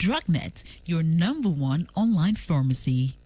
Drugnet, your #1 online pharmacy.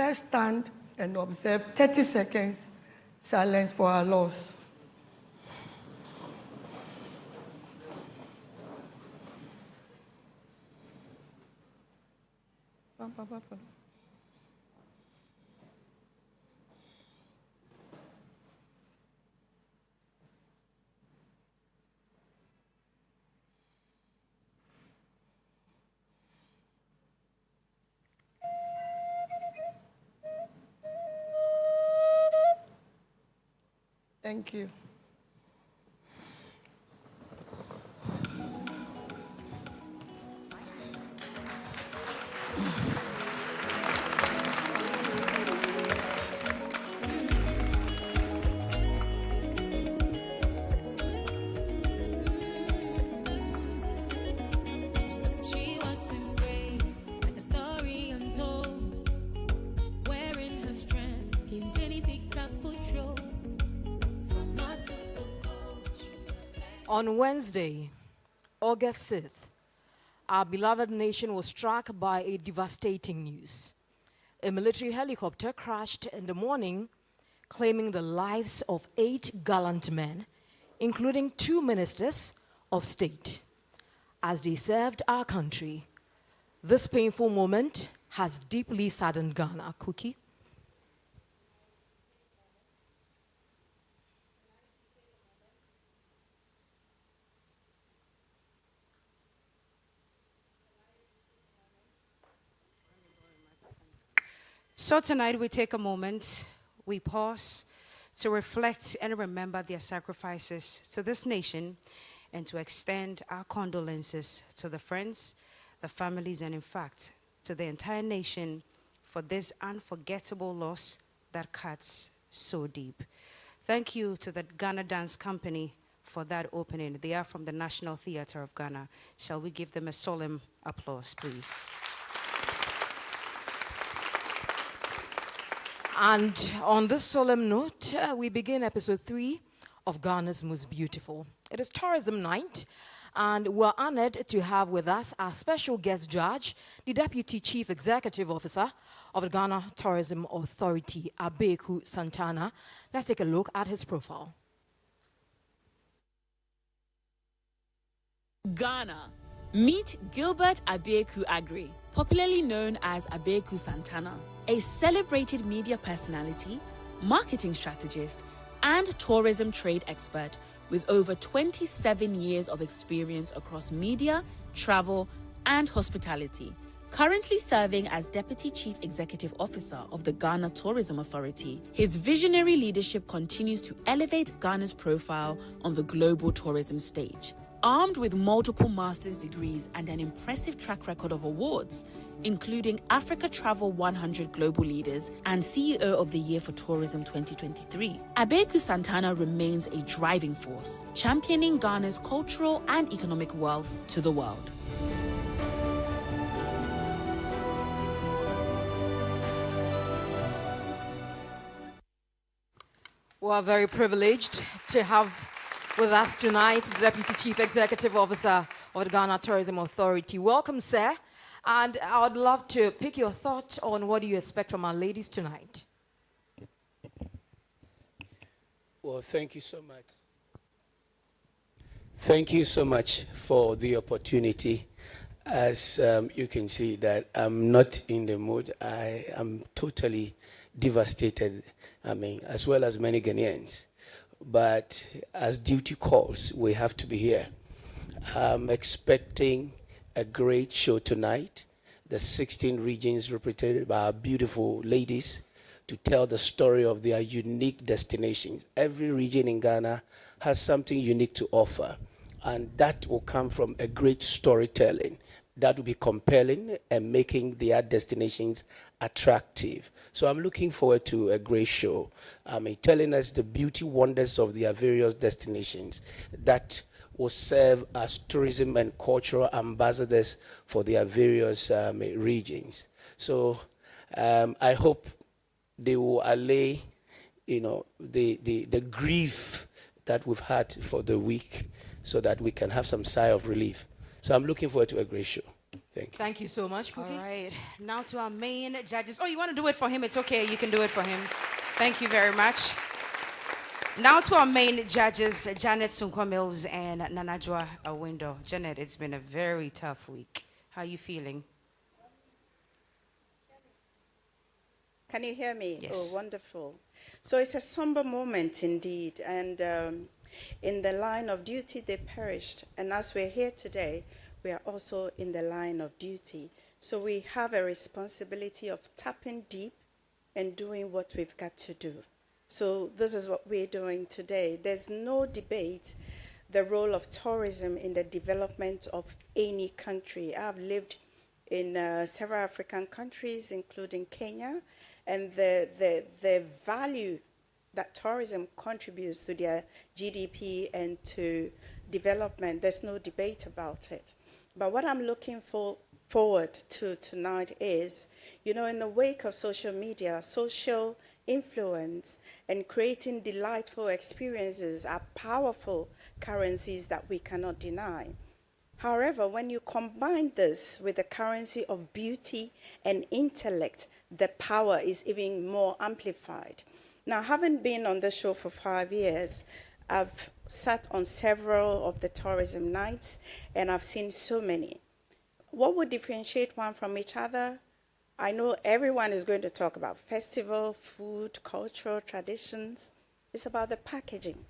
Let's stand and observe 30 seconds silence for our loss. Thank you. On Wednesday, August 6th, our beloved nation was struck by a devastating news. A military helicopter crashed in the morning, claiming the lives of 8 gallant men, including 2 ministers of state, as they served our country. This painful moment has deeply saddened Ghana. Cookie? So tonight we take a moment, we pause to reflect and remember their sacrifices to this nation and to extend our condolences to the friends, the families, and in fact, to the entire nation for this unforgettable loss that cuts so deep. Thank you to the Ghana Dance Company for that opening. They are from the National Theatre of Ghana. Shall we give them a solemn applause, please? And on this solemn note, we begin episode 3 of Ghana's Most Beautiful. It is Tourism Night, and we're honored to have with us our special guest judge, the Deputy Chief Executive Officer of the Ghana Tourism Authority, Abeku Santana. Let's take a look at his profile. Ghana. Meet Gilbert Abeku Agri, popularly known as Abeku Santana, a celebrated media personality, marketing strategist, and tourism trade expert with over 27 years of experience across media, travel, and hospitality. Currently serving as Deputy Chief Executive Officer of the Ghana Tourism Authority, his visionary leadership continues to elevate Ghana's profile on the global tourism stage. Armed with multiple master's degrees and an impressive track record of awards, including Africa Travel 100 Global Leaders and CEO of the Year for Tourism 2023, Abeku Santana remains a driving force, championing Ghana's cultural and economic wealth to the world. We are very privileged to have with us tonight the Deputy Chief Executive Officer of the Ghana Tourism Authority. Welcome, sir. And I would love to pick your thoughts on what you expect from our ladies tonight. Well, thank you so much. Thank you so much for the opportunity. As you can see that I'm not in the mood. I am totally devastated, as well as many Ghanaians. But as duty calls, we have to be here. I'm expecting a great show tonight. The 16 regions represented by our beautiful ladies to tell the story of their unique destinations. Every region in Ghana has something unique to offer, and that will come from a great storytelling that will be compelling and making their destinations attractive. So I'm looking forward to a great show. Telling us the beauty wonders of their various destinations that will serve as tourism and cultural ambassadors for their various regions. So I hope they will allay, the grief that we've had for the week, so that we can have some sigh of relief. So I'm looking forward to a great show. Thank you. Thank you so much, Cookie. All right, now to our main judges. Oh, you want to do it for him? It's okay, you can do it for him. Thank you very much. Now to our main judges, Janet Sunkwa Mills and Nanajwa Awindo. Janet, it's been a very tough week. How are you feeling? Can you hear me? Yes. Oh, wonderful. So it's a somber moment indeed. And in the line of duty, they perished. And as we're here today, we are also in the line of duty. So we have a responsibility of tapping deep and doing what we've got to do. So this is what we're doing today. There's no debate the role of tourism in the development of any country. I've lived in several African countries, including Kenya, and the value that tourism contributes to their GDP and to development, there's no debate about it. But what I'm looking forward to tonight is, you know, in the wake of social media, social influence and creating delightful experiences are powerful currencies that we cannot deny. However, when you combine this with the currency of beauty and intellect, the power is even more amplified. Now, having been on the show for 5 years, I've sat on several of the tourism nights, and I've seen so many. What would differentiate one from each other? I know everyone is going to talk about festival, food, cultural traditions. It's about the packaging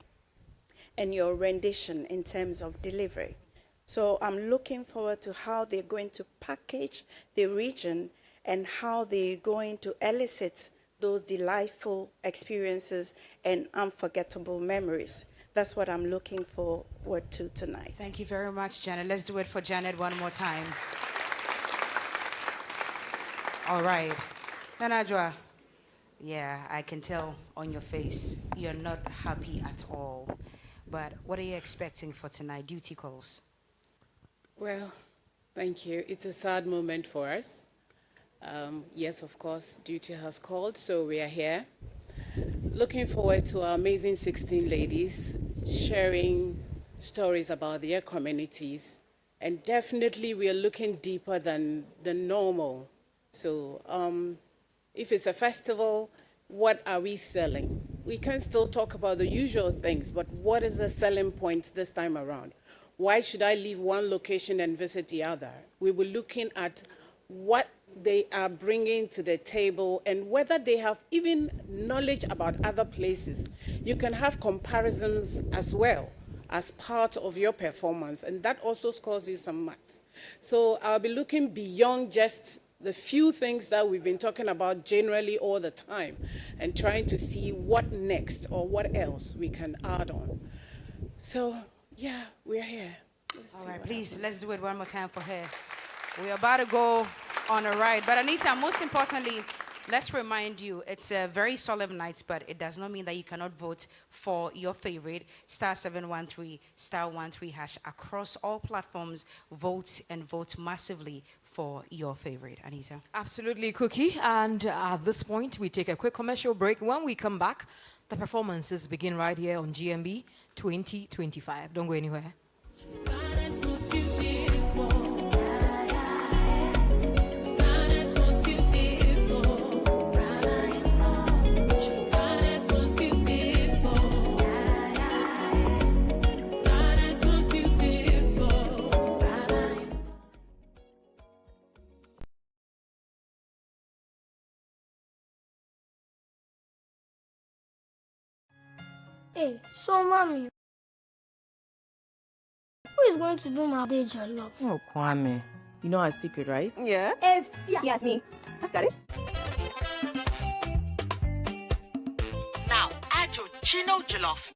and your rendition in terms of delivery. So I'm looking forward to how they're going to package the region and how they're going to elicit those delightful experiences and unforgettable memories. That's what I'm looking forward to tonight. Thank you very much, Janet. Let's do it for Janet one more time. All right. Nanajwa, yeah, I can tell on your face you're not happy at all. But what are you expecting for tonight? Duty calls. Well, thank you. It's a sad moment for us. Yes, of course, duty has called, so we are here. Looking forward to our amazing 16 ladies sharing stories about their communities. And definitely we are looking deeper than the normal. So if it's a festival, what are we selling? We can still talk about the usual things, but what is the selling point this time around? Why should I leave one location and visit the other? We were looking at what they are bringing to the table and whether they have even knowledge about other places. You can have comparisons as well as part of your performance, and that also scores you some marks. So I'll be looking beyond just the few things that we've been talking about generally all the time and trying to see what next or what else we can add on. So, yeah, we're here. All right, please, let's do it one more time for her. We're about to go on a ride. But Anita, most importantly, let's remind you, it's a very solemn night, but it does not mean that you cannot vote for your favorite. *713, *13# across all platforms. Vote and vote massively for your favorite. Anita. Absolutely, Cookie. And at this point, we take a quick commercial break. When we come back, the performances begin right here on GMB 2025. Don't go anywhere. Hey, so mommy, who is going to do my day jollof? Oh, Kwame. You know our secret, right? Yeah. Yes, me. I've got it. Now, add your Chino jollof.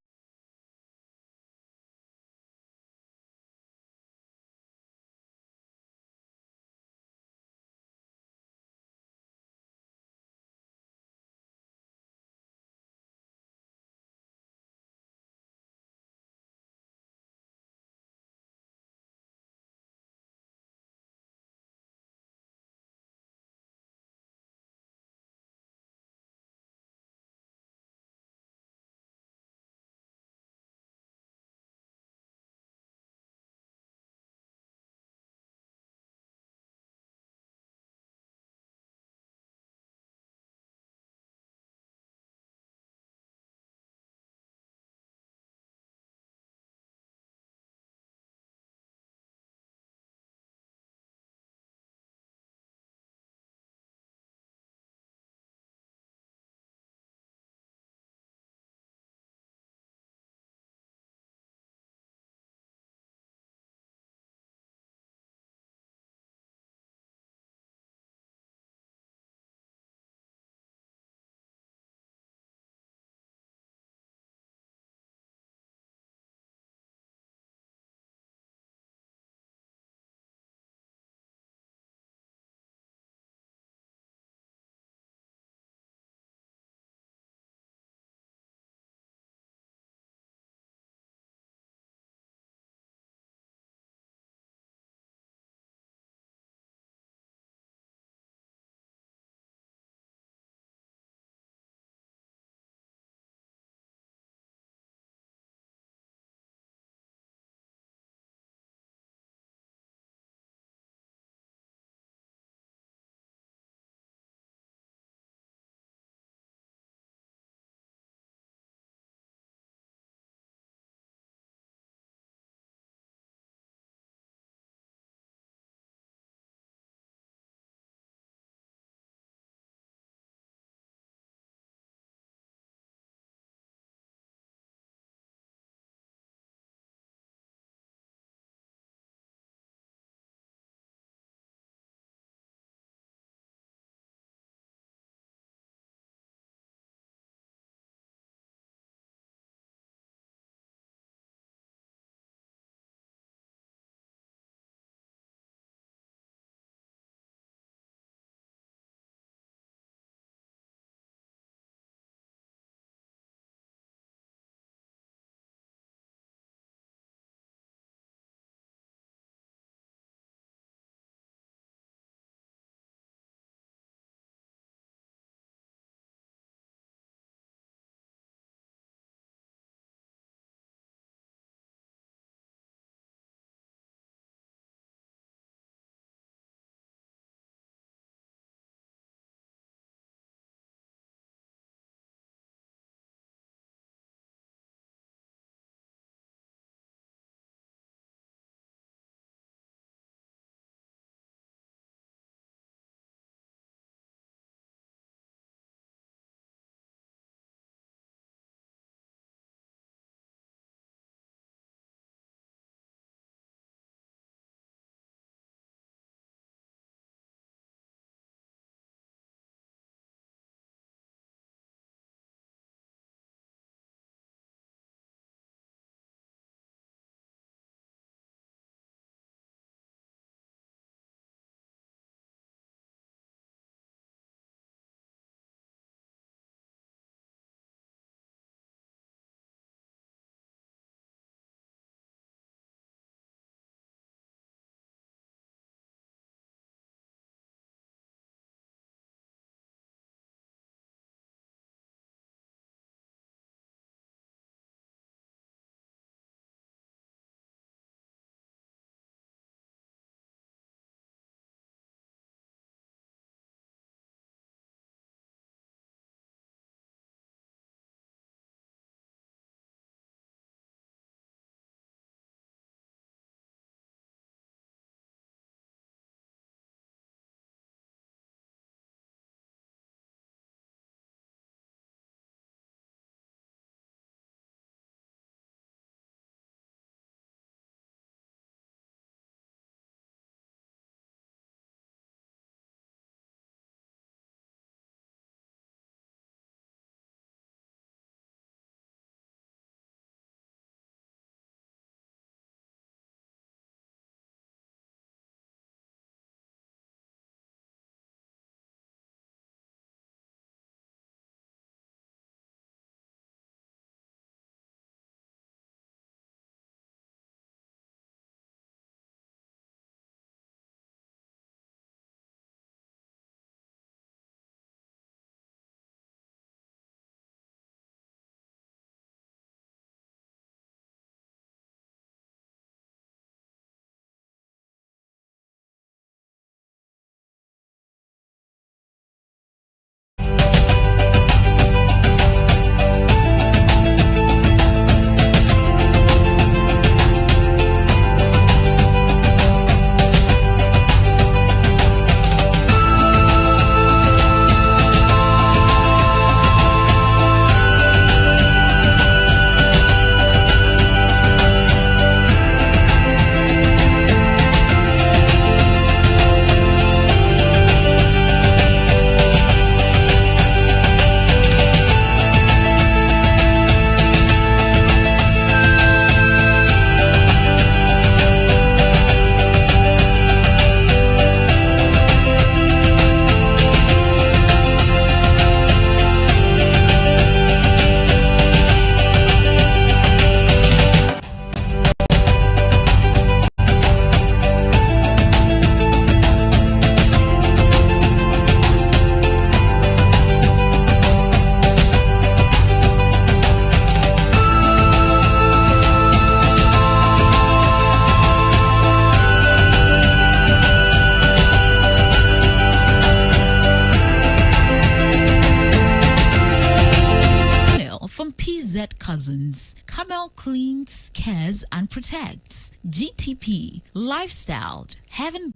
thousands. Camel cleans, cares, and protects. GTP, lifestyle, heaven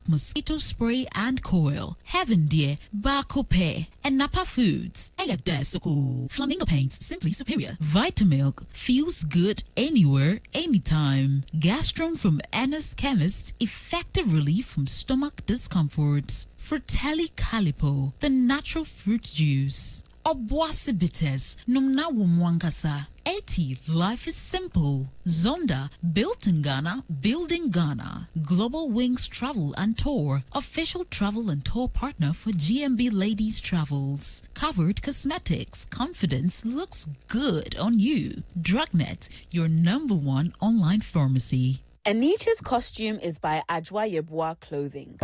mosquito spray and coil. Heaven dear, Barco Pay, and Napa Foods. Flamingo Paints, simply superior. Vitamilk feels good anywhere, anytime. Gastron from Anna's Chemist, effective relief from stomach discomforts. Fratelli Calipo, the natural fruit juice. Obuasi bitters, numna wumwankasa. 80, life is simple. Zonda, built in Ghana, building Ghana. Global Wings Travel and Tour, official travel and tour partner for GMB Ladies Travels. Covered Cosmetics, confidence looks good on you. Drugnet, your #1 online pharmacy. Anita's costume is by Ajwa Yeboah Clothing.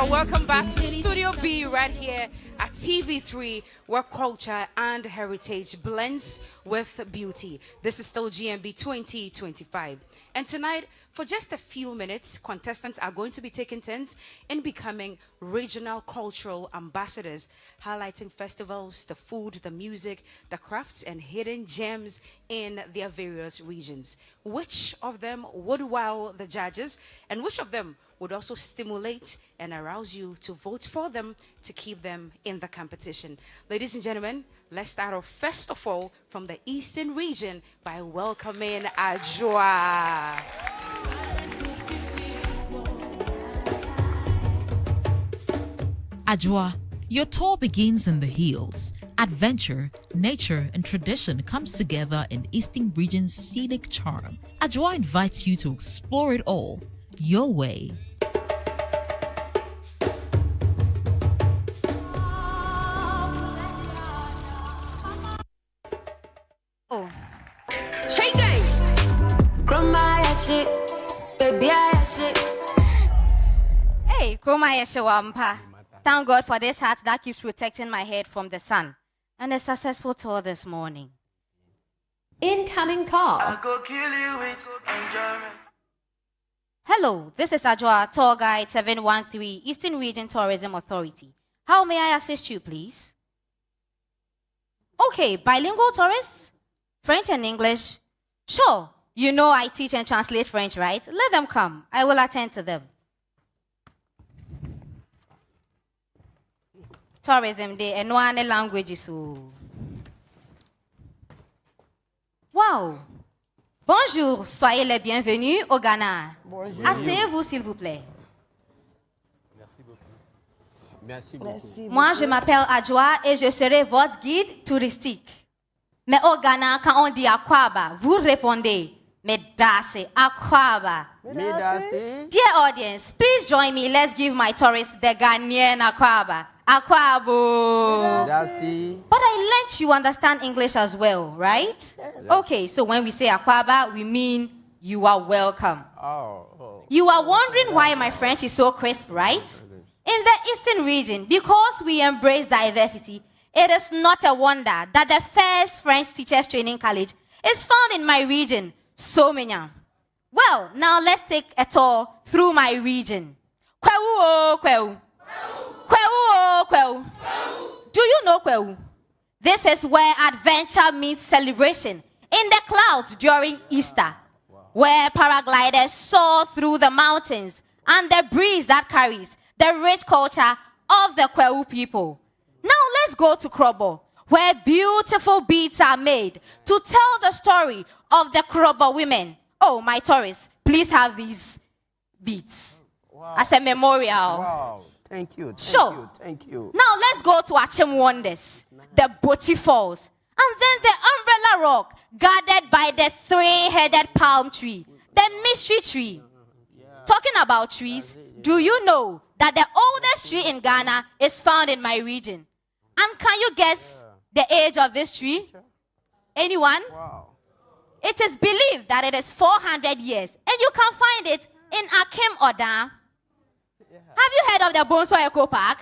Welcome back to Studio B right here at TV3, where culture and heritage blends with beauty. This is still GMB 2025. And tonight, for just a few minutes, contestants are going to be taking turns in becoming regional cultural ambassadors, highlighting festivals, the food, the music, the crafts, and hidden gems in their various regions. Which of them would wow the judges, and which of them would also stimulate and arouse you to vote for them to keep them in the competition? Ladies and gentlemen, let's start off first of all from the Eastern region by welcoming Ajwa. Ajwa, your tour begins in the hills. Adventure, nature, and tradition comes together in Eastern region's scenic charm. Ajwa invites you to explore it all, your way. Oh. Shake day. Hey, Kroma Yeshawampa. Thank God for this hat that keeps protecting my head from the sun. And a successful tour this morning. Incoming call. I go kill you with enjoyment. Hello, this is Ajwa, tour guide 713, Eastern Region Tourism Authority. How may I assist you, please? Okay, bilingual tourists? French and English? Sure. You know I teach and translate French, right? Let them come. I will attend to them. Tourism Day and one language. Wow. Bonjour, soyez les bienvenus au Ghana. Bonjour. Asseyez-vous, s'il vous plaît. Merci beaucoup. Merci beaucoup. Moi, je m'appelle Ajwa et je serai votre guide touristique. Mais au Ghana, quand on dit Akwaba, vous répondez Medase, Akwaba. Medase. Dear audience, please join me. Let's give my tourists the Ghanaian Akwaba. Akwabo. Medase. But I learned you understand English as well, right? Yes. Okay, so when we say Akwaba, we mean you are welcome. Oh. You are wondering why my French is so crisp, right? In the Eastern region, because we embrace diversity, it is not a wonder that the first French teachers training college is found in my region, Somenya. Well, now let's take a tour through my region. Kweu, kweu. Kweu, kweu. Do you know Kweu? This is where adventure meets celebration in the clouds during Easter, where paragliders soar through the mountains and the breeze that carries the rich culture of the Kweu people. Now let's go to Krobo, where beautiful beads are made to tell the story of the Krobo women. Oh, my tourists, please have these beads as a memorial. Wow. Thank you. Thank you. Now let's go to Achem Wonders, the Boti Falls, and then the Umbrella Rock, guarded by the three-headed palm tree, the mystery tree. Talking about trees, do you know that the oldest tree in Ghana is found in my region? And can you guess the age of this tree? Anyone? Wow. It is believed that it is 400 years, and you can find it in Akim Oda. Have you heard of the Bonso Eco Park?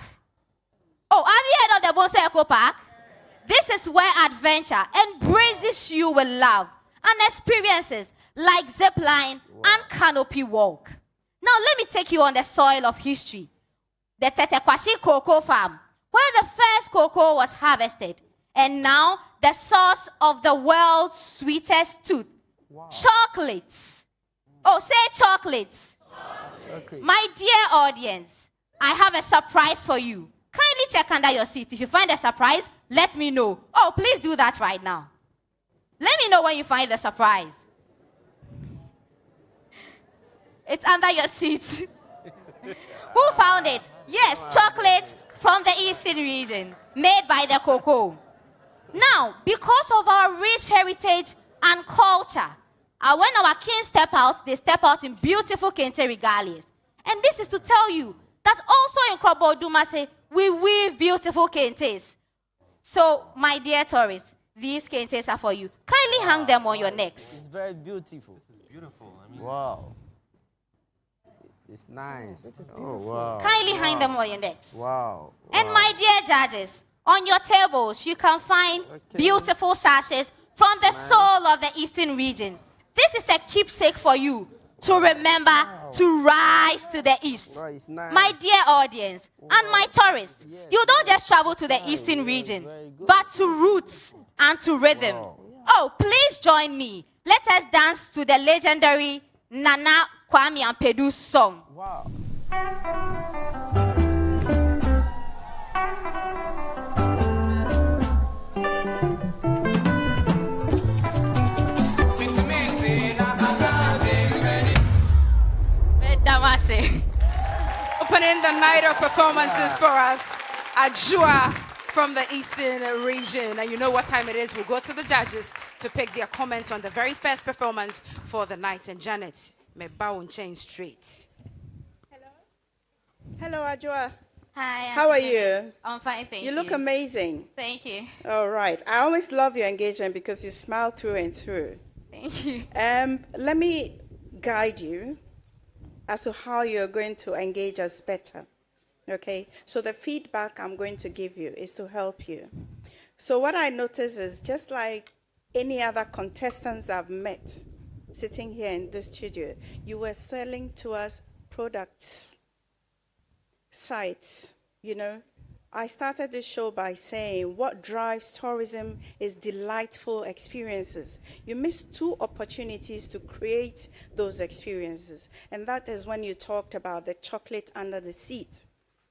Oh, have you heard of the Bonso Eco Park? This is where adventure embraces you with love and experiences like zip line and canopy walk. Now let me take you on the soil of history. The Tetekwashi cocoa farm, where the first cocoa was harvested, and now the source of the world's sweetest tooth, chocolates. Oh, say chocolates. My dear audience, I have a surprise for you. Kindly check under your seat. If you find a surprise, let me know. Oh, please do that right now. Let me know when you find the surprise. It's under your seat. Who found it? Yes, chocolate from the Eastern region, made by the cocoa. Now, because of our rich heritage and culture, when our kings step out, they step out in beautiful kente regalias. And this is to tell you that also in Krobo Dumase, we weave beautiful kentes. So, my dear tourists, these kentes are for you. Kindly hang them on your necks. It's very beautiful. This is beautiful. Wow. It's nice. Oh, wow. Kindly hang them on your necks. Wow. And my dear judges, on your tables, you can find beautiful sashes from the soul of the Eastern region. This is a keepsake for you to remember to rise to the East. My dear audience and my tourists, you don't just travel to the Eastern region, but to roots and to rhythm. Oh, please join me. Let us dance to the legendary Nana Kwame Ampedu's song. Wow. Opening the night of performances for us, Ajua from the Eastern region. And you know what time it is. We'll go to the judges to pick their comments on the very first performance for the night. And Janet, me bow and chain straight. Hello, Ajua. Hi. How are you? I'm fine, thank you. You look amazing. Thank you. All right. I always love your engagement because you smile through and through. Thank you. Let me guide you as to how you're going to engage us better. Okay? So the feedback I'm going to give you is to help you. So what I notice is just like any other contestants I've met sitting here in the studio, you were selling to us products, sites, you know. I started this show by saying what drives tourism is delightful experiences. You missed two opportunities to create those experiences. And that is when you talked about the chocolate under the seat.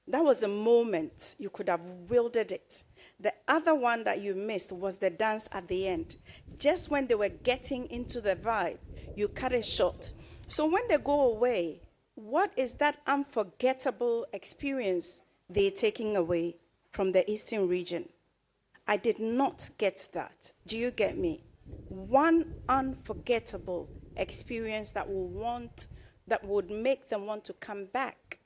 That was a moment you could have wielded it. The other one that you missed was the dance at the end. Just when they were getting into the vibe, you cut it short. So when they go away, what is that unforgettable experience they're taking away from the Eastern region? I did not get that. Do you get me? One unforgettable experience that would make them want to come back.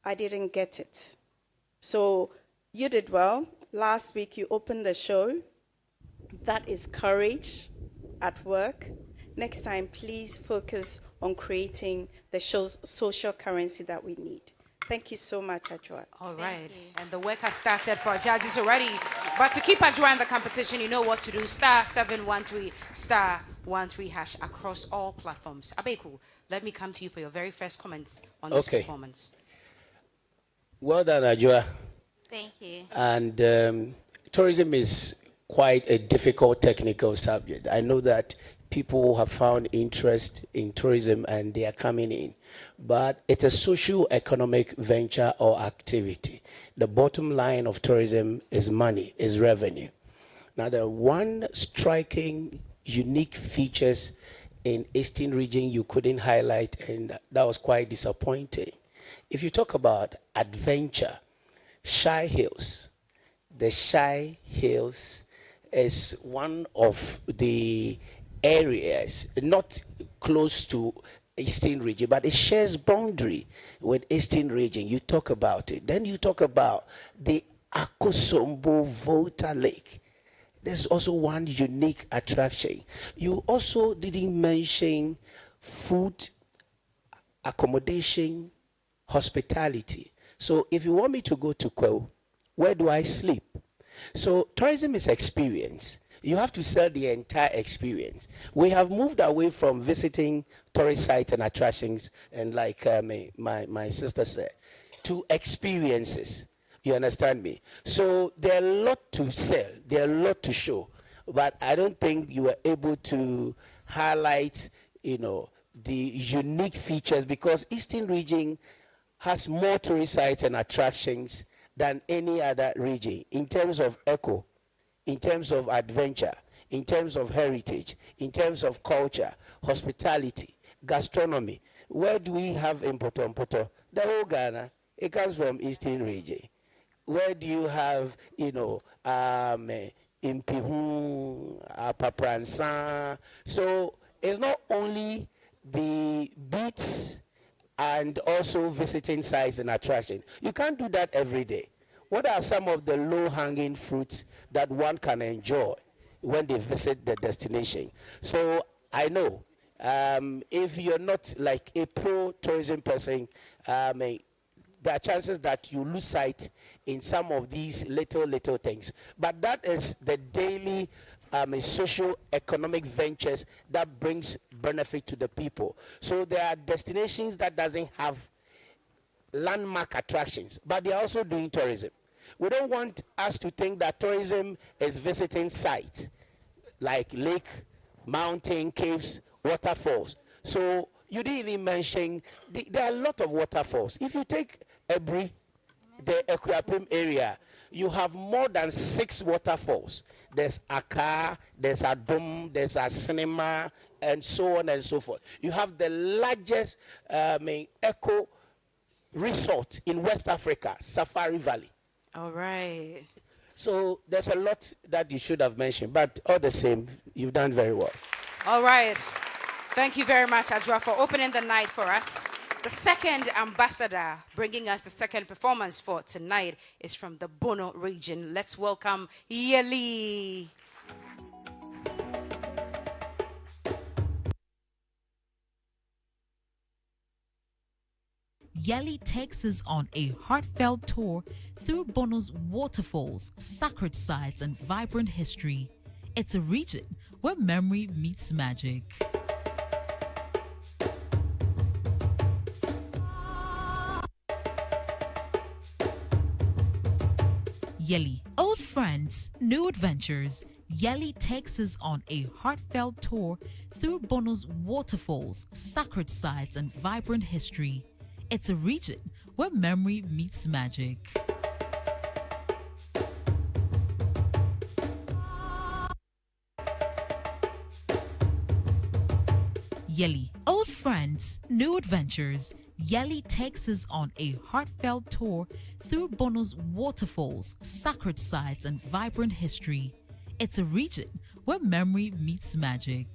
I didn't get it. So you did well. Last week you opened the show. That is courage at work. Next time, please focus on creating the show's social currency that we need. Thank you so much, Ajua. All right. And the work has started for our judges already. But to keep Ajua in the competition, you know what to do. *713 *13# across all platforms. Abeku, let me come to you for your very first comments on this performance. Well done, Ajua. Thank you. And tourism is quite a difficult technical subject. I know that people have found interest in tourism and they are coming in. But it's a socio-economic venture or activity. The bottom line of tourism is money, is revenue. Now, the one striking, unique features in Eastern region you couldn't highlight, and that was quite disappointing. If you talk about adventure, Shy Hills, the Shy Hills is one of the areas, not close to Eastern region, but it shares boundary with Eastern region. You talk about it. Then you talk about the Akosombo Volta Lake. there's also one unique attraction. You also didn't mention food, accommodation, hospitality. So if you want me to go to Kweu, where do I sleep? So tourism is experience. You have to sell the entire experience. We have moved away from visiting tourist sites and attractions, and like my sister said, to experiences. You understand me? So there are a lot to sell, there are a lot to show, but I don't think you were able to highlight, the unique features, because Eastern region has more tourist sites and attractions than any other region in terms of eco, in terms of adventure, in terms of heritage, in terms of culture, hospitality, gastronomy. Where do we have in Poto? The whole Ghana, it comes from Eastern region. Where do you have, in Pihun, Papransan? So it's not only the beats and also visiting sites and attraction. You can't do that every day. What are some of the low-hanging fruits that one can enjoy when they visit the destination? So I know if you're not like a pro-tourism person, there are chances that you lose sight in some of these little things. But that is the daily socio-economic ventures that brings benefit to the people. So there are destinations that doesn't have landmark attractions, but they are also doing tourism. We don't want us to think that tourism is visiting sites like lake, mountain, caves, waterfalls. So you didn't even mention, there are a lot of waterfalls. If you take Ebri, the Equiapim area, you have more than 6 waterfalls. There's Accra, there's Adom, there's a cinema, and so on and so forth. You have the largest eco resort in West Africa, Safari Valley. All right. So there's a lot that you should have mentioned, but all the same, you've done very well. All right. Thank you very much, Adjoa, for opening the night for us. The second ambassador bringing us the second performance for tonight is from the Bono region. Let's welcome Yeli. Yeli takes us on a heartfelt tour through Bono's waterfalls, sacred sites, and vibrant history. It's a region where memory meets magic. Yeli, old friends, new adventures. Yeli takes us on a heartfelt tour through Bono's waterfalls, sacred sites, and vibrant history. It's a region where memory meets magic. Yeli, old friends, new adventures. Yeli takes us on a heartfelt tour through Bono's waterfalls, sacred sites, and vibrant history. It's a region where memory meets magic.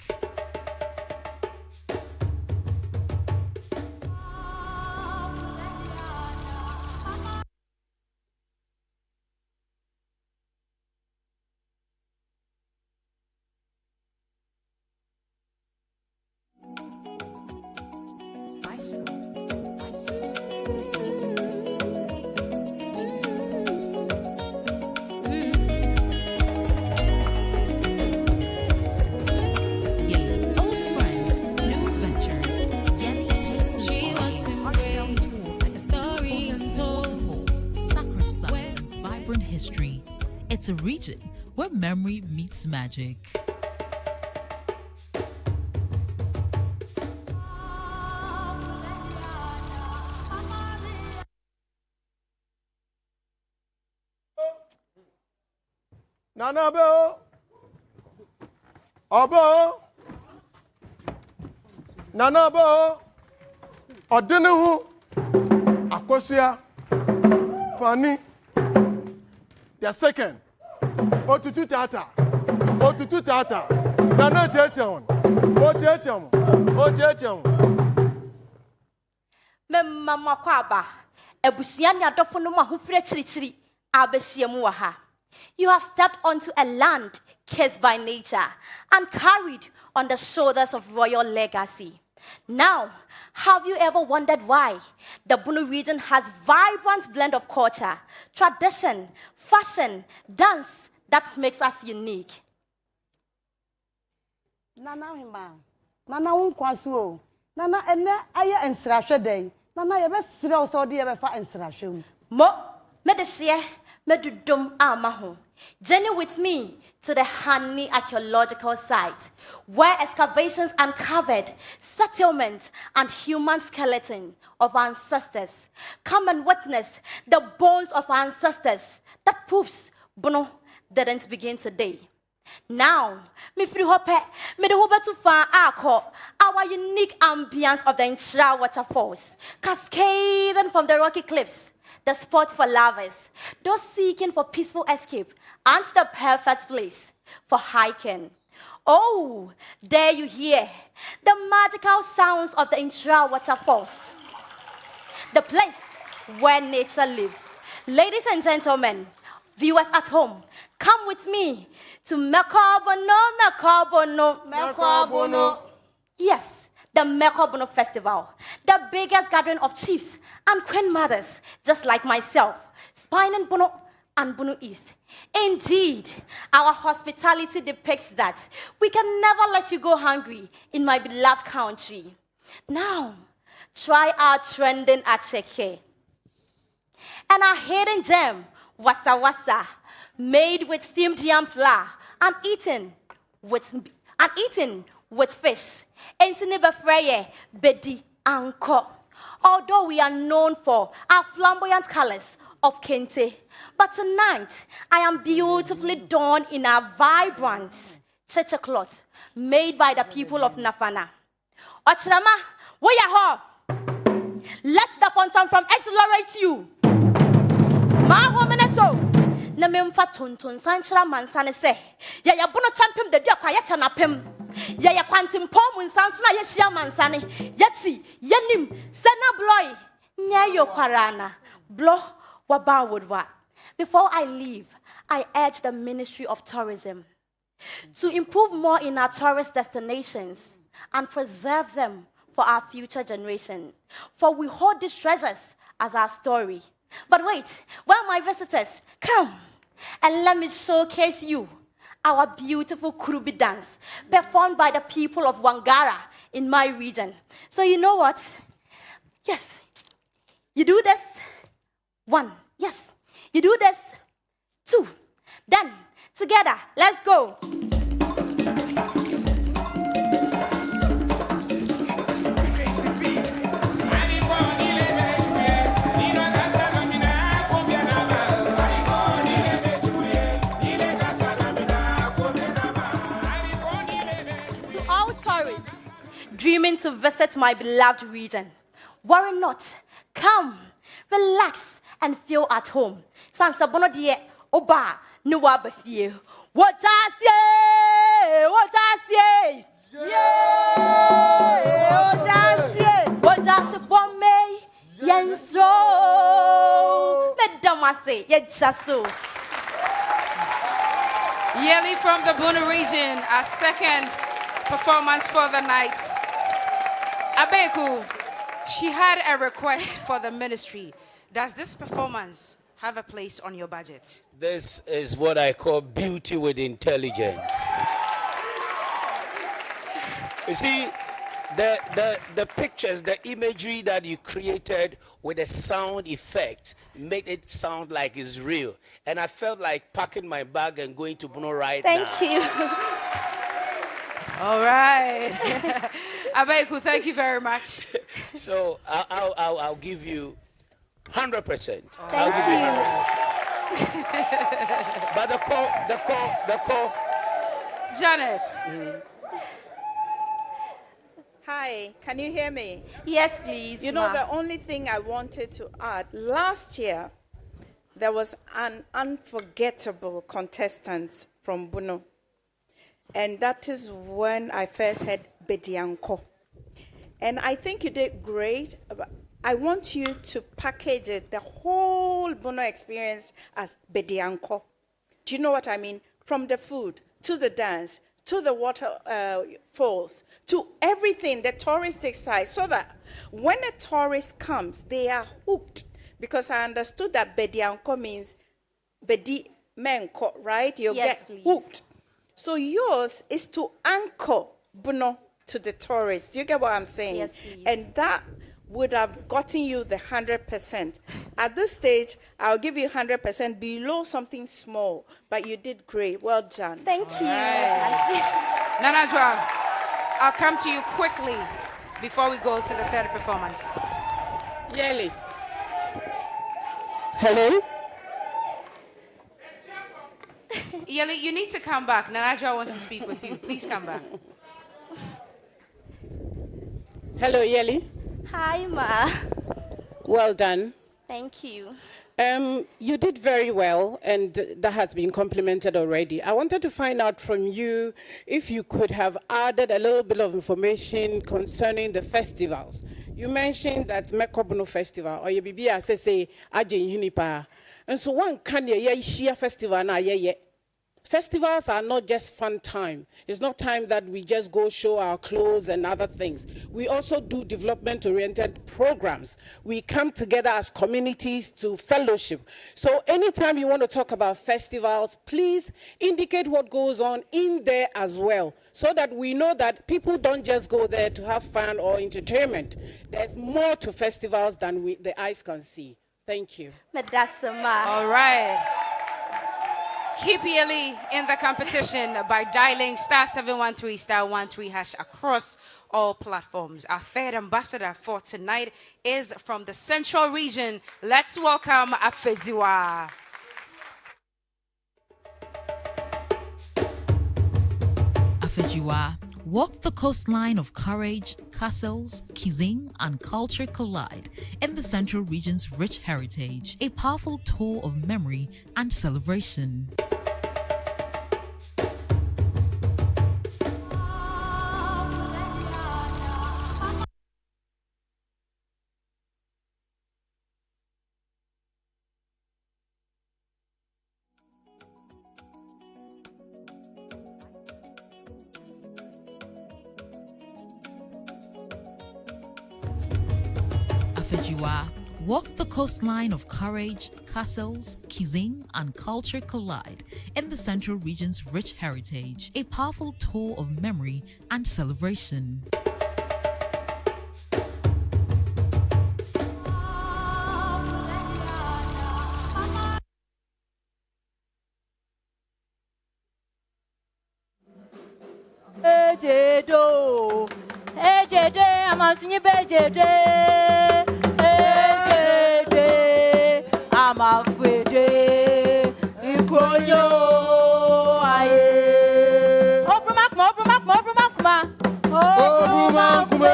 History. It's a region where memory meets magic. Nanabo, Obo, Nanabo, Odenehu, Akosia, Fani. The second, Otutu Tata, Nana Chechon, Ochechon. Mama Kwaba, Ebusiani Adofo no Mahufre Chiri, Abesiamuaha. You have stepped onto a land kissed by nature and carried on the shoulders of royal legacy. Now, have you ever wondered why the Bono region has vibrant blend of culture, tradition, fashion, dance that makes us unique? Nana hima. Nana unkwasu. Nana ene aye ensrahwe day. Nana ye be sire so de ye be fa ensrahwe. Mo, me de share, me do dum amaho. Journey with me to the Hani archaeological site, where excavations uncovered settlements and human skeleton of our ancestors. Come and witness the bones of our ancestors. That proves Bono didn't begin today. Now, me free hope, me the hope to find our unique ambience of the Nchra waterfalls, cascading from the rocky cliffs, the spot for lovers, those seeking for peaceful escape, and the perfect place for hiking. Oh, there you hear the magical sounds of the Nchra waterfalls, the place where nature lives. Ladies and gentlemen, viewers at home, come with me to Mekobono. Yes, the Mekobono Festival, the biggest gathering of chiefs and queen mothers, just like myself, spanning Bono and Bono East. Indeed, our hospitality depicts that we can never let you go hungry in my beloved country. Now, try our trending acheke and our hidden gem, wasa wasa, made with steamed yam flour and eaten with fish. Entinibafreye, bedi anko. Although we are known for our flamboyant colors of kente, but tonight I am beautifully donned in a vibrant cheche cloth made by the people of Nafana. Ochrama, where you are? Let the fountain from exhilarate you. Ma homeneso. Na memfa tonton sanchra mansane se. Ya ya bono champion de dia kwa ya chanapem. Ya ya kwantim pom nsanso na ya hia mansane. Ya chi, yanim, sena bloy. Nya yo kwarana. Blo waba wodwa. Before I leave, I urge the Ministry of Tourism to improve more in our tourist destinations and preserve them for our future generation. For we hold these treasures as our story. But wait, well, my visitors, come and let me showcase you our beautiful Kurubi dance performed by the people of Wangara in my region. So you know what? Yes, you do this. 1, yes, you do this. 2, then together, let's go. Dreaming to visit my beloved region. Worry not. Come, relax, and feel at home. Sansa bono die oba nuwa bafie. Wojasye, wojasye. Yeah, wojasye for me. Yenso. Medamase, yejaso. Yearly from the Bono region, our second performance for the night. Abeku, she had a request for the ministry. Does this performance have a place on your budget? This is what I call beauty with intelligence. You see, the pictures, the imagery that you created with the sound effect made it sound like it's real. And I felt like packing my bag and going to Bono right now. Thank you. All right. Abeku, thank you very much. So I'll give you 100%. Thank you. But the call. Janet. Hi, can you hear me? Yes, please. You know, the only thing I wanted to add, last year, there was an unforgettable contestant from Bono. And that is when I first heard Bedianko. And I think you did great. I want you to package it, the whole Bono experience as Bedianko. Do you know what I mean? From the food to the dance to the waterfalls to everything, the touristic side, so that when a tourist comes, they are hooked. Because I understood that bedi anko means bedi menko, right? You get hooked. So yours is to anchor Bono to the tourists. Do you get what I'm saying? Yes, please. And that would have gotten you the 100%. At this stage, I'll give you 100% below something small, but you did great. Well done. Thank you. Nana Joa, I'll come to you quickly before we go to the third performance. Yeli. Hello? Yeli, you need to come back. Nana Joa wants to speak with you. Please come back. Hello, Yeli. Hi, Ma. Well done. Thank you. You did very well, and that has been complimented already. I wanted to find out from you if you could have added a little bit of information concerning the festivals. You mentioned that Mekobono Festival, or you be say Ajin Unipa. And so one can ye festival na ye. Festivals are not just fun time. It's not time that we just go show our clothes and other things. We also do development-oriented programs. We come together as communities to fellowship. So anytime you want to talk about festivals, please indicate what goes on in there as well, so that we know that people don't just go there to have fun or entertainment. There's more to festivals than the eyes can see. Thank you. All right. Keep Yeli in the competition by dialing *713 *13# across all platforms. Our third ambassador for tonight is from the Central Region. Let's welcome Afeziwa. Afeziwa, walk the coastline of courage, castles, cuisine, and culture collide in the Central Region's rich heritage, a powerful tour of memory and celebration. Afeziwa, walk the coastline of courage, castles, cuisine, and culture collide in the Central Region's rich heritage, a powerful tour of memory and celebration. Ejedo, Ejede, amasunye bejede, Ejede, amafede, ikronyo, aye. Obrumakuma, obrumakuma, obrumakuma, obrumakuma,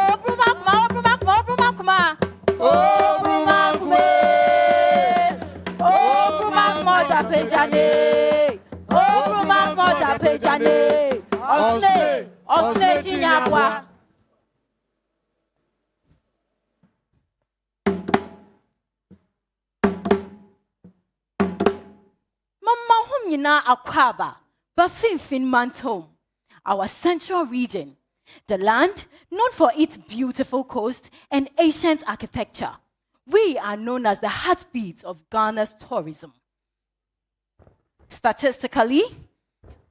obrumakuma, obrumakuma, obrumakuma, obrumakuma, obrumakuma, tapejane. Osne chinyabwa. Mama home yina akwaba, but finfin man's home. Our Central Region, the land known for its beautiful coast and ancient architecture. We are known as the heartbeat of Ghana's tourism. Statistically,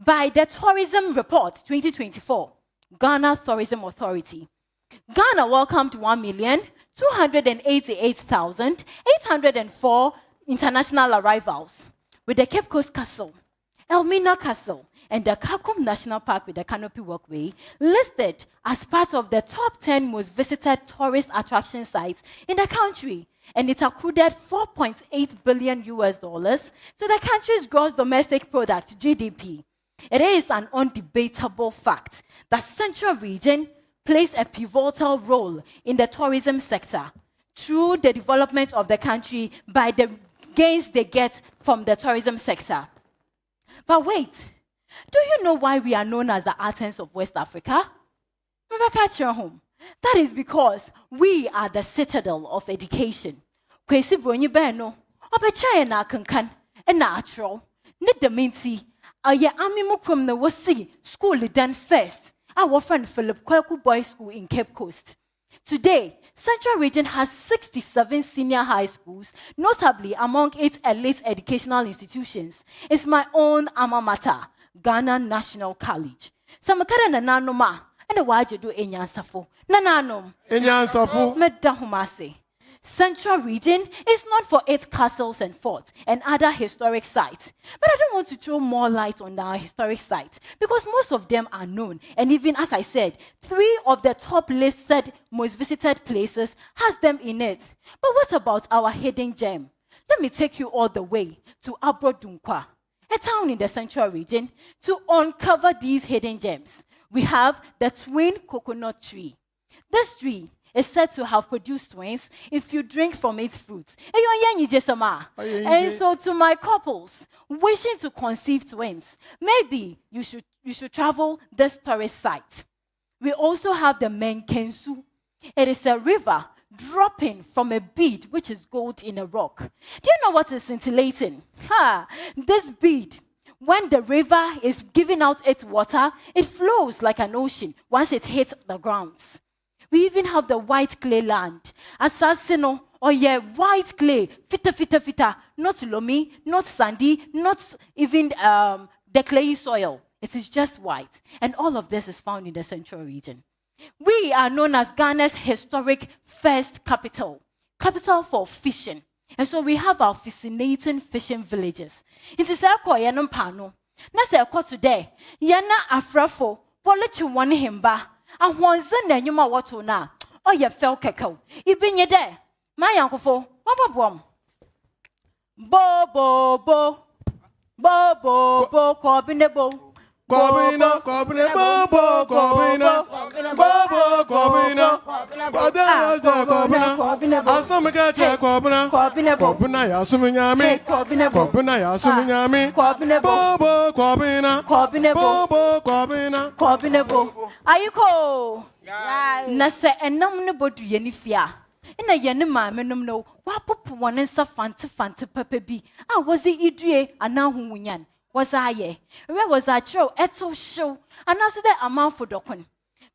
by the Tourism Report 2024, Ghana Tourism Authority, Ghana welcomed 1,288,804 international arrivals, with the Cape Coast Castle, Elmina Castle, and the Kakum National Park with the Canopy Walkway listed as part of the top 10 most visited tourist attraction sites in the country. And it accrued $4.8 billion to the country's gross domestic product, GDP. It is an undebatable fact that Central Region plays a pivotal role in the tourism sector through the development of the country by the gains they get from the tourism sector. But wait, do you know why we are known as the Athens of West Africa? Rebecca Cherhom. That is because we are the citadel of education. Kwesi Bronyi Beno, Obecha na kankan, and natural. Need the minty. Aye, ami mukrum na wasi school done first. Our friend Philip Kwaku Boys School in Cape Coast. Today, Central Region has 67 senior high schools, notably among its elite educational institutions. It's my own alma mater, Ghana National College. Samakara nananoma, and the wajedu enyansafo. Nananom. Enyansafo. Medahumase. Central Region is known for its castles and forts and other historic sites. But I don't want to throw more light on our historic sites because most of them are known. And even as I said, 3 of the top listed most visited places has them in it. But what about our hidden gem? Let me take you all the way to Abrodunkwa, a town in the Central Region, to uncover these hidden gems. We have the twin coconut tree. This tree is said to have produced twins if you drink from its fruits. And so to my couples wishing to conceive twins, maybe you should travel this tourist site. We also have the Menkensu. It is a river dropping from a bead which is gold in a rock. Do you know what is scintillating? This bead, when the river is giving out its water, it flows like an ocean once it hits the grounds. We even have the white clay land. Assassino, white clay, fita. Not loamy, not sandy, not even the clayey soil. It is just white. And all of this is found in the Central Region. We are known as Ghana's historic first capital for fishing. And so we have our fascinating fishing villages. It is a koyanum pano. Na se ko today. Yana Ahafo, Bolechu one himba. And one Sunday, you might want to now. Oh, you fell cacao. You been ye there. My uncle for Bo, Corbinable. Corbina, Bobo, Corbina, Asamaga, Corbina, Yasumiami, Bobo, Corbinable. Are you cold? Nasa and nobody yenifia. In a yenima, menum no, what one and fanta pepe. I was the idrie, and now who was I ye? Where was I show? Eto show, and also that amount for dokun.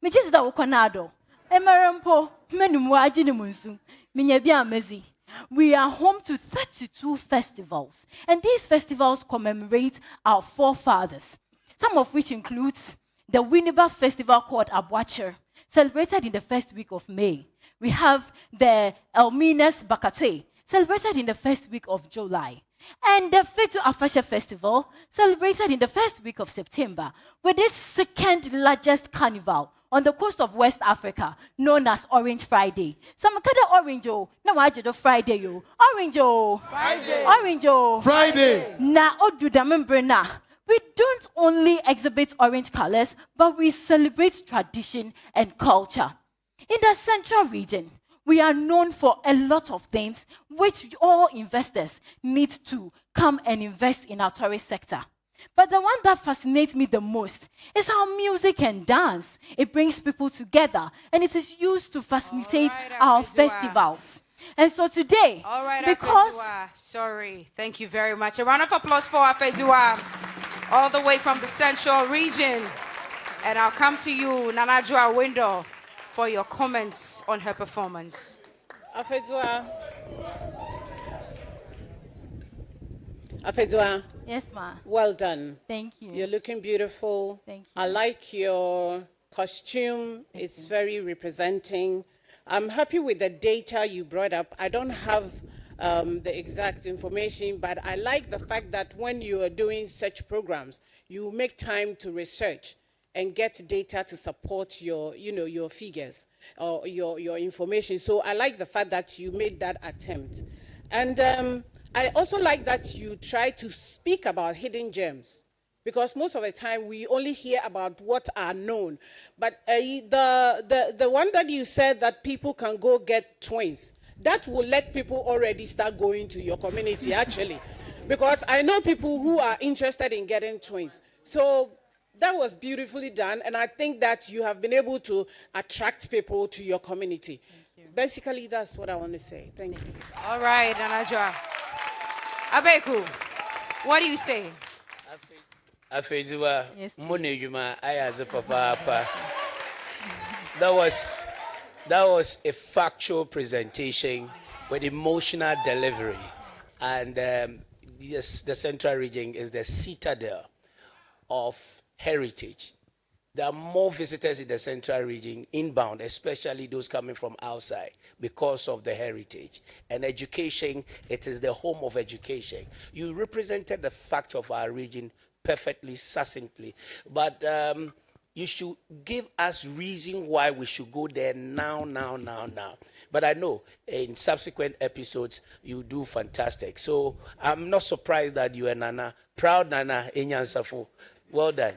Which is the Okanado. Emerampo, Menumuajinimunsu, Minyabia Mezi. We are home to 32 festivals, and these festivals commemorate our forefathers, some of which includes the Winneba Festival called Abwacher, celebrated in the first week of May. We have the Elmines Bakatwe, celebrated in the first week of July. And the Fetu Afasha Festival, celebrated in the first week of September, with its second largest carnival on the coast of West Africa, known as Orange Friday. Some kind of orange, no, I do Friday, yo. Orange, Friday. Na Odudamembrena. We don't only exhibit orange colors, but we celebrate tradition and culture. In the Central Region, we are known for a lot of things which all investors need to come and invest in our tourist sector. But the one that fascinates me the most is how music and dance, it brings people together, and it is used to facilitate our festivals. And so today, because... Sorry, thank you very much. A round of applause for Afezua, all the way from the Central Region. And I'll come to you, Nanajua Window, for your comments on her performance. Afedwa. Yes, ma. Well done. Thank you. You're looking beautiful. Thank you. I like your costume. It's very representing. I'm happy with the data you brought up. I don't have the exact information, but I like the fact that when you are doing such programs, you make time to research and get data to support your, your figures or your information. So I like the fact that you made that attempt. And I also like that you try to speak about hidden gems, because most of the time we only hear about what are known. But the one that you said that people can go get twins, that will let people already start going to your community, actually. Because I know people who are interested in getting twins. So that was beautifully done, and I think that you have been able to attract people to your community. Basically, that's what I want to say. Thank you. All right, Nanajua. Abeku, what do you say? Afejuwa, Monejuma, I as a papa. That was a factual presentation with emotional delivery. And yes, the Central Region is the citadel of heritage. There are more visitors in the Central Region inbound, especially those coming from outside, because of the heritage. And education, it is the home of education. You represented the fact of our region perfectly, succinctly. But you should give us reason why we should go there now. But I know in subsequent episodes, you do fantastic. So I'm not surprised that you are Nana, proud Nana Inyansafo. Well done.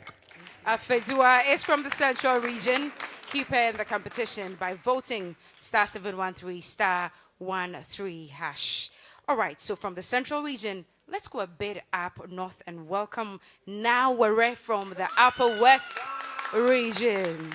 Afedua is from the Central Region. Keep her in the competition by voting *713 *13#. All right, so from the Central Region, let's go a bit up north and welcome Nawere from the Upper West Region.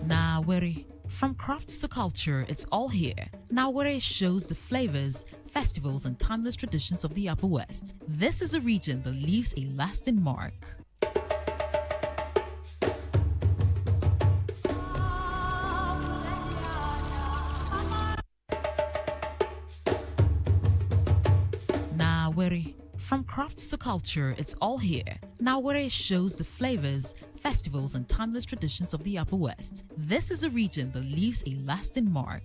Nawere. From crafts to culture, it's all here. Nawere shows the flavors, festivals, and timeless traditions of the Upper West. This is a region that leaves a lasting mark. Nawere. From crafts to culture, it's all here. Nawere shows the flavors, festivals, and timeless traditions of the Upper West. This is a region that leaves a lasting mark.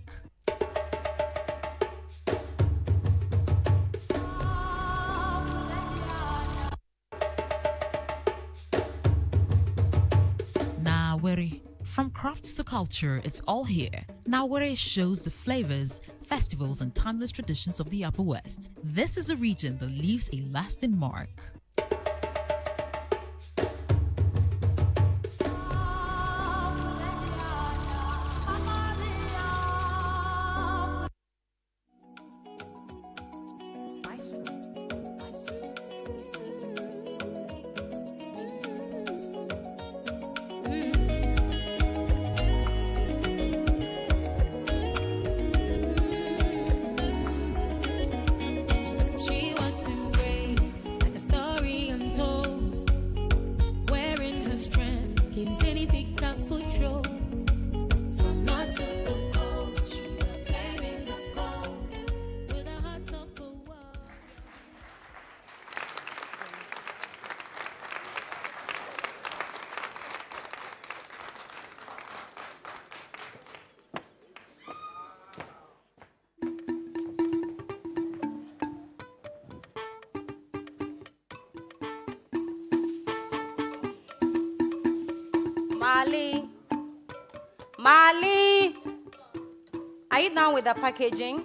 Nawere. From crafts to culture, it's all here. Nawere shows the flavors, festivals, and timeless traditions of the Upper West. This is a region that leaves a lasting mark. Mali, are you done with the packaging?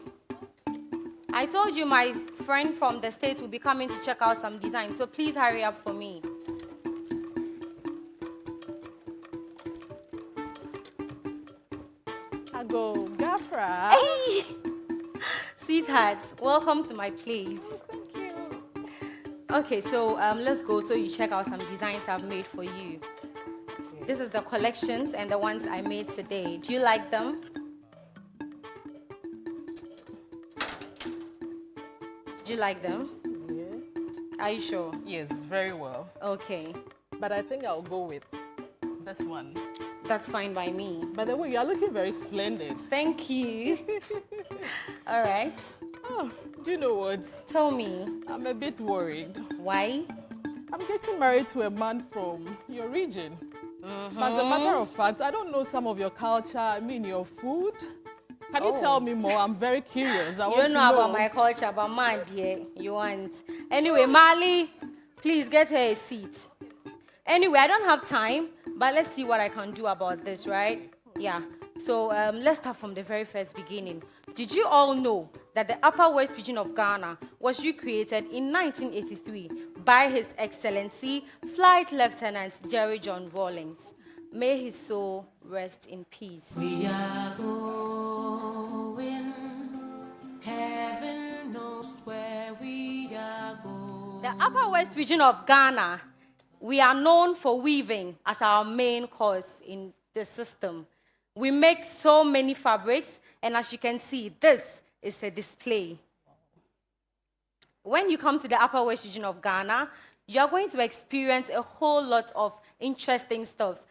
I told you my friend from the States will be coming to check out some designs, so please hurry up for me. I go, Gafra. Hey! Sweetheart, welcome to my place. Thank you. Okay, so let's go so you check out some designs I've made for you. This is the collections and the ones I made today. Do you like them? Do you like them? Yeah. Are you sure? Yes, very well. Okay. But I think I'll go with this one. That's fine by me. By the way, you are looking very splendid. Thank you. All right. Oh, do you know what? Tell me. I'm a bit worried. Why? I'm getting married to a man from your region. But as a matter of fact, I don't know some of your culture, I mean your food. Can you tell me more? I'm very curious. I want to know about my culture, but man, dear, you want. Anyway, Mali, please get her a seat. Anyway, I don't have time, but let's see what I can do about this, right? Yeah. So let's start from the very first beginning. Did you all know that the Upper West region of Ghana was recreated in 1983 by His Excellency Flight Lieutenant Jerry John Rawlings? May his soul rest in peace. We are going, heaven knows where we are going. The Upper West region of Ghana, we are known for weaving as our main course in the system. We make so many fabrics, and as you can see, this is a display. When you come to the Upper West region of Ghana, you are going to experience a whole lot of interesting stuff.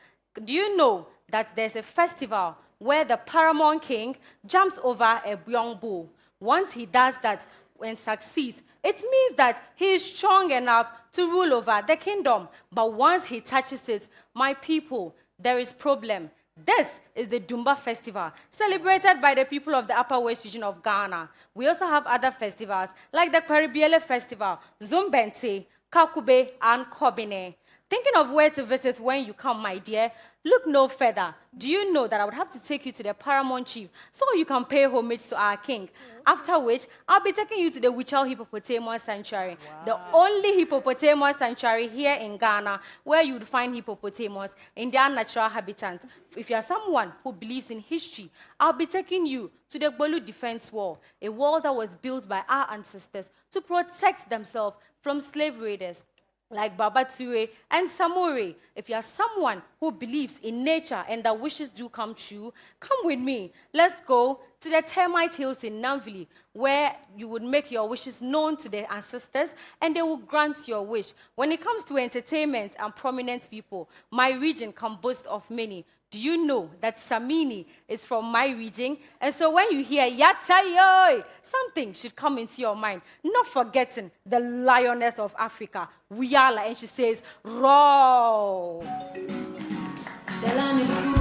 Do you know that there's a festival where the paramount king jumps over a young bull? Once he does that and succeeds, it means that he is strong enough to rule over the kingdom. But once he touches it, my people, there is problem. This is the Dumba Festival, celebrated by the people of the Upper West region of Ghana. We also have other festivals, like the Kwaribiele Festival, Zumbente, Kakube, and Kobine. Thinking of where to visit when you come, my dear? Look no further. Do you know that I would have to take you to the paramount chief so you can pay homage to our king? After which, I'll be taking you to the Wichao Hippopotamus Sanctuary, the only hippopotamus sanctuary here in Ghana where you would find hippopotamus in their natural habitat. If you are someone who believes in history, I'll be taking you to the Bolu Defense Wall, a wall that was built by our ancestors to protect themselves from slave raiders like Babature and Samore. If you are someone who believes in nature and that wishes do come true, come with me. Let's go to the Termite Hills in Namvili, where you would make your wishes known to the ancestors and they will grant your wish. When it comes to entertainment and prominent people, my region can boast of many. Do you know that Samini is from my region? And so when you hear Yatayoy, something should come into your mind. Not forgetting the lioness of Africa, Wiyala, and she says, Roar. The land is good,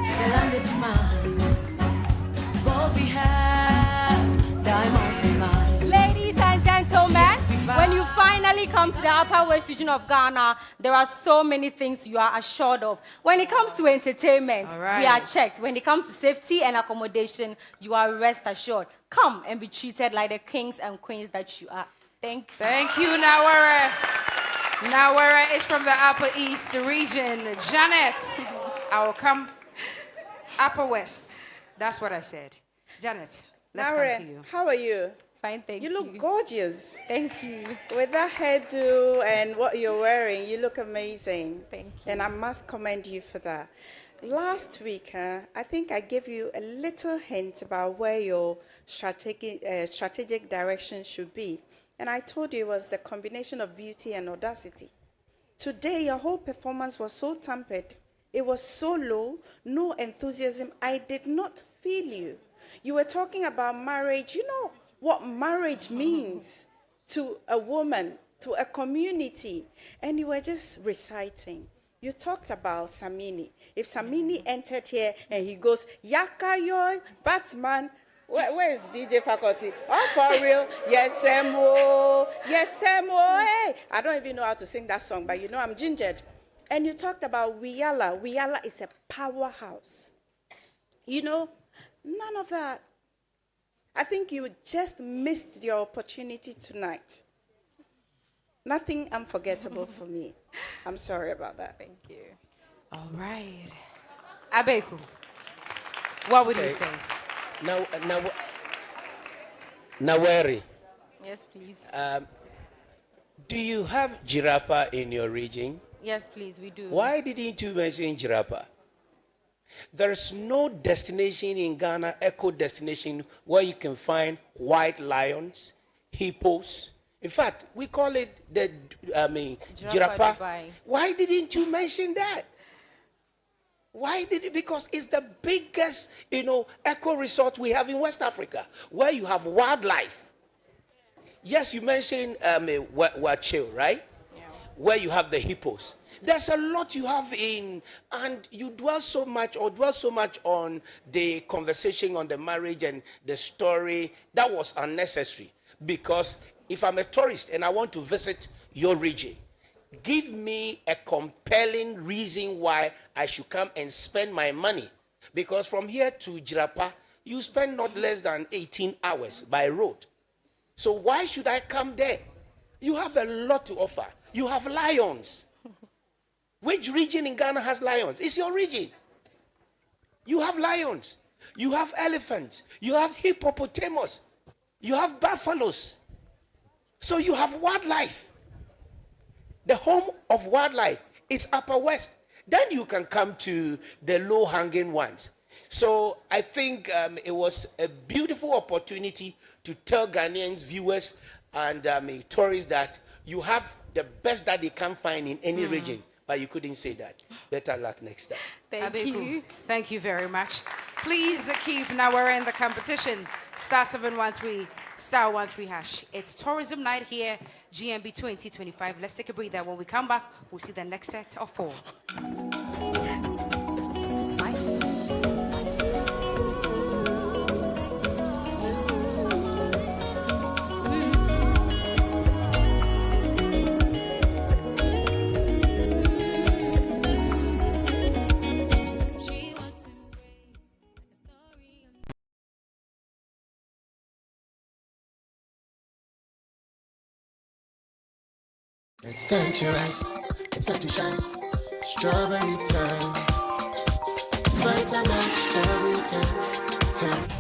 the land is fine. What we have, diamonds in mine. Ladies and gentlemen, when you finally come to the Upper West region of Ghana, there are so many things you are assured of. When it comes to entertainment, we are checked. When it comes to safety and accommodation, you are rest assured. Come and be treated like the kings and queens that you are. Thank you. Thank you, Nawara. Nawara is from the Upper East region. Janet, I will come Upper West. That's what I said. Janet, let's come to you. How are you? Fine, thank you. You look gorgeous. Thank you. With that hairdo and what you're wearing, you look amazing. Thank you. And I must commend you for that. Last week, I think I gave you a little hint about where your strategic direction should be. And I told you it was the combination of beauty and audacity. Today, your whole performance was so tempered. It was so low, no enthusiasm. I did not feel you. You were talking about marriage. You know what marriage means to a woman, to a community. And you were just reciting. You talked about Samini. If Samini entered here and he goes, Yakayo, Batman, where is DJ Faculty? Oh, for real? Yes, Samo. Yes, Samo. Hey, I don't even know how to sing that song, but you know I'm gingered. And you talked about Wiyala. Wiyala is a powerhouse. You know, none of that. I think you just missed your opportunity tonight. Nothing unforgettable for me. I'm sorry about that. Thank you. All right. Abeku, what would you say? Nawari. Yes, please. Do you have Jirapa in your region? Yes, please, we do. Why didn't you mention Jirapa? There is no destination in Ghana, eco destination, where you can find white lions, hippos. In fact, we call it the Jirapa. Dubai. Why didn't you mention that? Why did it? Because it's the biggest, eco resort we have in West Africa, where you have wildlife. Yes, you mentioned Wachil, right? Yeah. Where you have the hippos. There's a lot you have in, and you dwell so much on the conversation on the marriage and the story. That was unnecessary, because if I'm a tourist and I want to visit your region, give me a compelling reason why I should come and spend my money. Because from here to Jirapa, you spend not less than 18 hours by road. So why should I come there? You have a lot to offer. You have lions. Which region in Ghana has lions? It's your region. You have lions. You have elephants. You have hippopotamus. You have buffaloes. So you have wildlife. The home of wildlife is Upper West. Then you can come to the low-hanging ones. So I think it was a beautiful opportunity to tell Ghanaians, viewers, and tourists that you have the best that they can find in any region, but you couldn't say that. Better luck next time. Thank you. Thank you very much. Please keep, now we're in the competition, *713, *13#. It's tourism night here, GMB 2025. Let's take a breather. When we come back, we'll see the next set of 4. It's time to rise, it's time to shine. Strawberry time. Vitamin strawberry time.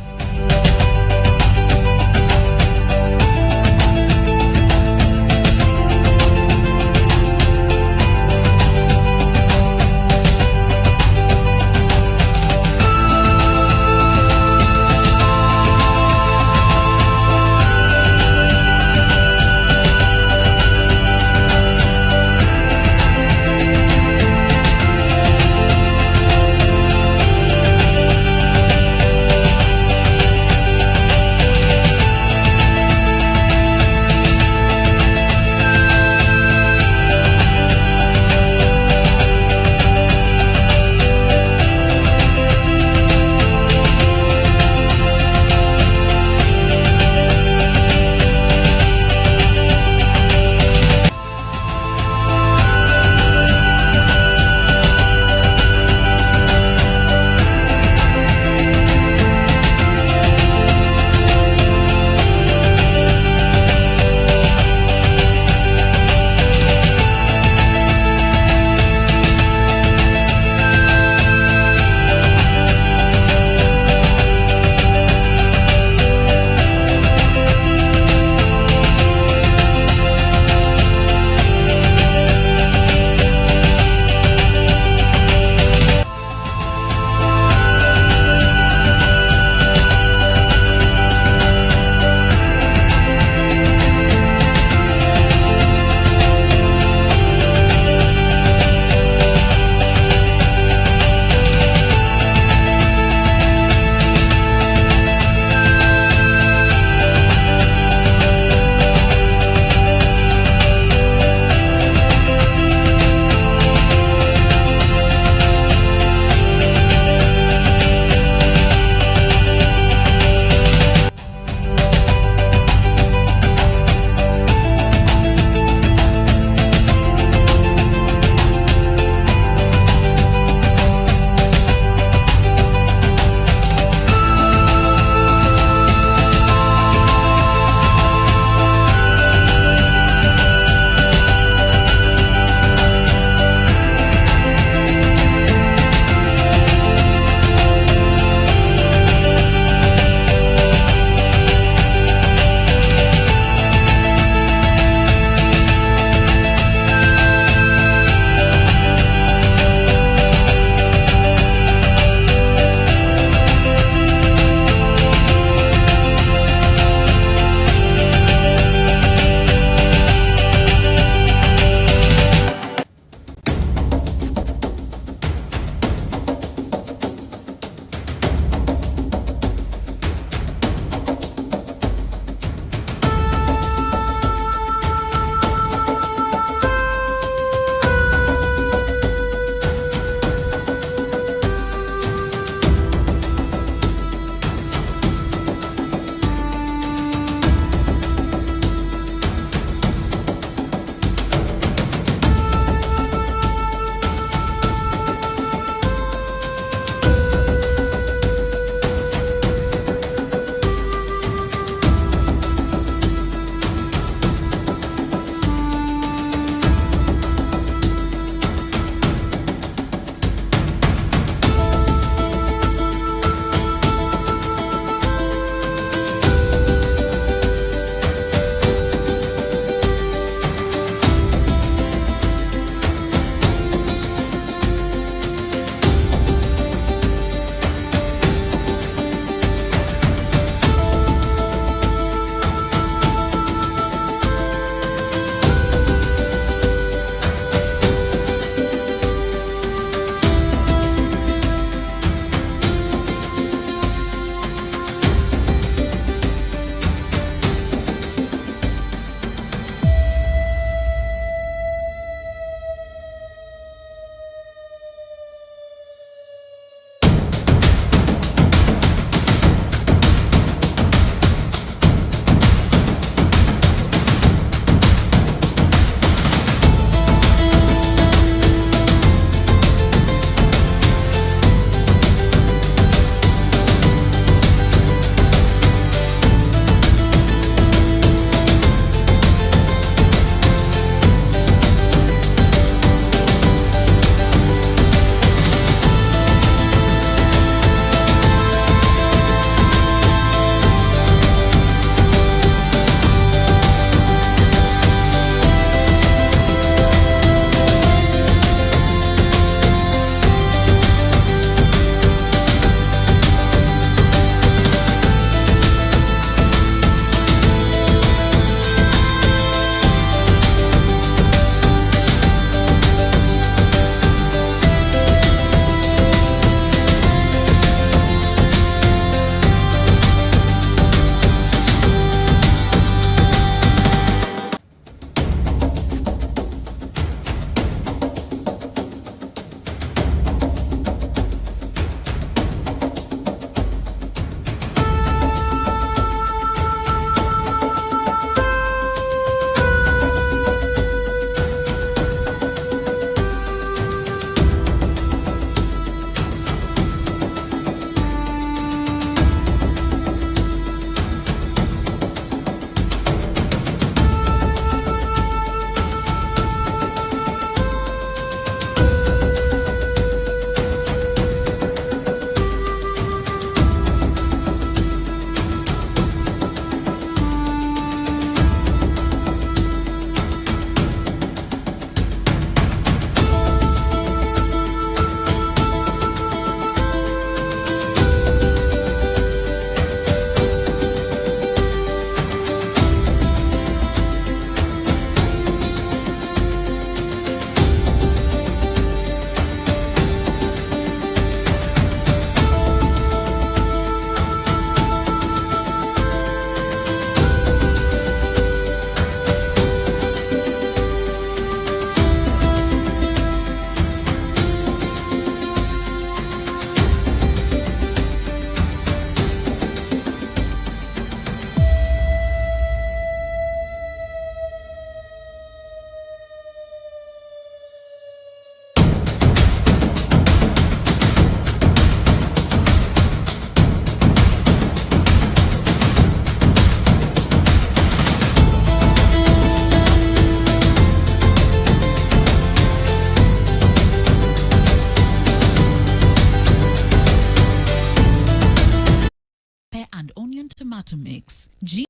tomato mix. Gino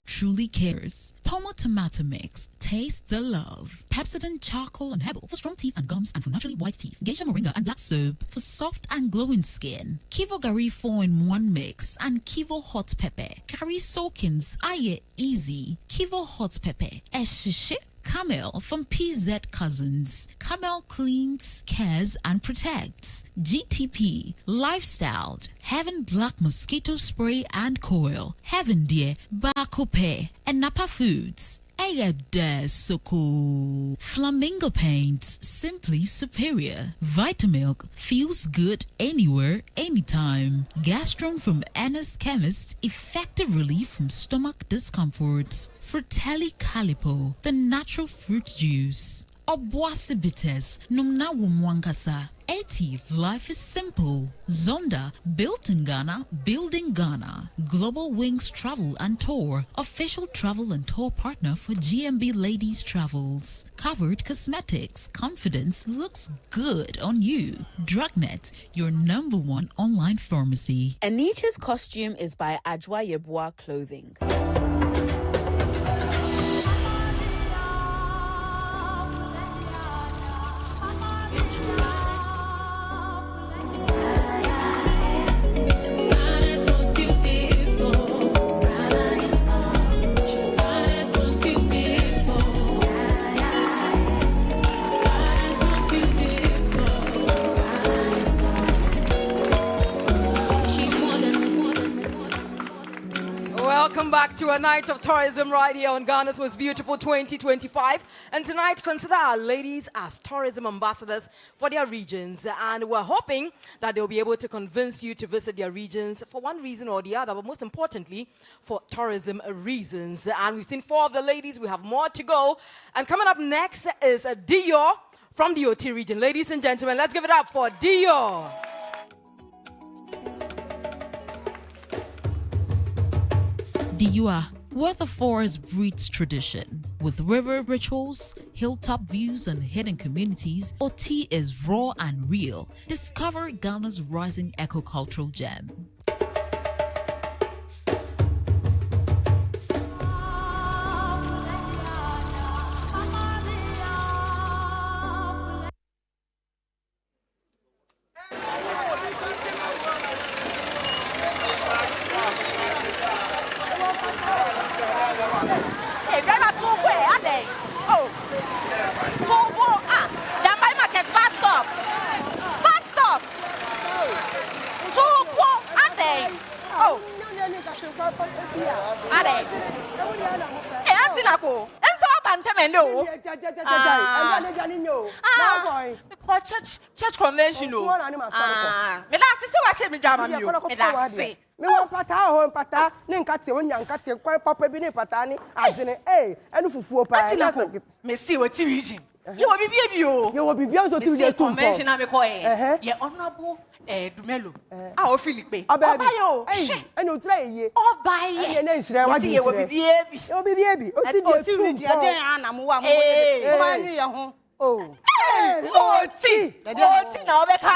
truly cares. Pomo tomato mix. Taste the love. Pepsodent charcoal and herbal for strong teeth and gums and for naturally white teeth. Geisha moringa and black soap for soft and glowing skin. Kivo Gari 4-in-1 mix and Kivo hot pepper. Gari soakins aye easy. Kivo hot pepper. Eshishi. Camel from PZ Cousins. Camel cleans, cares, and protects. GTP, lifestyle, Heaven Black Mosquito Spray and Coil. Heaven Dear, Bakope, and Napa Foods. Soko. Flamingo Paints, simply superior. Vitamilk feels good anywhere, anytime. Gastron from Anna's Chemist, effective relief from stomach discomforts. Fratelli Calipo, the natural fruit juice. Obuasi bitters, numna wumwankasa. 80, life is simple. Zonda, built in Ghana, building Ghana. Global Wings Travel and Tour, official travel and tour partner for GMB Ladies Travels. Covered Cosmetics, confidence looks good on you. Drugnet, your #1 online pharmacy. Anita's costume is by Ajwa Yeboah Clothing. Welcome back to a night of tourism right here on Ghana's Most Beautiful 2025. And tonight, consider our ladies as tourism ambassadors for their regions. And we're hoping that they'll be able to convince you to visit their regions for one reason or the other, but most importantly, for tourism reasons. And we've seen 4 of the ladies. We have more to go. And coming up next is Dio from the OT region. Ladies and gentlemen, let's give it up for Dio. Diua, where the forest breeds tradition. With river rituals, hilltop views, and hidden communities, OT is raw and real. Discover Ghana's rising eco-cultural gem. Church convention. Me la sisi wa she me drama mi o. Me la se. Me won pata ho pata ne nkate onya nkate kwan papa bi ne pata ni adwene enu fufuo pa. Me see what region. You will be baby o. You will be beyond to the convention na me ko ye honorable Dumelo. O Philippe. Obayo. Enu tra eye. Obaye. Eye na nsire wa di. You will be baby. You will be baby. O ti di region den anamu wa mo mo ni ye ho. Oh. Oti na obeka.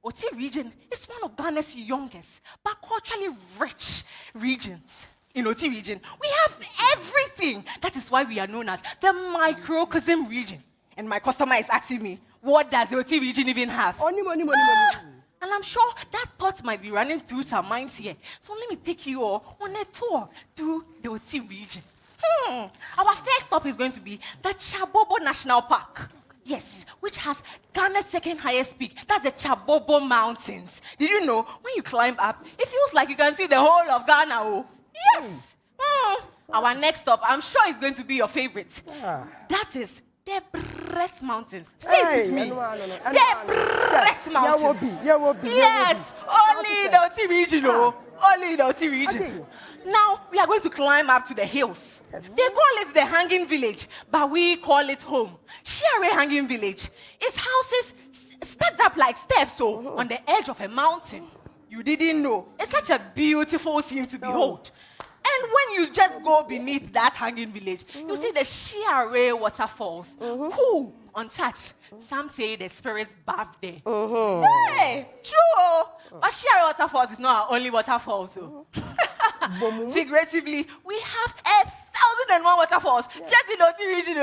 Oti region is one of Ghana's youngest but culturally rich regions. In Oti region, we have everything. That is why we are known as the microcosm region. And my customer is asking me, what does the Oti region even have? Money. And I'm sure that thought might be running through some minds here. So let me take you all on a tour through the Oti region. Our first stop is going to be the Chabobo National Park. Yes, which has Ghana's second highest peak. That's the Chabobo Mountains. Did you know when you climb up, it feels like you can see the whole of Ghana? Oh, yes. Our next stop, I'm sure, is going to be your favorite. That is the Breast Mountains. Stay with me. The Breast Mountains. Yes, only the Oti region. Only the Oti region. Now, we are going to climb up to the hills. They call it the Hanging Village, but we call it home. Shere Hanging Village. It's houses stacked up like steps on the edge of a mountain. You didn't know. It's such a beautiful scene to behold. And when you just go beneath that hanging village, you see the Shiare waterfalls. Cool, untouched. Some say the spirits bathe there. Hey, true. But Shiare waterfalls is not our only waterfall. So. Figuratively, we have 1,001 waterfalls just in the Oti region.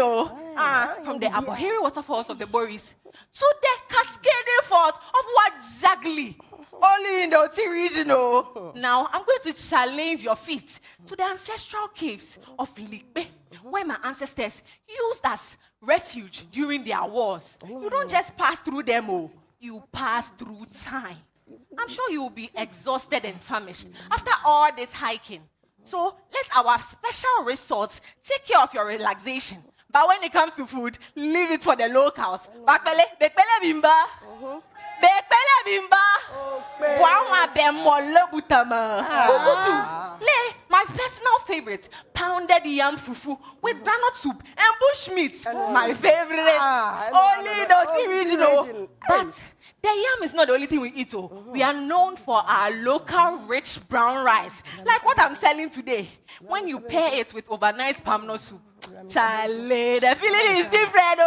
From the Abohiri waterfalls of the Boris to the cascading falls of Wajagli. Only in the Oti region. Now, I'm going to challenge your feet to the ancestral caves of Likbe, where my ancestors used as refuge during their wars. You don't just pass through them, you pass through time. I'm sure you will be exhausted and famished after all this hiking. So let our special resorts take care of your relaxation. But when it comes to food, leave it for the locals. Bakpele, bekpele bimba. Bekpele bimba. Wawa bemole butama. Le, my personal favorite, pounded yam fufu with granite soup and bushmeat. My favorite. Only the regional. But the yam is not the only thing we eat. We are known for our local rich brown rice. Like what I'm selling today. When you pair it with overnight palm nut soup, Charlie, the feeling is different,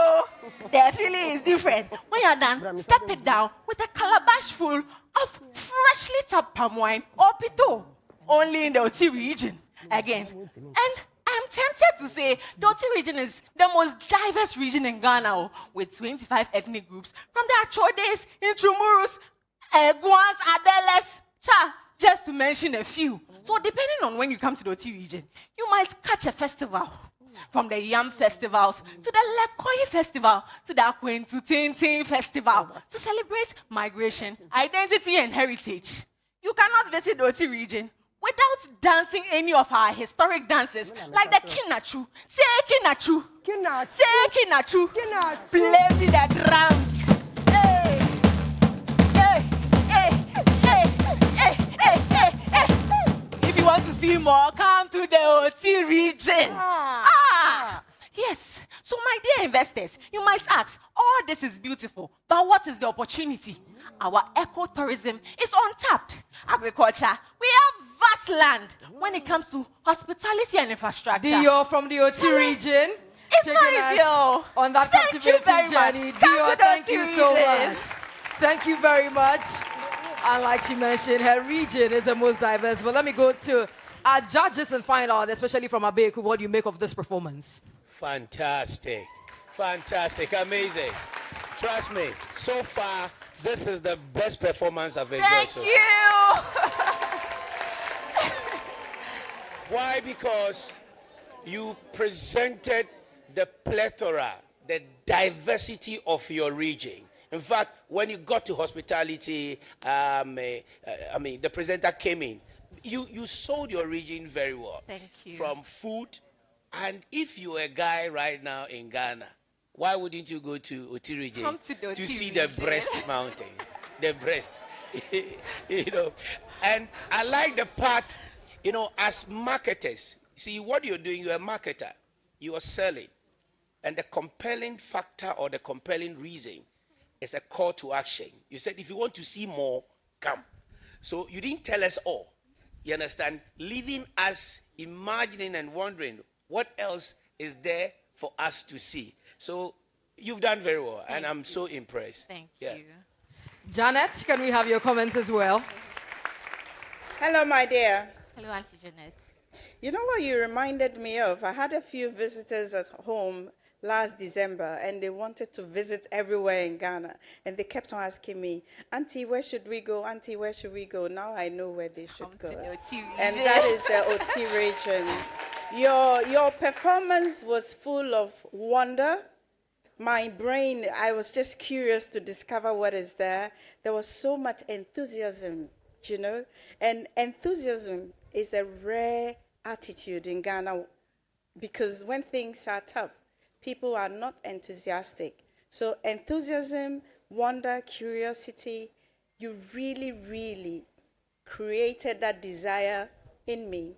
The feeling is different. When you're done, step it down with a calabash full of freshly tapped palm wine or pito. Only in the Oti region. Again. And I'm tempted to say the Oti region is the most diverse region in Ghana, with 25 ethnic groups from the Achodes, Intrumurus, Eguans, Adeles, just to mention a few. So depending on when you come to the Oti region, you might catch a festival. From the Yam festivals to the Lekoi festival to the Akwentu Tintin festival to celebrate migration, identity, and heritage. You cannot visit the Oti region without dancing any of our historic dances like the Kinachu. Say Kinachu. Say Kinachu. Play with the drums. Hey. Hey. Hey. Hey. Hey. Hey. Hey. Hey. If you want to see more, come to the Oti region. Yes. So, my dear investors, you might ask, all this is beautiful, but what is the opportunity? Our ecotourism is untapped. Agriculture, we have vast land when it comes to hospitality and infrastructure. Dio from the Oti region. It's not easy. On that captivating journey. Dio, thank you so much. Thank you very much. And like she mentioned, her region is the most diverse. But let me go to our judges and find out, especially from Abeku, what do you make of this performance? Fantastic. Fantastic. Amazing. Trust me, so far, this is the best performance I've enjoyed. Thank you. Why? Because you presented the plethora, the diversity of your region. In fact, when you got to hospitality, the presenter came in. You sold your region very well. Thank you. From food, and if you're a guy right now in Ghana, why wouldn't you go to Oti region to see the breast mountain, the breast, And I like the part, as marketers, see what you're doing. You're a marketer. You are selling, and the compelling factor or the compelling reason is a call to action. You said, if you want to see more, come. So you didn't tell us all. You understand? Leaving us imagining and wondering what else is there for us to see. So you've done very well, and I'm so impressed. Thank you. Janet, can we have your comments as well? Hello, my dear. Hello, Auntie Janet. You know what you reminded me of? I had a few visitors at home last December, and they wanted to visit everywhere in Ghana. And they kept on asking me, Auntie, where should we go? Auntie, where should we go? Now I know where they should go. And that is the OT region. Your performance was full of wonder. My brain, I was just curious to discover what is there. There was so much enthusiasm, And enthusiasm is a rare attitude in Ghana, because when things are tough, people are not enthusiastic. So enthusiasm, wonder, curiosity, you really, really created that desire in me.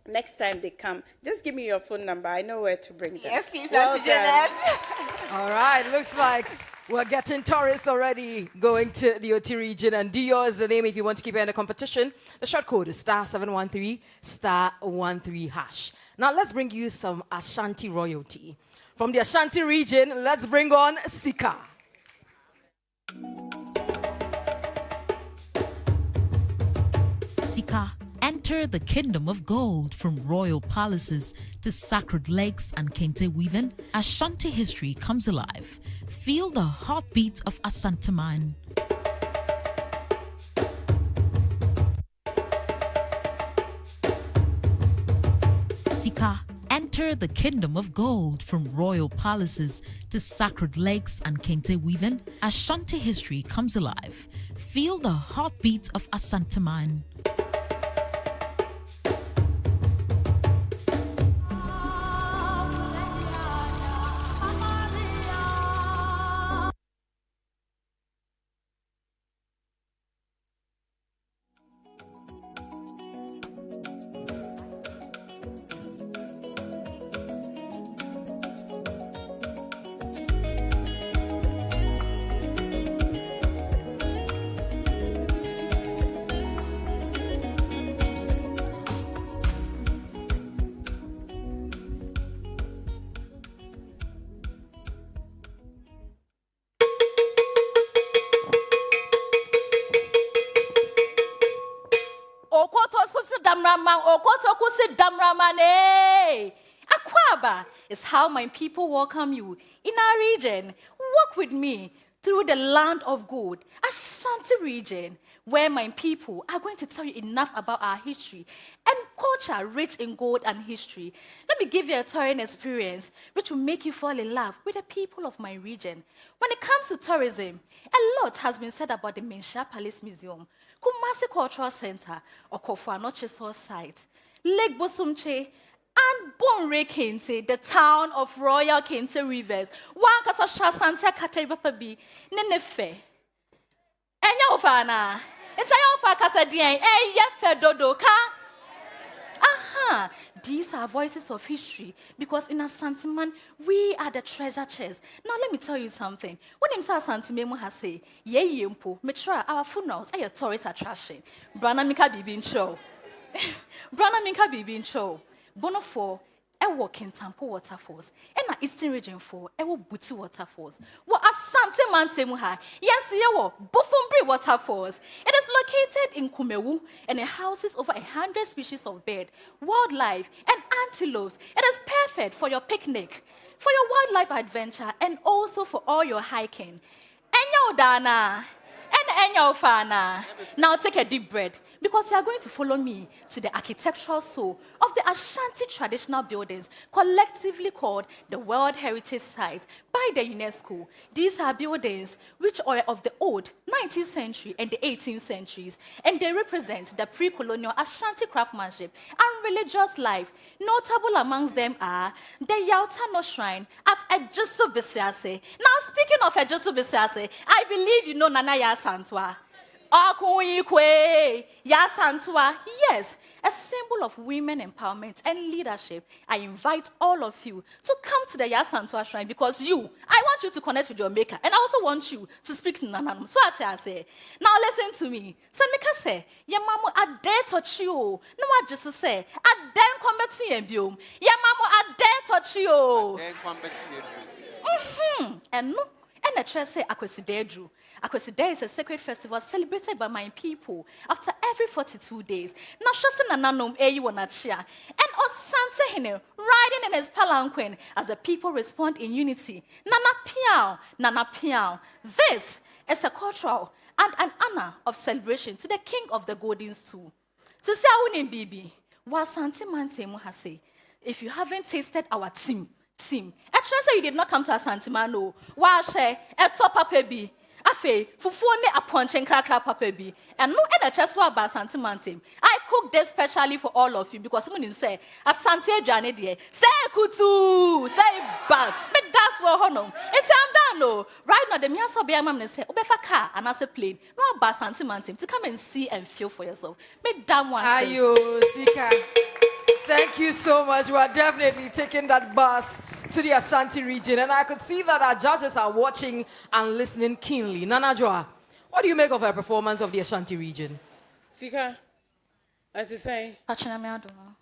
Next time they come, just give me your phone number. I know where to bring them. Yes, please, Well Auntie Janet. All right, looks like We're getting tourists already going to the OT region, and Dio is the name if you want to keep it in the competition. The short code is *713 *13#. Now let's bring you some Ashanti royalty. From the Ashanti region, let's bring on Sika. Sika, enter the kingdom of gold. From royal palaces to sacred lakes and kente weaving, Ashanti history comes alive. Feel the heartbeat of Asante man. Sika, enter the kingdom of gold. From royal palaces to sacred lakes and kente weaving, Ashanti history comes alive. Feel the heartbeat of Asante man. Akwaba is how my people welcome you in our region. Walk with me through the land of gold, Ashanti region, where my people are going to tell you enough about our history and culture rich in gold and history. Let me give you a touring experience which will make you fall in love with the people of my region. When it comes to tourism, a lot has been said about the Mensha Palace Museum, Kumasi Cultural Center, Okofo-Anocheso site, Lake Bosumche, and Bonre Kente, the town of Royal Kente Rivers. One kasa Shasante Katebapabi, Nenefe. Enya ofana. Entaya ofa kasa dien. Yefe dodo ka. Aha. These are voices of history because in Asantiman, we are the treasure chest. Now let me tell you something. When in Asantimemu has say, ye yempo, metra our funerals are a tourist attraction. Brana Mika Bibin show. Brana Mika Bibin show. Bono for Ewo Kentampo waterfalls, and na Eastern region for Ewo Buti waterfalls. What Asante Mantemuha, yes, Yewo Bufumbri waterfalls. It is located in Kumewu and it houses over 100 species of bird, wildlife, and antelopes. It is perfect for your picnic, for your wildlife adventure, and also for all your hiking. Enyo Dana. And Enyo Fana. Now take a deep breath because you are going to follow me to the architectural soul of the Ashanti traditional buildings, collectively called the World Heritage Sites by the UNESCO. These are buildings which are of the old 19th century and the 18th centuries, and they represent the pre-colonial Ashanti craftsmanship and religious life. Notable amongst them are the Yautano Shrine at Ejisu Bisiase. Now, speaking of Ejisu Bisiase, I believe you know Nana Yasantwa. Yasantwa, yes, a symbol of women empowerment and leadership. I invite all of you to come to the Yasantwa Shrine because I want you to connect with your maker, and I also want you to speak to Nananum. So I say, now listen to me. Samika say, your mama a dare touch you. No, I just say, a dare come to you, biom. Your mama a dare touch you. And no, and the church say, Akwesidedru. Akwesida is a sacred festival celebrated by my people after every 42 days. Now, Shasin and Nanom Eyiwanachia and Osante Hene riding in his palanquin as the people respond in unity. Nana Piao, Nana Piao. This is a cultural and an honor of celebration to the king of the golden stool. To say Awunim Bibi, Wasanti Mantemu has said, if you haven't tasted our team, actually say you did not come to Asantimano. Washe, a top up baby. Afe, fufuone a punch and crack papa bi. And no and a chaswa about Santimantem. I cook this specially for all of you because someone say, Asante Jane dear, say kutu, say bad. But that's what honor. It's I'm done no. Right now the Miasa Bear Mam say, Obefa car and as a plane. No about Santimantem to come and see and feel for yourself. Make damn one. Ayo, Sika. Thank you so much. We are definitely taking that bus to the Ashanti region, and I could see that our judges are watching and listening keenly. Nana Joa, what do you make of her performance of the Ashanti region? Sika, as I say,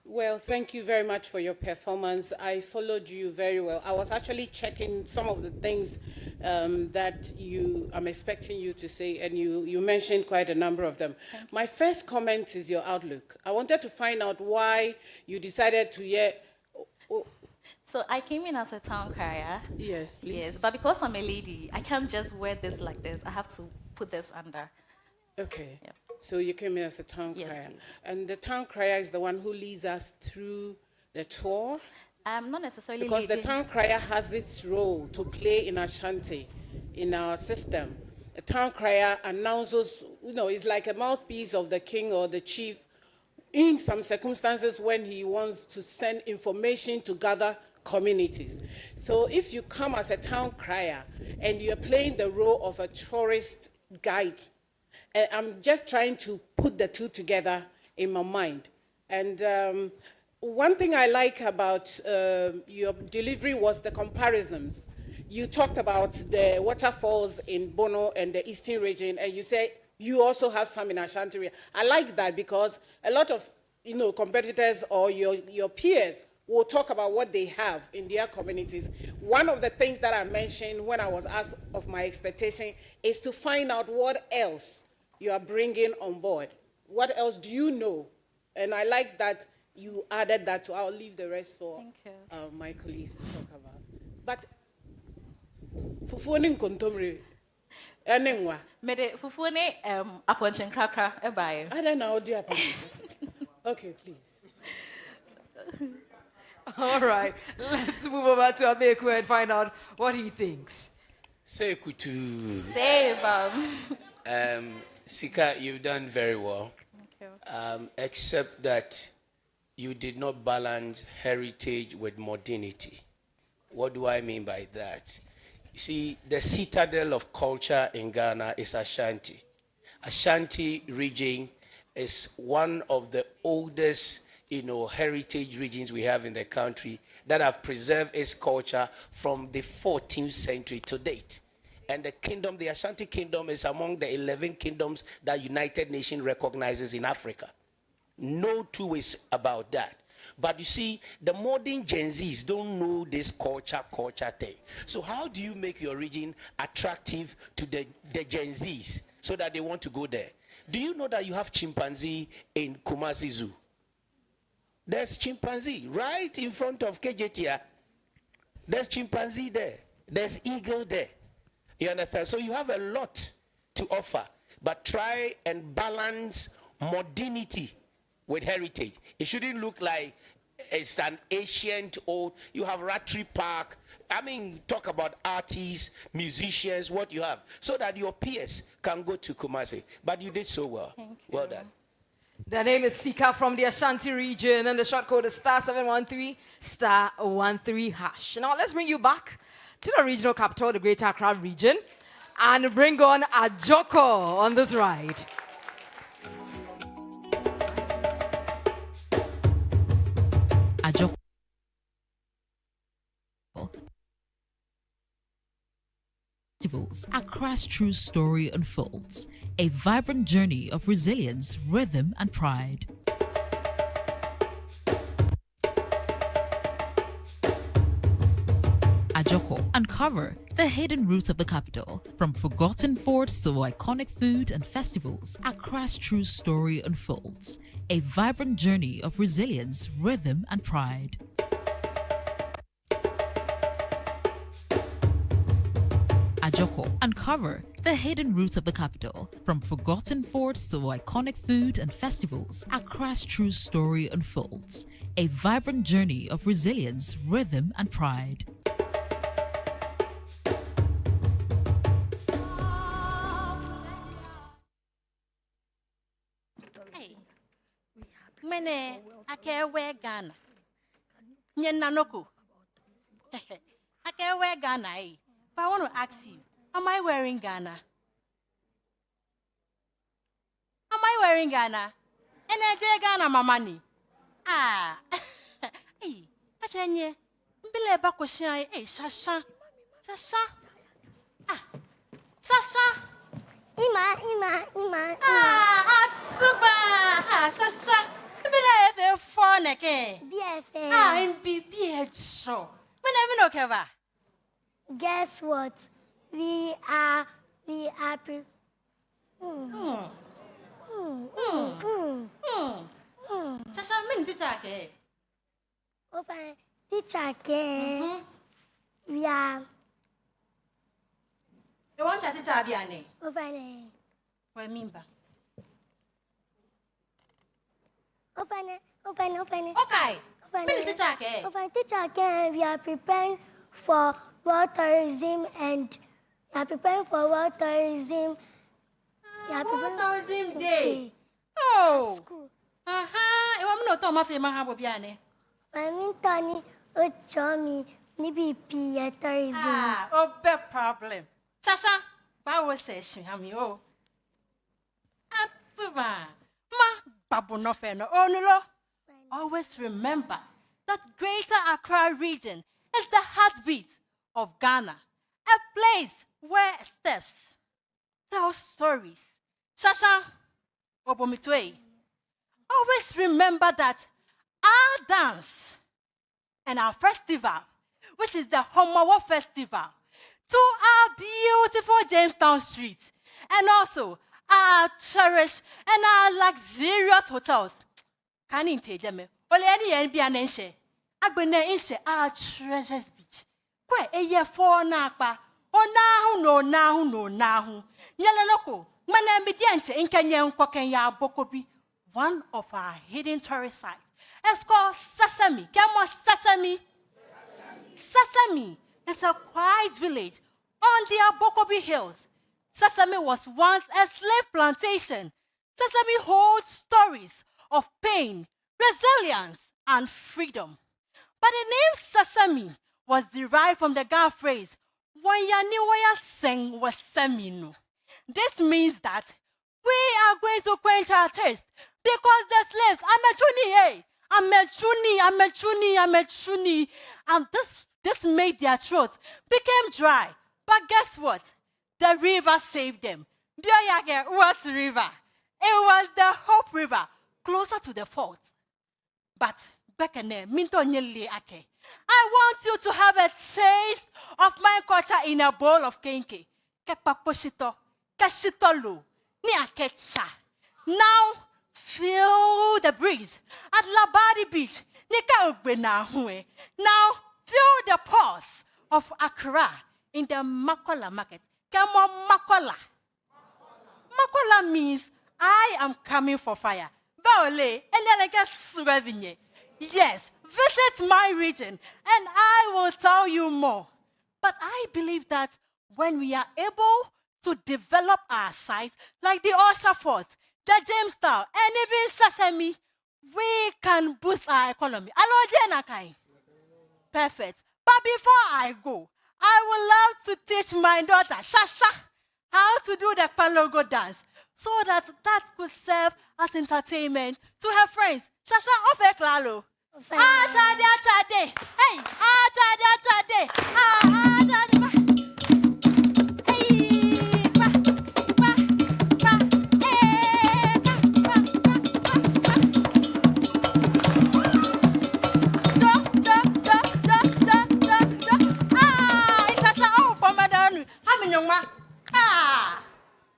well, thank you very much for your performance. I followed you very well. I was actually checking some of the things that I'm expecting you to say, and you mentioned quite a number of them. My first comment is your outlook. I wanted to find out why you decided to So I came in as a town crier. Yes, please. Yes, but because I'm a lady, I can't just wear this like this. I have to put this under. Okay. Yeah. So you came in as a town crier. Please. And the town crier is the one who leads us through the tour? Not necessarily because leading. the town crier has its role to play in Ashanti, in our system. A town crier announces, is like a mouthpiece of the king or the chief in some circumstances when he wants to send information to gather communities. So if you come as a town crier and you're playing the role of a tourist guide, I'm just trying to put the two together in my mind. And one thing I like about your delivery was the comparisons. You talked about the waterfalls in Bono and the Eastern region, and you say you also have some in Ashanti. I like that because a lot of competitors or your peers will talk about what they have in their communities. One of the things that I mentioned when I was asked of my expectation is to find out what else you are bringing on board. What else do you know? And I like that you added that to. I'll leave the rest for my colleagues to talk about. But fufuoni kontomre enenwa. Mede fufuoni aponchen krakra ebaye. I don't know dear. Okay, please. All right, let's move over to Abeku and find out what he thinks. Say kutu. Say Bob. Sika, you've done very well. Thank you. Except that you did not balance heritage with modernity. What do I mean by that? You see, the citadel of culture in Ghana is Ashanti. Ashanti region is one of the oldest, heritage regions we have in the country that have preserved its culture from the 14th century to date. And the Ashanti kingdom is among the 11 kingdoms that United Nations recognizes in Africa. No two ways about that. But you see, the modern Gen Zs don't know this culture thing. So how do you make your region attractive to the Gen Zs so that they want to go there? Do you know that you have chimpanzee in Kumasi Zoo? There's chimpanzee right in front of KJTR. There's chimpanzee there. There's eagle there. You understand? So you have a lot to offer, but try and balance modernity with heritage. It shouldn't look like it's an ancient old. You have Rattree Park. Talk about artists, musicians, what you have, so that your peers can go to Kumasi. But you did so well. Thank you. Well done. The name is Sika from the Ashanti region, and the short code is *713 *13#. Now let's bring you back to the regional capital, the Greater Accra region, and bring on Ajoko on this ride. Ajoko. Accra's true story unfolds, a vibrant journey of resilience, rhythm, and pride. Ajoko, uncover the hidden roots of the capital. From forgotten forts to iconic food and festivals, Accra's true story unfolds, a vibrant journey of resilience, rhythm, and pride. Ajoko, uncover the hidden roots of the capital. From forgotten forts to iconic food and festivals, Accra's true story unfolds, a vibrant journey of resilience, rhythm, and pride. Mene akewe Ghana. Nyenanoko. Akewe Ghana. But I want to ask you, am I wearing Ghana? Am I wearing Ghana? And I Ghana mamani. Hey, Achenye, Mbele ba question eh Shasha. Shasha. Ah. Shasha. Ima. Ah, Atsuba. Ah, Shasha. Mbele fe phone ke. DFA. Ah, MBB show. When no keva. Guess what? We are Shasha min teacher ke. Open teacher ke. We are. You want to teacher biane? Open. What mean ba? Open. Okay. Min teacher ke. Open teacher ke. We are preparing for world tourism and we are preparing for world tourism. World Tourism Day. Oh. You want me to tell my family how to biane? I mean, Tony, Ochomi, Nibi tourism. Ah, oh, big problem. Shasha, Bawo session, oh. Atuma, babu no feno. Oh, no. Always remember that Greater Accra region is the heartbeat of Ghana, a place where steps tell stories. Shasha, Obomitwe. Always remember that our dance and our festival, which is the Homowo Festival, to our beautiful Jamestown Street, and also our cherished and our luxurious hotels. Can you tell me? Ole any NB and Enche. Agbene Enche our treasures beach. Kwe a year for nakpa. No. Yalanoko. Mana Midianche in Kenya Kokenya Bokobi. One of our hidden tourist sites. It's called Sesame. Come Sesame. Sesame is a quiet village on the Abokobi Hills. Sesame was once a slave plantation. Sesame holds stories of pain, resilience, and freedom. But the name Sesame was derived from the Ga phrase, Wanyaniwaya Seng was Semino. This means that we are going to quench our thirst because the slaves, Amechuni, and this made their throats became dry. But guess what? The river saved them. What river? It was the Hope River, closer to the fort. But I want you to have a taste of my culture in a bowl of kenke. Now, feel the breeze at Labadi Beach. Now, feel the pulse of Accra in the Makola market. Come on, Makola. Makola means I am coming for fire. Yes, visit my region and I will tell you more. But I believe that when we are able to develop our sites like the Osha Fort, the Jamestown, and even Sesame, we can boost our economy. Perfect. But before I go, I would love to teach my daughter, Shasha, how to do the Palogo dance so that could serve as entertainment to her friends. Shasha, ofe klalo. Trade. Hey, trade.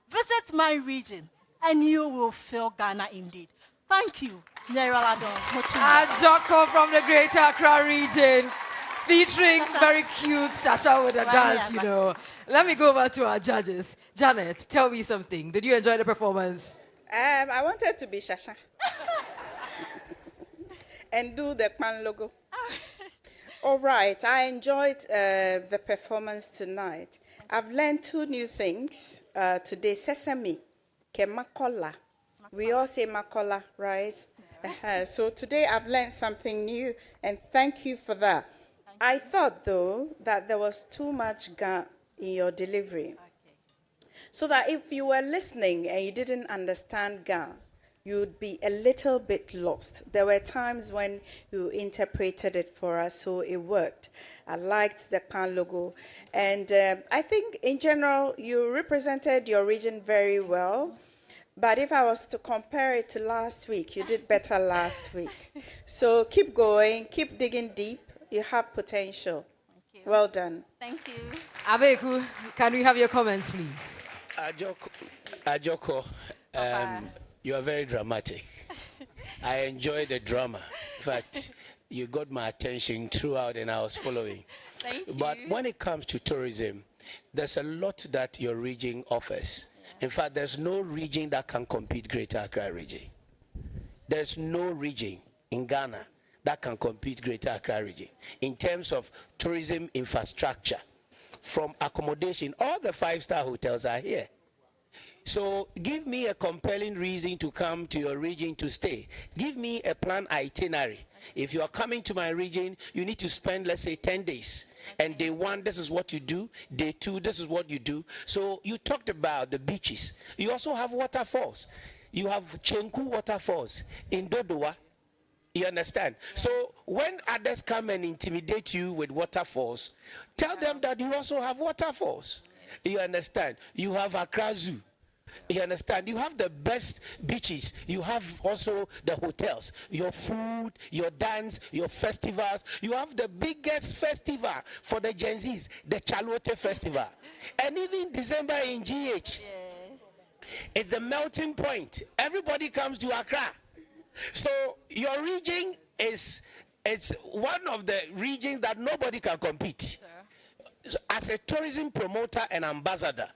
Visit my region and you will feel Ghana indeed. Thank you. Joko from the Greater Accra region, featuring very cute Shasha with a dance, you know. Let me go over to our judges. Janet, tell me something. Did you enjoy the performance? I wanted to be Shasha. And do the Pan logo. All right, I enjoyed the performance tonight. I've learned 2 new things today. Sesame, ke makola. We all say makola, right? So today I've learned something new, and thank you for that. I thought, though, that there was too much Ga in your delivery. So that if you were listening and you didn't understand Ga, you'd be a little bit lost. There were times when you interpreted it for us, so it worked. I liked the PAN logo. And I think, in general, you represented your region very well. But if I was to compare it to last week, you did better last week. So keep going, keep digging deep. You have potential. Thank you. Well done. Thank you. Abeku, can we have your comments, please? Ajoko, you are very dramatic. I enjoy the drama. In fact, you got my attention throughout and I was following. Thank you. But when it comes to tourism, there's a lot that your region offers. In fact, there's no region that can compete Greater Accra region. There's no region in Ghana that can compete Greater Accra region in terms of tourism infrastructure. From accommodation, all the 5-star hotels are here. So give me a compelling reason to come to your region to stay. Give me a planned itinerary. If you are coming to my region, you need to spend, let's say, 10 days. And day 1, this is what you do. Day 2, this is what you do. So you talked about the beaches. You also have waterfalls. You have Chenku waterfalls in Dodowa. You understand? So when others come and intimidate you with waterfalls, tell them that you also have waterfalls. You understand? You have Accra Zoo. You understand? You have the best beaches. You have also the hotels, your food, your dance, your festivals. You have the biggest festival for the Gen Zs, the Chalote Festival. And even December in GH. Yes. It's the melting point. Everybody comes to Accra. So your region it's one of the regions that nobody can compete. So as a tourism promoter and ambassador,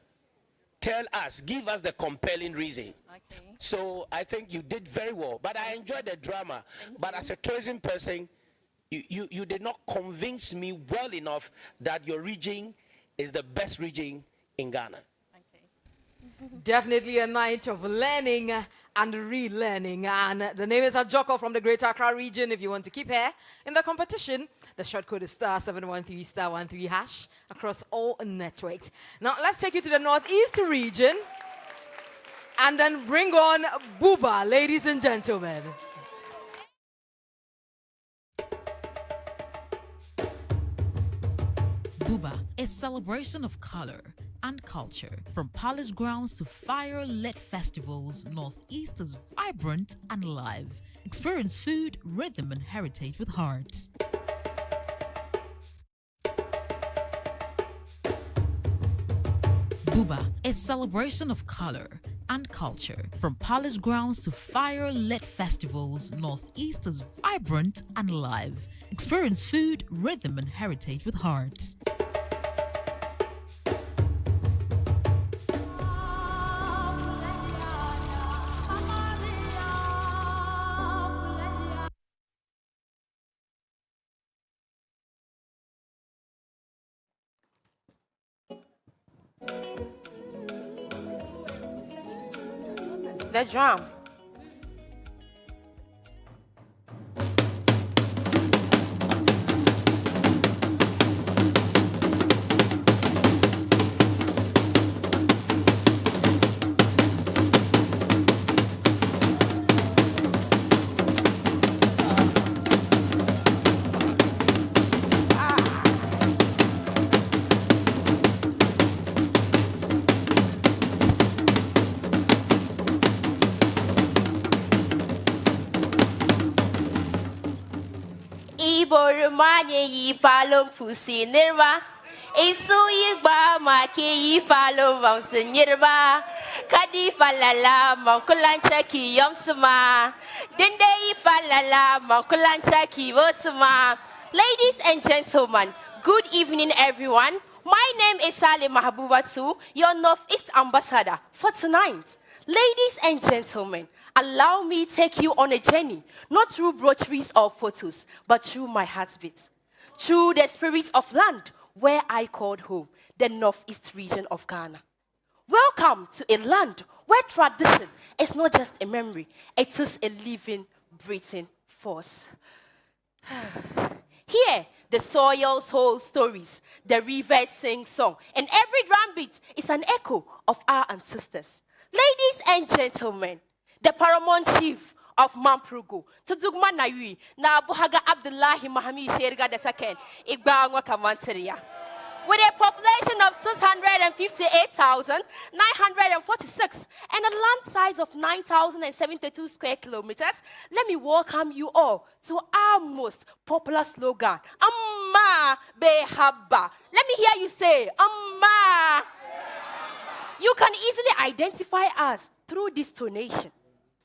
tell us, give us the compelling reason. Okay. So I think you did very well, but I enjoyed the drama. But as a tourism person, you did not convince me well enough that your region is the best region in Ghana. Definitely a night of learning and relearning. And the name is Ajoko from the Greater Accra region. If you want to keep her in the competition, the short code is *713 *13# across all networks. Now, let's take you to the Northeast region and then bring on Buba, ladies and gentlemen. Buba, a celebration of color and culture. From palace grounds to fire-lit festivals, Northeast is vibrant and live. Experience food, rhythm, and heritage with heart. Buba, a celebration of color and culture. From palace grounds to fire-lit festivals, Northeast is vibrant and live. Experience food, rhythm, and heritage with heart. The drum. Manye yi falum fusi nirba Isu yigba make yi falum vamsi nirba Kadi falala mankulancha ki yomsuma Dinde yi falala mankulancha ki wosuma. Ladies and gentlemen, good evening everyone. My name is Saleh Mahabubatu, your Northeast Ambassador for tonight. Ladies and gentlemen, allow me to take you on a journey, not through brochures or photos, but through my heartbeat, through the spirit of land where I called home, the Northeast region of Ghana. Welcome to a land where tradition is not just a memory, it is a living, breathing force. Here, the soils hold stories, the rivers sing song, and every drum beat is an echo of our ancestors. Ladies and gentlemen, the paramount chief of Mamprugo, to Dugma Nairi, na Buhaga Abdullahi Mahami Sherga II, Igba Wakamanteria. With a population of 658,946 and a land size of 9,072 square kilometers, let me welcome you all to our most popular slogan, Amma Behabba. Let me hear you say, Amma. You can easily identify us through this tonation.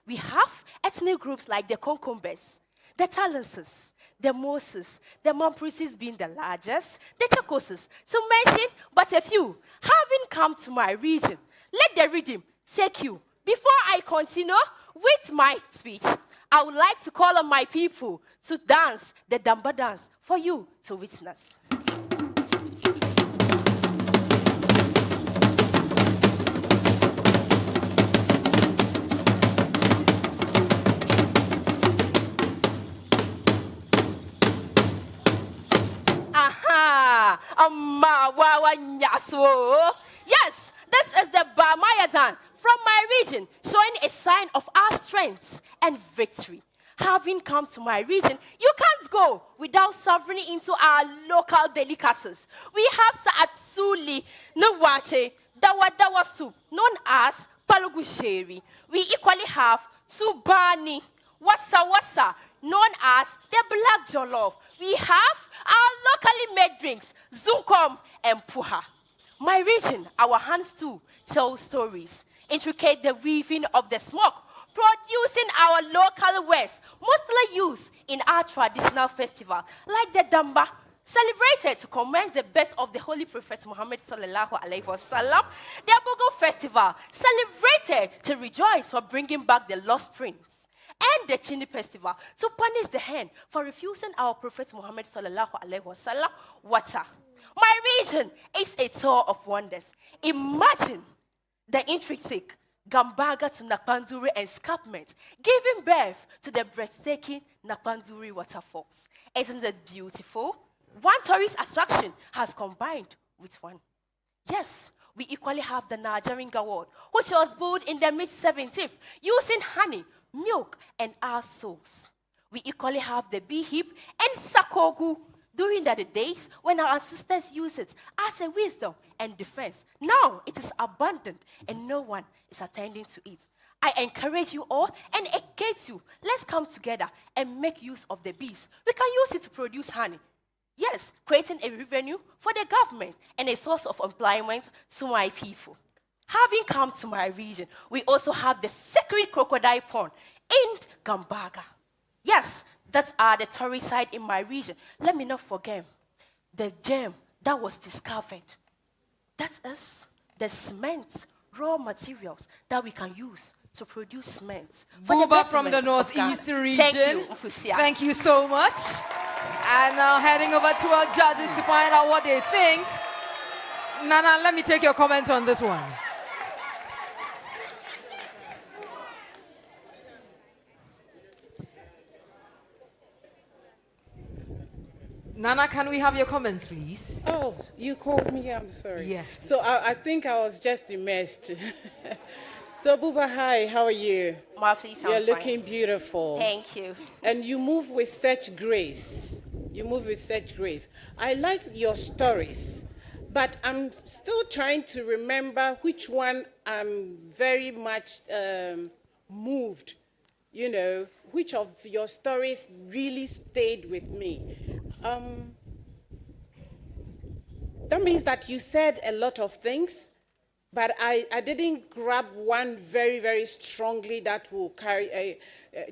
We have ethnic groups like the Konkombes, the Talenses, the Moses, the Mamprises being the largest, the Chakoses, to mention but a few. Having come to my region, let the rhythm take you. Before I continue with my speech, I would like to call on my people to dance the Damba dance for you to witness. Yes, this is the Bamayadan from my region, showing a sign of our strength and victory. Having come to my region, you can't go without serving into our local delicacies. We have Saatsuli, Nwache, Dawa soup, known as Palugusheri. We equally have Subani, Wasa, known as the Black Jollof. We have our locally made drinks, Zunkom and Puha. My region, our hands too, tell stories, intricate the weaving of the smoke, producing our local wares, mostly used in our traditional festival, like the Damba, celebrated to commence the birth of the Holy Prophet Muhammad sallallahu alaihi wasallam. The Abogo Festival, celebrated to rejoice for bringing back the lost prince. And the Chini Festival, to punish the hen for refusing our Prophet Muhammad sallallahu alaihi wasallam water. My region is a tour of wonders. Imagine the intricate Gambaga to Nakanduri escarpment, giving birth to the breathtaking Nakanduri waterfalls. Isn't it beautiful? One tourist attraction has combined with one. Yes, we equally have the Nigerian Award, which was built in the mid-17th using honey, milk, and our souls. We equally have the bee hip and sakogu during the days when our ancestors used it as a wisdom and defense. Now it is abundant and no one is attending to it. I encourage you all and engage you. Let's come together and make use of the bees. We can use it to produce honey. Yes, creating a revenue for the government and a source of employment to my people. Having come to my region, we also have the sacred crocodile pond in Gambaga. Yes, that's the tourist side in my region. Let me not forget the gem that was discovered. That is the cement, raw materials that we can use to produce cement. Buba from the Northeast region. Thank you, Ufusia. Thank you so much. And now heading over to our judges to find out what they think. Nana, let me take your comment on this one. Nana, can we have your comments, please? Oh, you called me. I'm sorry. Yes, please. So I think I was just immersed. So, Buba, hi. How are you? You're looking beautiful. Thank you. And you move with such grace. You move with such grace. I like your stories, but I'm still trying to remember which one I'm very much moved. You know, which of your stories really stayed with me. That means that you said a lot of things, but I didn't grab one very, very strongly that will carry,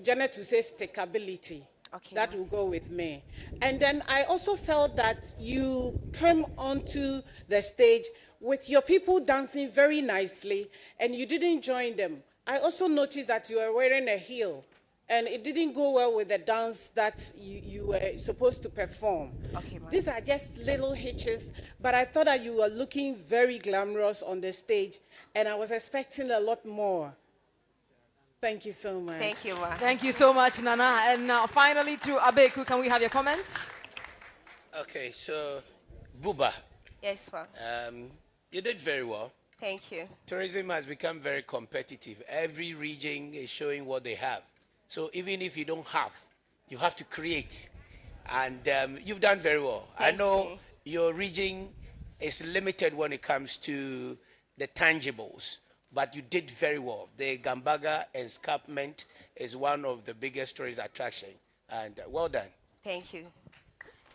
Janet will say stickability. Okay. That will go with me. And then I also felt that you came onto the stage with your people dancing very nicely, and you didn't join them. I also noticed that you were wearing a heel, and it didn't go well with the dance that you were supposed to perform. Okay, these are just little hitches, but I thought that you were looking very glamorous on the stage, and I was expecting a lot more. Thank you so much. Thank you, Ma. Thank you so much, Nana. And now finally to Abeku, can we have your comments? Okay, so Buba. Yes, sir. You did very well. Thank you. Tourism has become very competitive. Every region is showing what they have. So even if you don't have, you have to create. And you've done very well. I know your region is limited when it comes to the tangibles, but you did very well. The Gambaga escarpment is one of the biggest tourist attractions, and well done. Thank you.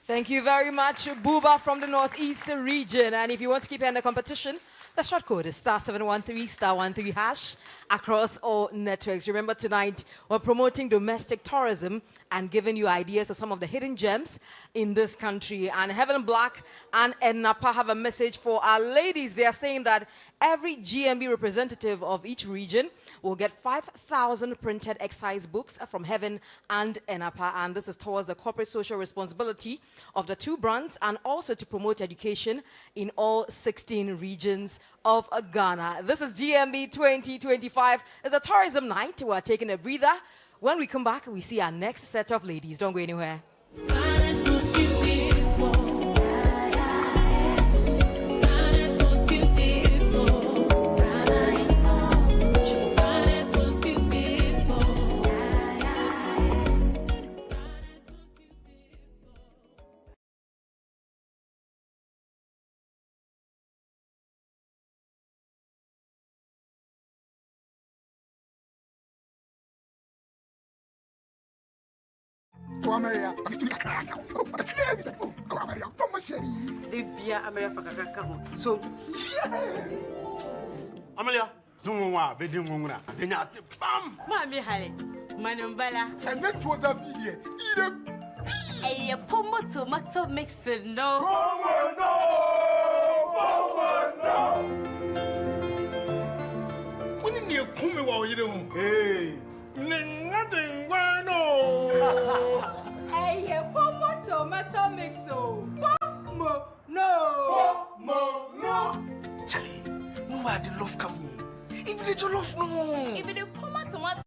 Thank you very much, Buba from the Northeast region. And if you want to keep in the competition, the short code is *713 *13 hash across all networks. Remember, tonight we're promoting domestic tourism and giving you ideas of some of the hidden gems in this country. And Heaven Black and Napa have a message for our ladies. They are saying that every GMB representative of each region will get 5,000 printed exercise books from Heaven and Napa. And this is towards the corporate social responsibility of the two brands and also to promote education in all 16 regions of Ghana. This is GMB 2025. It's a tourism night. We're taking a breather. When we come back, we see our next set of ladies. Don't go anywhere. America, I'm still Accra. Oh, Accra is oh, America, from Sherry. Libya, America, so, Amelia, Zumwa, Bedimuna, then I said, Bam, Mammy Halley, Manumbala, and that was a video. A pomo tomato mixing, no. When you come while you don't, hey, nothing, why no. Hey, pomo tomato mixo, pomo, no. Charlie, nobody love coming. If they don't love, no. If it is tomato.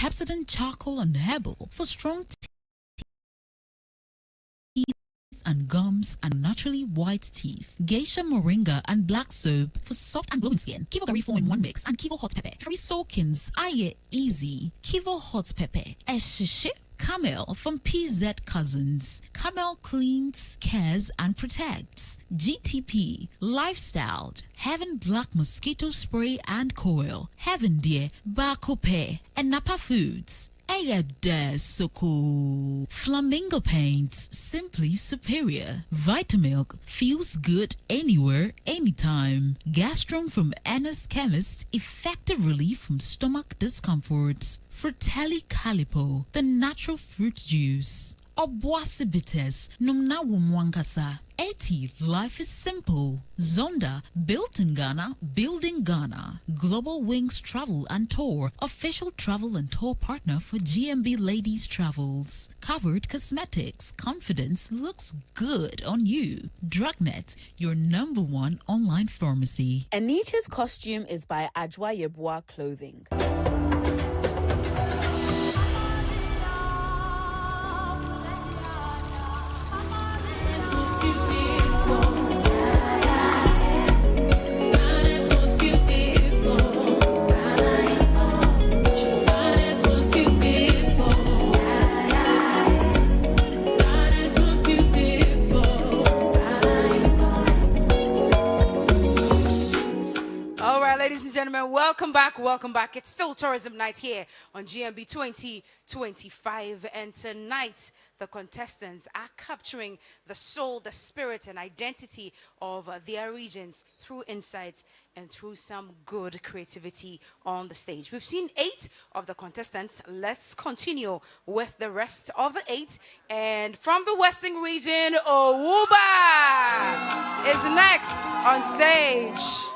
Pepsodent charcoal and herbal for strong teeth and gums and naturally white teeth. Geisha moringa and black soap for soft and glowing skin. Kivo Gary 4-in-1 mix and Kivo hot pepper. Harry Soakins, Aye Easy. Kivo hot pepper. Eshishi. Camel from PZ Cousins. Camel cleans, cares, and protects. GTP, Lifestyle, Heaven Black Mosquito Spray and Coil. Heaven Dear, Bakope, and Napa Foods. Ayade Soko. Flamingo Paints, Simply Superior. Vitamilk, feels good anywhere, anytime. Gastron from Anna's Chemist, effective relief from stomach discomforts. Fratelli Calipo, the natural fruit juice. Obuasi bitters, numna wumwankasa. 80, life is simple. Zonda, built in Ghana, building Ghana. Global Wings Travel and Tour, official travel and tour partner for GMB Ladies Travels. Covered Cosmetics, confidence looks good on you. Drugnet, your #1 online pharmacy. Anita's costume is by Ajwa Yeboah Clothing. Ladies and gentlemen, welcome back, welcome back. It's still Tourism Night here on GMB 2025, and tonight the contestants are capturing the soul, the spirit, and identity of their regions through insights and through some good creativity on the stage. We've seen 8 of the contestants. Let's continue with the rest of the 8. And from the Western region, Owuba is next on stage.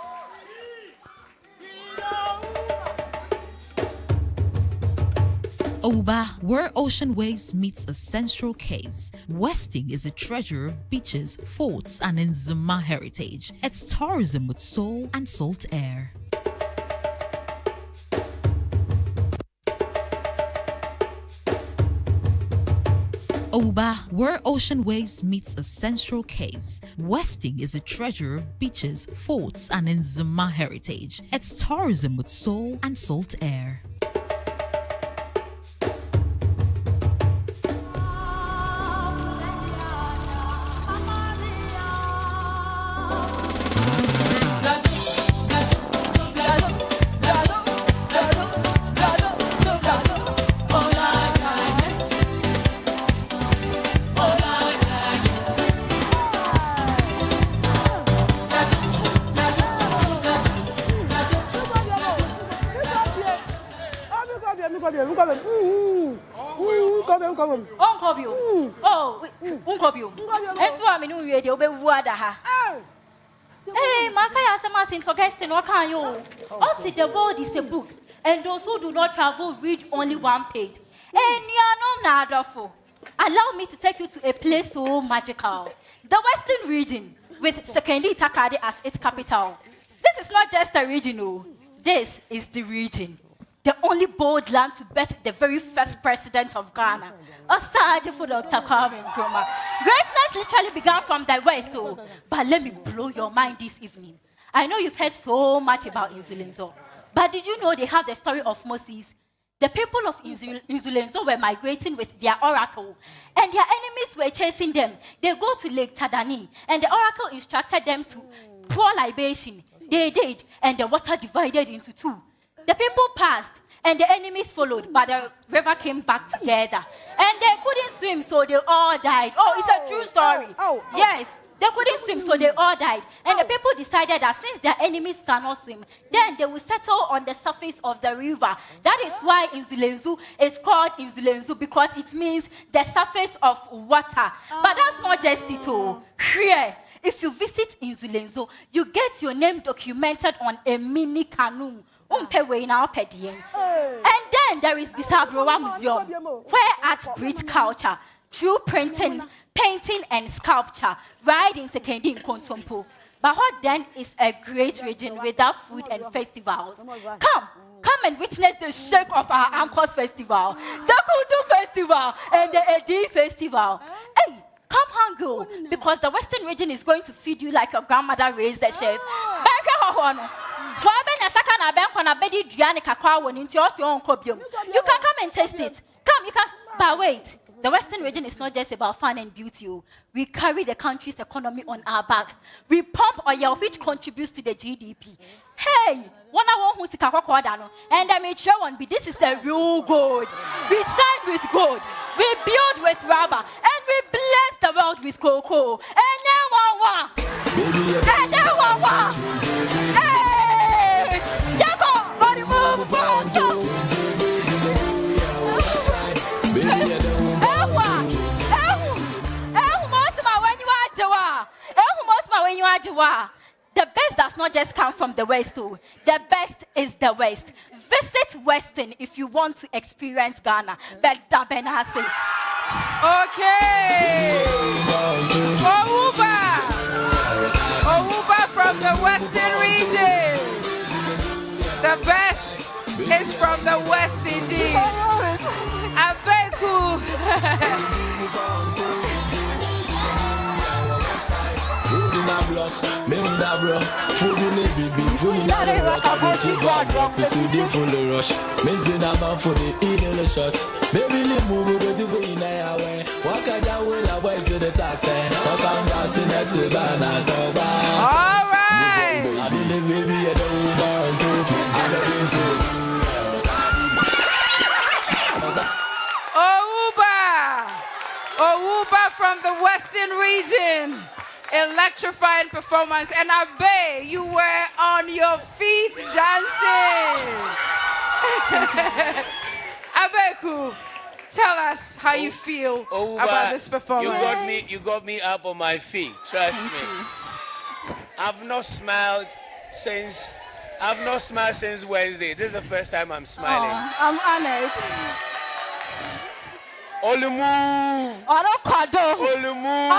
Owuba, where ocean waves meets ancestral caves. Westing is a treasure of beaches, forts, and Nzima heritage. It's tourism with soul and salt air. Owuba, where ocean waves meets ancestral caves. Westing is a treasure of beaches, forts, and Nzima heritage. It's tourism with soul and salt air. Hey, Makaya Samas in Togestin, what can you? Also, the world is a book, and those who do not travel read only one page. And you are not nada. Allow me to take you to a place so magical, the Western region, with Sekendi Takade as its capital. This is not just a region, this is the region. The only bold land to bet the very first president of Ghana. Aside for Dr. Kwame Nkrumah. Greatness literally began from the West, but let me blow your mind this evening. I know you've heard so much about Insulenzo, but did you know they have the story of Moses? The people of Insulenzo were migrating with their oracle, and their enemies were chasing them. They go to Lake Tadani, and the oracle instructed them to pour libation. They did, and the water divided into 2. The people passed, and the enemies followed, but the river came back together. And they couldn't swim, so they all died. Oh, it's a true story. Yes, they couldn't swim, so they all died. And the people decided that since their enemies cannot swim, then they will settle on the surface of the river. That is why Insulenzo is called Insulenzo, because it means the surface of water. But that's not just it all. Here, if you visit Insulenzo, you get your name documented on a mini canoe. And then there is Bisabrowa Museum, where art breeds culture through printing, painting, and sculpture, right in Sekendi in Kontompo. But what then is a great region without food and festivals? Come and witness the shake of our Anchors Festival, the Kundu Festival, and the Edi Festival. Hey, come hungry, because the Western region is going to feed you like your grandmother raised the chef. You can come and taste it. Come, you can. But wait, the Western region is not just about fun and beauty. We carry the country's economy on our back. We pump oil, which contributes to the GDP. Hey, one hour who's and I made sure one be this is a real gold. We shine with gold, we build with rubber, and we bless the world with cocoa. And then one. Hey, Yako, body move, the best does not just come from the West, too. The best is the West. Visit Western if you want to experience Ghana. Okay. Ouba from the Western region. The best is from the West indeed. Abeku. Food in the baby, food in the rock, I bet you God, you see the full rush. Miss the number for the eagle shot. Baby, live move with the way in our way. Walk out that way, I was to the task. So come down, see that Savannah, Toba. All right. I believe, baby, I don't want to. I don't think Ouba from the Western region. Electrifying performance, and Abe, you were on your feet dancing. Abeku, tell us how you feel about this performance. You got me up on my feet. Trust me. I've not smiled since Wednesday. This is the first time I'm smiling. I'm honored. Olumu. Olumu.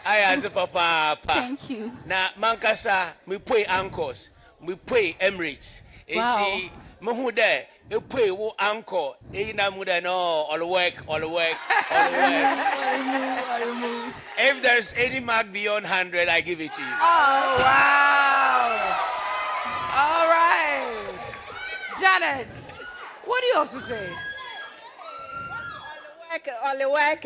I as a papa. Thank you. Na Mankasa, we pay Anchors, we pay Emirates. Eti, Mahude, you pay wo anchor. Ina muda no, all the work. If there's any mark beyond 100, I give it to you. Oh, wow. All right. Janet, what do you also say? All the work.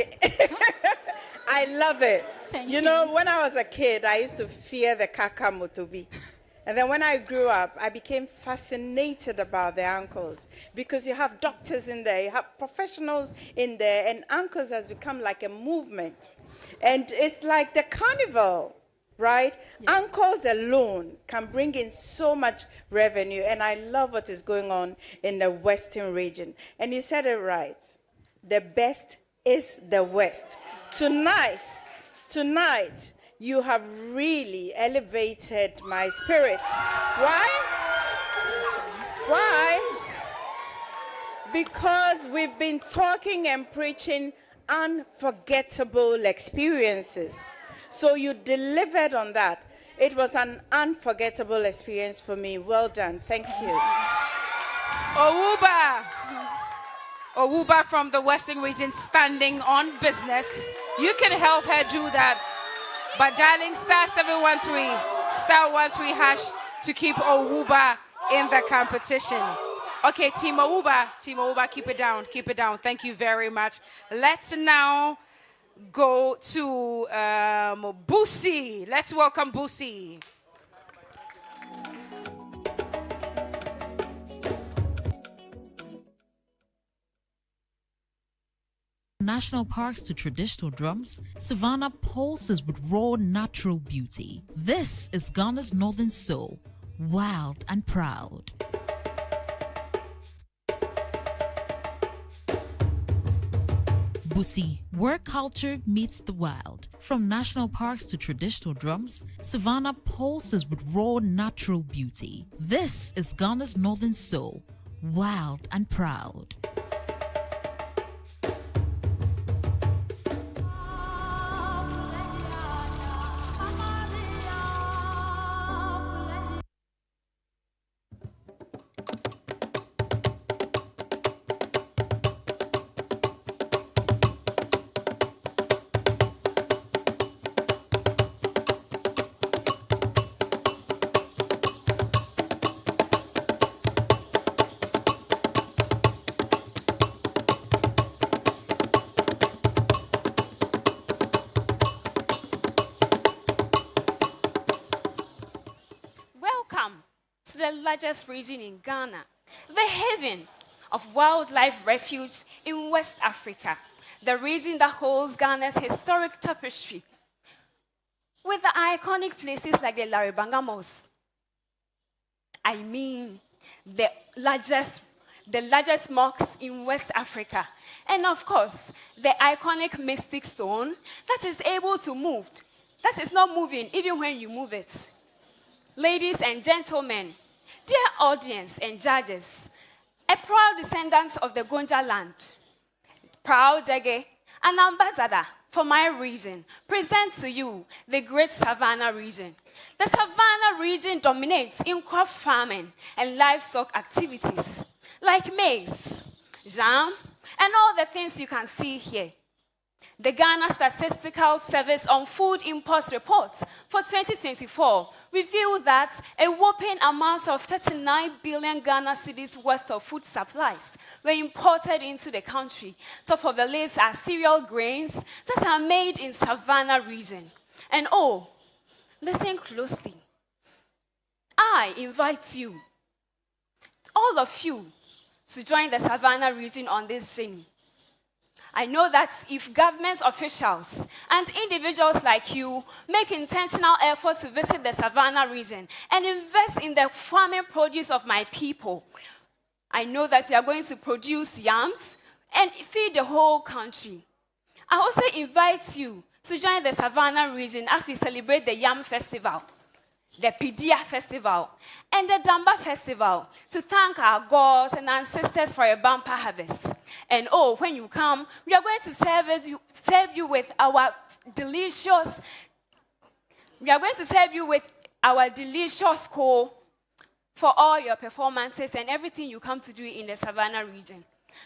I love it. You know, when I was a kid, I used to fear the kaka motobi. And then when I grew up, I became fascinated about the ankles because you have doctors in there, you have professionals in there, and ankles has become like a movement. And it's like the carnival, right? Yeah. Ankles alone can bring in so much revenue, and I love what is going on in the Western region. And you said it right. The best is the West. Tonight, you have really elevated my spirit. Why? Because we've been talking and preaching unforgettable experiences. So you delivered on that. It was an unforgettable experience for me. Well done. Thank you. Ouba from the Western region standing on business. You can help her do that by dialing *713, *13# to keep Ouba in the competition. Okay, Team Ouba, keep it down. Thank you very much. Let's now go to Busi. Let's welcome Busi. National parks to traditional drums, Savannah pulses with raw natural beauty. This is Ghana's northern soul, wild and proud. Busi, where culture meets the wild. From national parks to traditional drums, Savannah pulses with raw natural beauty. This is Ghana's northern soul, wild and proud. largest region in Ghana, the haven of wildlife refuge in West Africa, the region that holds Ghana's historic tapestry, with the iconic places like the Laribanga Mosque. I mean, the largest mosques in West Africa. And of course, the iconic mystic stone that is able to move, that is not moving even when you move it. Ladies and gentlemen, dear audience and judges, a proud descendant of the Gonja land, proud Dege, an ambassador for my region, presents to you the great Savannah region. The Savannah region dominates in crop farming and livestock activities like maize, jam, and all the things you can see here. The Ghana Statistical Service on Food Imports report for 2024 revealed that a whopping amount of 39 billion Ghana cedis worth of food supplies were imported into the country. Top of the list are cereal grains that are made in Savannah region. And oh, listen closely. I invite you, all of you, to join the Savannah region on this journey. I know that if government officials and individuals like you make intentional efforts to visit the Savannah region and invest in the farming produce of my people, I know that you are going to produce yams and feed the whole country. I also invite you to join the Savannah region as we celebrate the Yam Festival, the Pidia Festival, and the Damba Festival to thank our gods and ancestors for a bumper harvest. And oh, when you come, we are going to serve you with our delicious call for all your performances and everything you come to do in the Savannah region.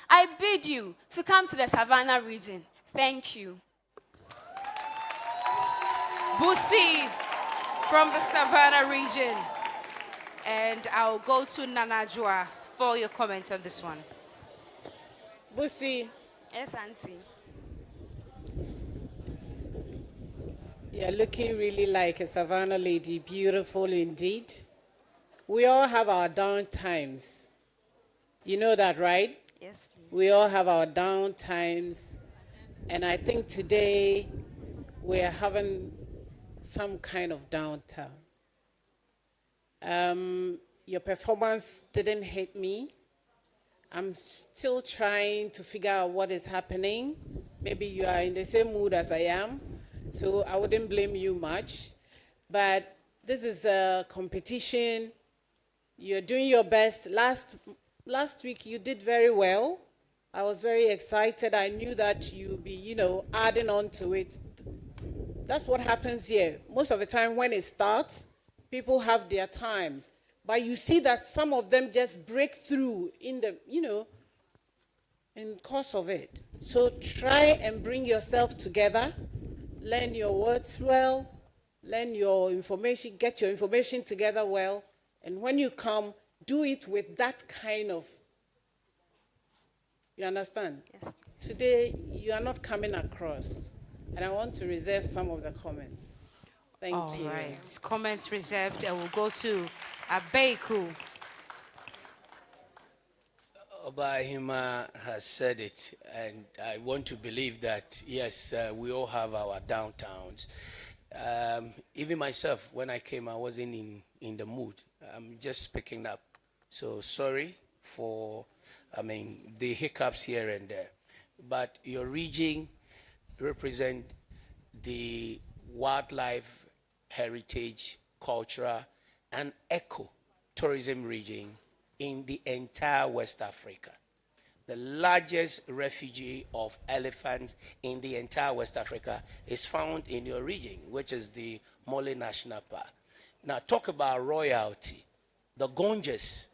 I bid you to come to the Savannah region. Thank you. Busi from the Savannah region. And I'll go to Nanajua for your comments on this one. Busi. Yes, Auntie. You're looking really like a Savannah lady. Beautiful indeed. We all have our down times. You know that, right? Yes, please. We all have our down times. And I think today we're having some kind of downtown. Your performance didn't hit me. I'm still trying to figure out what is happening. Maybe you are in the same mood as I am, so I wouldn't blame you much. But this is a competition. You're doing your best. Last week you did very well. I was very excited. I knew that you'd be, adding on to it. That's what happens here. Most of the time when it starts, people have their times. But you see that some of them just break through in the, in course of it. So try and bring yourself together. Learn your words well. Learn your information. Get your information together well. And when you come, do it with that kind of, you understand? Yes. Today, you are not coming across. And I want to reserve some of the comments. Thank you. All right. Comments reserved. I will go to Abeku. Obahima has said it, and I want to believe that, yes, we all have our downtowns. Even myself, when I came, I wasn't in the mood. I'm just picking up. So sorry for, the hiccups here and there. But your region represent the wildlife, heritage, cultural, and eco-tourism region in the entire West Africa. The largest refuge of elephants in the entire West Africa is found in your region, which is the Mole National Park. Now, talk about royalty. The Gonjas,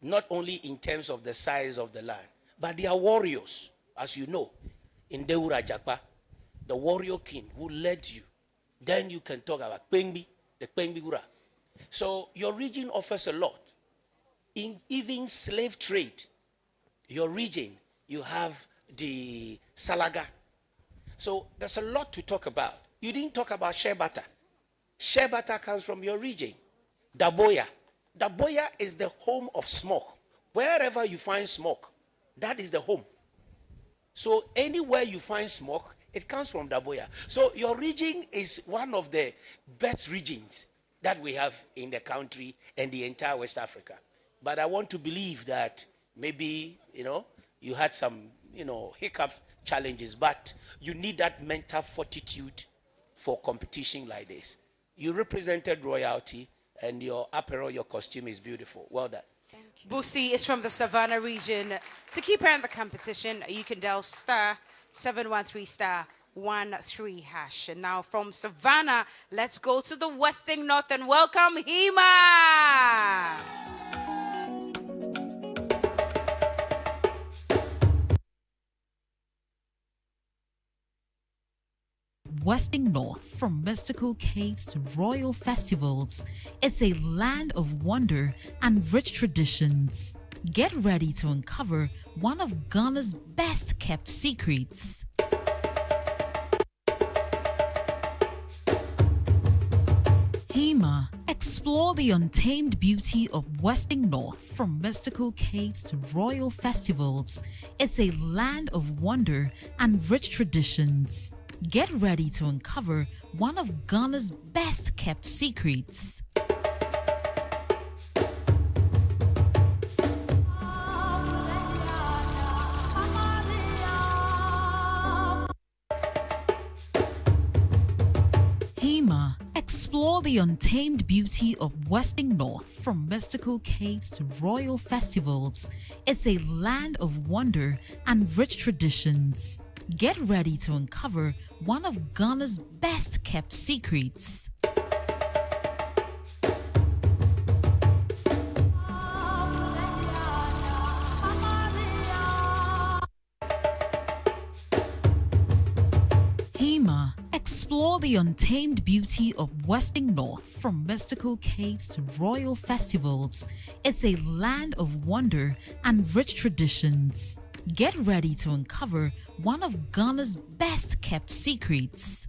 not only in terms of the size of the land, but they are warriors, as you know. In Deura Jakpa, the warrior king who led you. Then you can talk about Kpengbi, the Kpengbi Ura. So your region offers a lot. In even slave trade, your region, you have the Salaga. So there's a lot to talk about. You didn't talk about shea butter. Shea butter comes from your region. Daboya, Daboya is the home of smoke. Wherever you find smoke, that is the home. So anywhere you find smoke, it comes from Daboya. So your region is one of the best regions that we have in the country and the entire West Africa. But I want to believe that maybe, you had some, hiccup challenges, but you need that mental fortitude for competition like this. You represented royalty, and your apparel, your costume is beautiful. Well done. Busi is from the Savannah region. To keep her in the competition, you can dial *713*13#. And now from Savannah, let's go to the Western North and welcome Hima. Western North, from mystical caves to royal festivals, it's a land of wonder and rich traditions. Get ready to uncover one of Ghana's best kept secrets. Hima, explore the untamed beauty of Western North, from mystical caves to royal festivals. It's a land of wonder and rich traditions. Get ready to uncover one of Ghana's best kept secrets. Hima, explore the untamed beauty of Western North, from mystical caves to royal festivals. It's a land of wonder and rich traditions. Get ready to uncover one of Ghana's best kept secrets. Hima, explore the untamed beauty of Western North, from mystical caves to royal festivals. It's a land of wonder and rich traditions. Get ready to uncover one of Ghana's best kept secrets.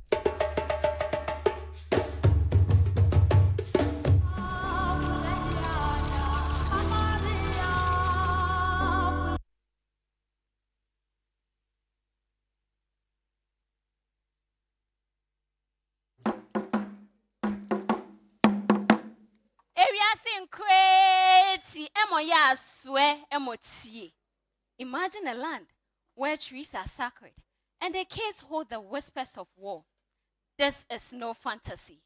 Area sin crazy, emoya swear emotie. Imagine a land where trees are sacred and the caves hold the whispers of war. This is no fantasy.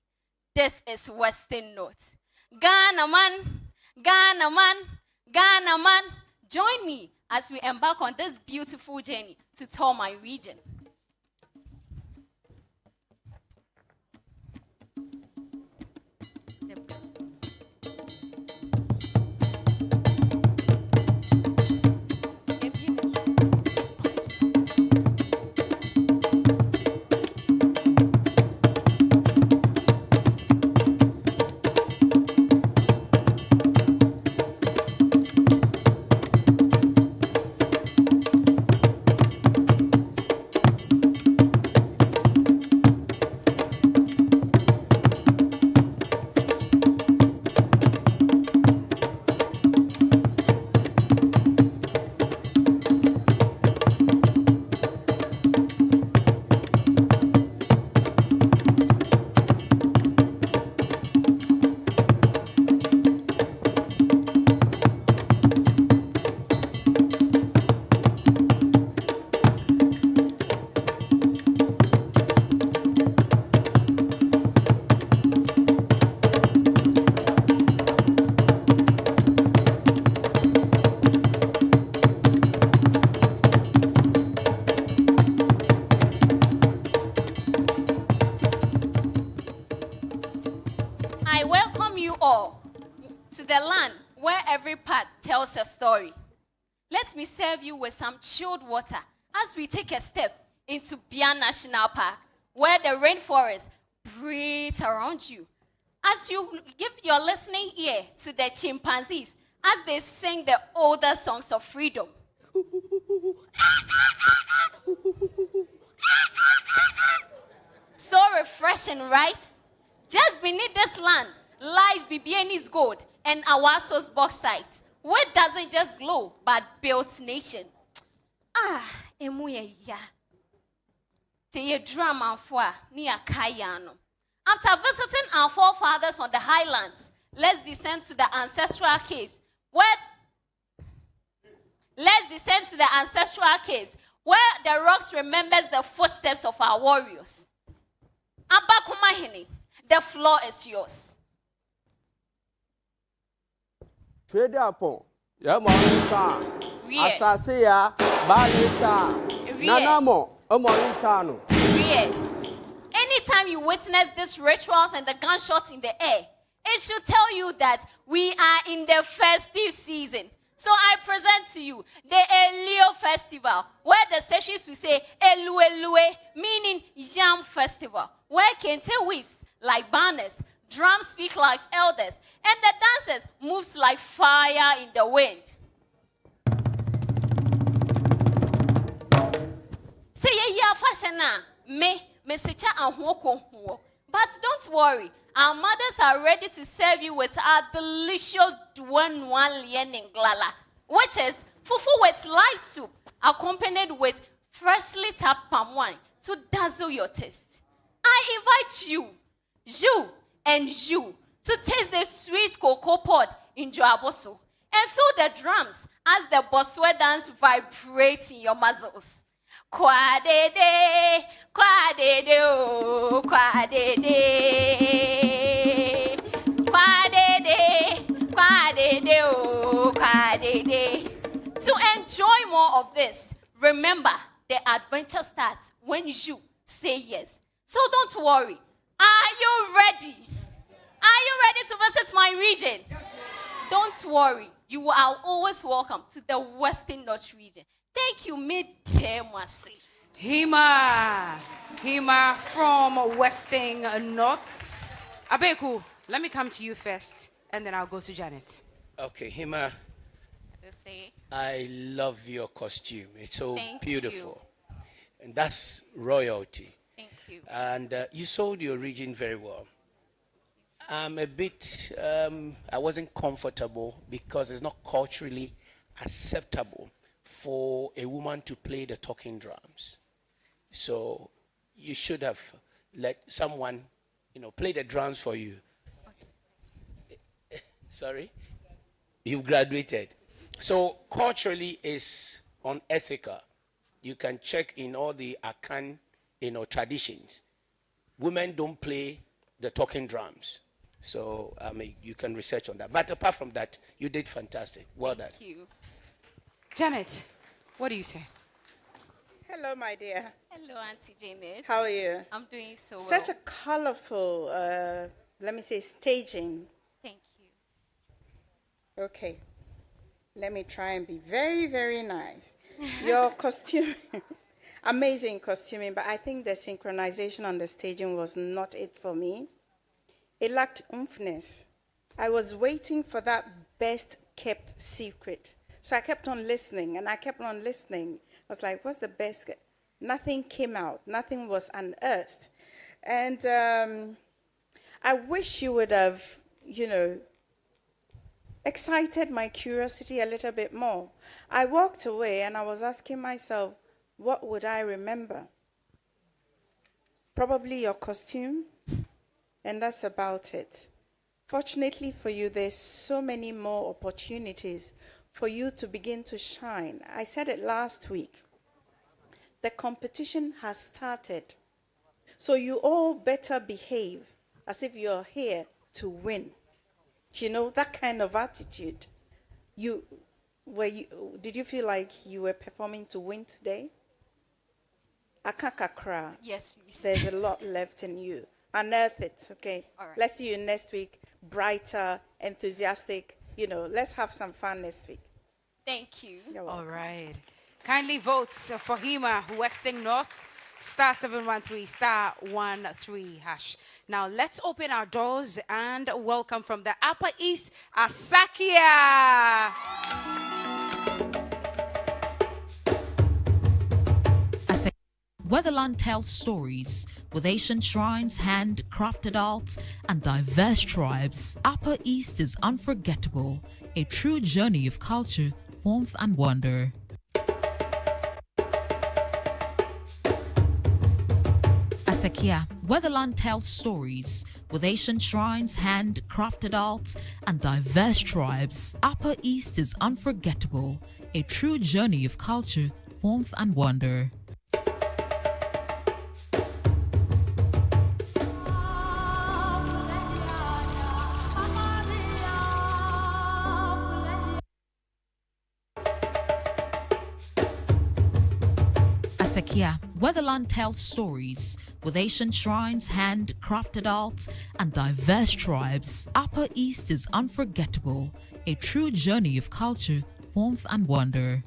This is Western North. Ghana man, Ghana man, Ghana man. Join me as we embark on this beautiful journey to tour my region. Tells a story. Let me serve you with some chilled water as we take a step into Bian National Park, where the rainforest breathes around you. As you give your listening ear to the chimpanzees as they sing the older songs of freedom. So refreshing, right? Just beneath this land lies Bibiani's gold, and Awaso's bauxite, which doesn't just glow, but builds nation. Emuya. Say drama for near Kayano. After visiting our forefathers on the highlands, let's descend to the ancestral caves. Let's descend to the ancestral caves where the rocks remembers the footsteps of our warriors. Abakumahini, the floor is yours. Fede upon ya Morisa, Asasia, Balisa, Nanamo, a Morisa. Anytime you witness these rituals and the gunshots in the air, it should tell you that we are in the festive season. So I present to you the Elio Festival, where the sessions will say Elu Elue, meaning Yam Festival, where kente weaves like banners, drums speak like elders, and the dancers moves like fire in the wind. Say ya fashion me sicha anhuoko. But don't worry, our mothers are ready to serve you with our delicious duan liening glala, which is fufu with light soup, accompanied with freshly tapped palm wine to dazzle your taste. I invite you to taste the sweet cocoa pod in Joaboso and feel the drums as the Boswe dance vibrates in your muzzles. Kwadede, kwadede, oh, kwadede. Kwadede, kwadede, oh, kwadede. To enjoy more of this, remember the adventure starts when you say yes. So don't worry. Are you ready? Are you ready to visit my region? Don't worry. You are always welcome to the Western North region. Thank you, Mid-Temwasi. Hima from Western North. Abeku, let me come to you first, and then I'll go to Janet. Okay, Hima, I love your costume. It's so beautiful. And that's royalty. Thank you. And you sold your region very well. I'm a bit, I wasn't comfortable because it's not culturally acceptable for a woman to play the talking drums. So you should have let someone, play the drums for you. Sorry? You've graduated. So culturally it's unethical. You can check in all the Akan, traditions. Women don't play the talking drums. So you can research on that. But apart from that, you did fantastic. Well done. Thank you. Janet, what do you say? Hello, my dear. Hello, Auntie Janet. How are you? I'm doing so well. Such a colorful, staging. Thank you. Okay. Let me try and be very, very nice. Your costume, amazing costuming, but I think the synchronization on the staging was not it for me. It lacked oomphness. I was waiting for that best kept secret. So I kept on listening, and I kept on listening. I was like, what's the best? Nothing came out. Nothing was unearthed. And I wish you would have, excited my curiosity a little bit more. I walked away, and I was asking myself, what would I remember? Probably your costume, and that's about it. Fortunately for you, there's so many more opportunities for you to begin to shine. I said it last week. The competition has started. So you all better behave as if you're here to win. That kind of attitude. Did you feel like you were performing to win today? Accra. Yes, please. There's a lot left in you. Unearth it, okay? All right. Let's see you next week. Brighter, enthusiastic. Let's have some fun next week. Thank you. You're welcome. All right. Kindly vote for Hima, Western North, *713, *13 #. Now let's open our doors and welcome from the Upper East, Asakia. Weatherland tells stories with ancient shrines, handcrafted art, and diverse tribes, Upper East is unforgettable, a true journey of culture, warmth, and wonder. Asakia, where the land tells stories, with ancient shrines, handcrafted art, and diverse tribes, Upper East is unforgettable, a true journey of culture, warmth, and wonder. Asakia, where the land tells stories, with ancient shrines, handcrafted art, and diverse tribes, Upper East is unforgettable, a true journey of culture, warmth, and wonder.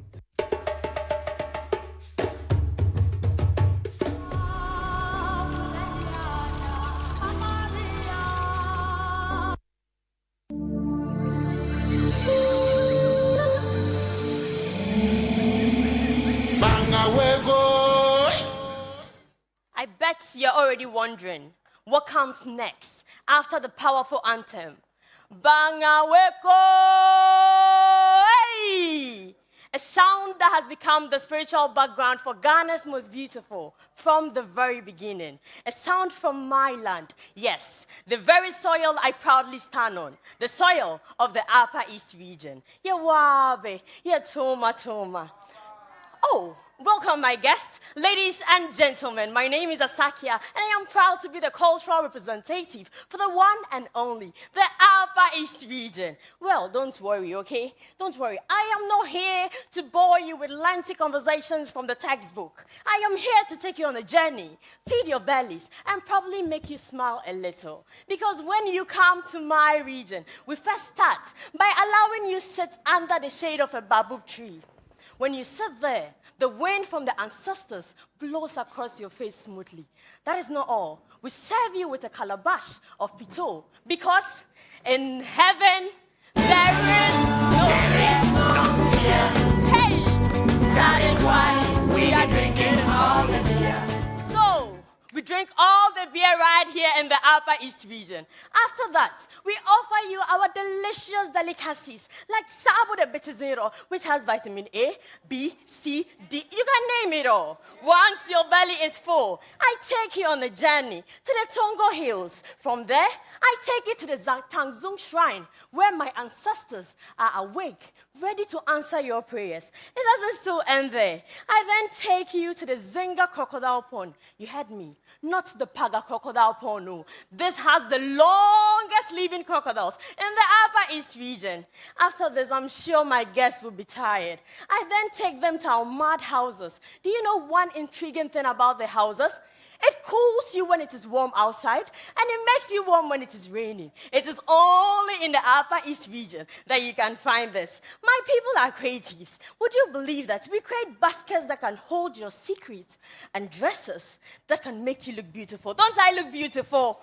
I bet you're already wondering what comes next after the powerful anthem. Bangaweko! Hey! A sound that has become the spiritual background for Ghana's most beautiful from the very beginning. A sound from my land. Yes, the very soil I proudly stand on. The soil of the Upper East region. Yewabe, Toma. Oh, welcome, my guests. Ladies and gentlemen, my name is Asakia, and I am proud to be the cultural representative for the one and only, the Upper East region. Well, don't worry, okay? Don't worry. I am not here to bore you with lengthy conversations from the textbook. I am here to take you on a journey, feed your bellies, and probably make you smile a little. Because when you come to my region, we first start by allowing you sit under the shade of a baobab tree. When you sit there, the wind from the ancestors blows across your face smoothly. That is not all. We serve you with a calabash of pito because in heaven there is no beer. Hey! That is why we are drinking all the beer. So, we drink all the beer right here in the Upper East region. After that, we offer you our delicious delicacies like sabo de betizero, which has vitamin A, B, C, D. You can name it all. Once your belly is full, I take you on a journey to the Tongo Hills. From there, I take you to the Tangzung Shrine, where my ancestors are awake, ready to answer your prayers. It doesn't still end there. I then take you to the Zinga Crocodile Pond. You heard me. Not the Paga Crocodile Pond, no. This has the longest living crocodiles in the Upper East region. After this, I'm sure my guests will be tired. I then take them to our mud houses. Do you know one intriguing thing about the houses? It cools you when it is warm outside, and it makes you warm when it is raining. It is only in the Upper East region that you can find this. My people are creatives. Would you believe that? We create baskets that can hold your secrets and dresses that can make you look beautiful. Don't I look beautiful?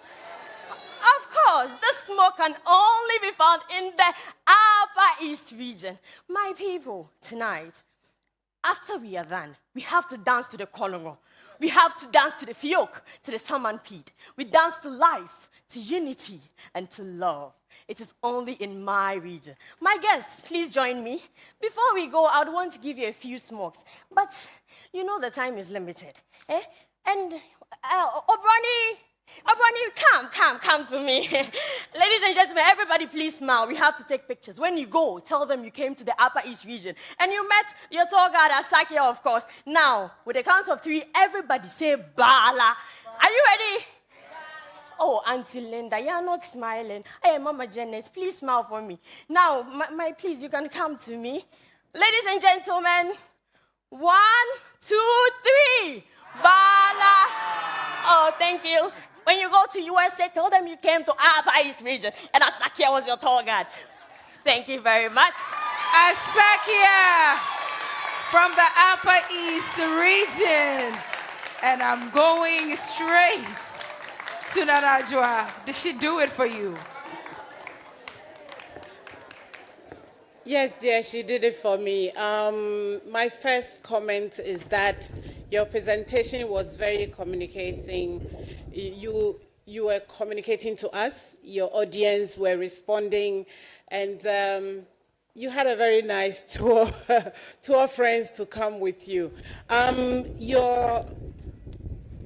Of course, the smoke can only be found in the Upper East region. My people, tonight, after we are done, we have to dance to the kolongo. We have to dance to the fiok, to the saman pit. We dance to life, to unity, and to love. It is only in my region. My guests, please join me. Before we go, I would want to give you a few smokes. But you know the time is limited. Eh? And Obroni, come to me. Ladies and gentlemen, everybody please smile. We have to take pictures. When you go, tell them you came to the Upper East region. And you met your tour guide, Asakia, of course. Now, with a count of 3, everybody say Bala. Are you ready? Oh, Auntie Linda, you're not smiling. Hey, Mama Janet, please smile for me. Now, please, you can come to me. Ladies and gentlemen, 1, 2, 3. Bala. Oh, thank you. When you go to USA, tell them you came to Upper East region and Asakia was your tour guide. Thank you very much. Asakia from the Upper East region. And I'm going straight to Nanajwa. Did she do it for you? Yes, dear, she did it for me. My first comment is that your presentation was very communicating. You were communicating to us, your audience were responding, and you had a very nice tour friends to come with you. Your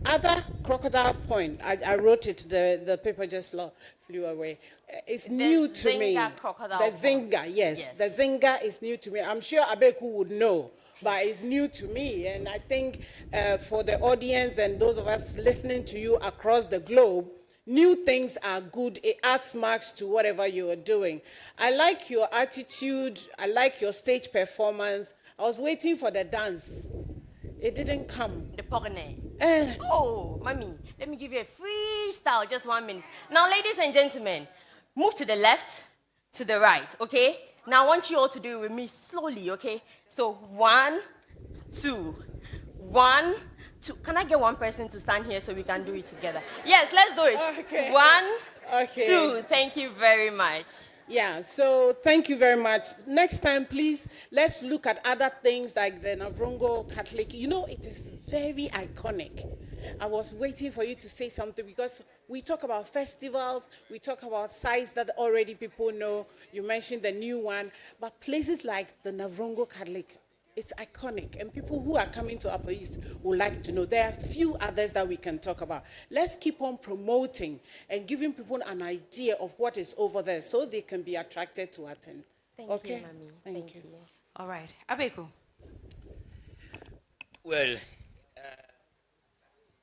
other crocodile point, I wrote it, the paper just flew away. It's new to me. The Zinga, yes. The Zinga is new to me. I'm sure Abeku would know, but it's new to me. And I think for the audience and those of us listening to you across the globe, new things are good. It adds marks to whatever you are doing. I like your attitude. I like your stage performance. I was waiting for the dance. It didn't come. The pogane. Oh, mommy, let me give you a freestyle, just 1 minute. Now, ladies and gentlemen, move to the left, to the right, okay? Now, I want you all to do it with me slowly, okay? So, 1, 2, 1, 2. Can I get one person to stand here so we can do it together? Yes, let's do it. Okay. 1, Okay. 2. Thank you very much. Yeah, so thank you very much. Next time, please, let's look at other things like the Navrongo Catholic. You know, it is very iconic. I was waiting for you to say something because we talk about festivals, we talk about sites that already people know. You mentioned the new one, but places like the Navrongo Catholic, it's iconic, and people who are coming to Upper East would like to know. There are a few others that we can talk about. Let's keep on promoting and giving people an idea of what is over there so they can be attracted to attend. Thank okay? you, Mami. Thank you. All right. Abeku. Well,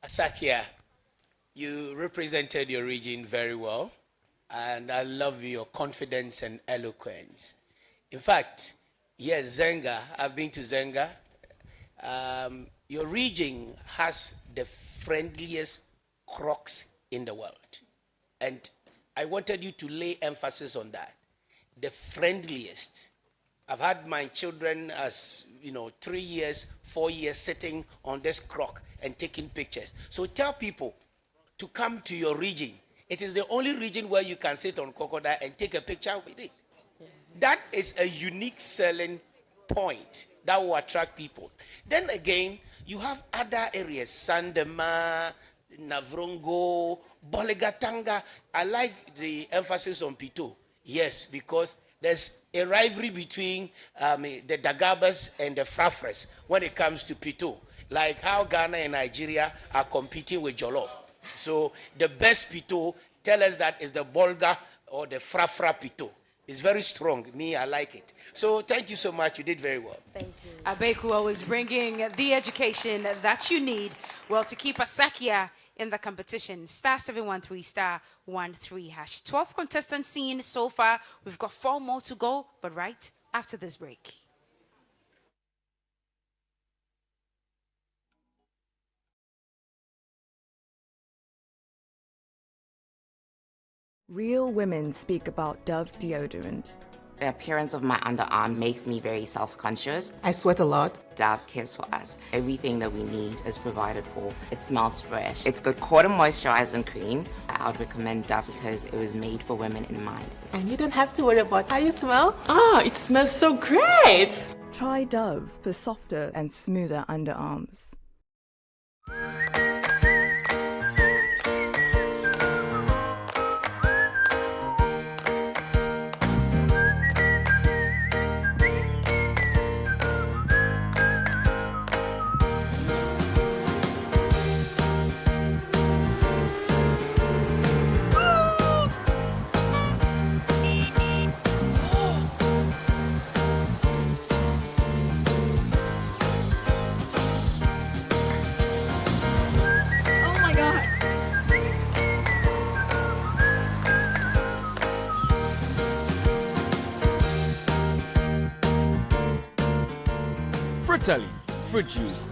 Asakia, you represented your region very well, and I love your confidence and eloquence. In fact, yes, Zenga, I've been to Zenga. Your region has the friendliest crocs in the world. And I wanted you to lay emphasis on that. The friendliest. I've had my children as, 3 years, 4 years sitting on this croc and taking pictures. So tell people to come to your region. It is the only region where you can sit on crocodile and take a picture with it. That is a unique selling point that will attract people. Then again, you have other areas, Sandema, Navrongo, Bolegatanga. I like the emphasis on Pito. Yes, because there's a rivalry between the Dagabas and the Frafres when it comes to Pito. Like how Ghana and Nigeria are competing with Jollof. So the best Pito, tell us that is the Bolga or the Frafra Pito. It's very strong. Me, I like it. So thank you so much. You did very well. Thank you. Abeku always bringing the education that you need, well, to keep Asakia in the competition. *713 *13#. 12 contestants seen so far. We've got 4 more to go, but right after this break. Real women speak about Dove deodorant. The appearance of my underarm makes me very self-conscious. I sweat a lot. Dove cares for us. Everything that we need is provided for. It smells fresh. It's good quarter moisturizing cream. I would recommend Dove because it was made for women in mind. And you don't have to worry about how you smell. Oh, it smells so great. Try Dove for softer and smoother underarms. Fratelli, fruit juice.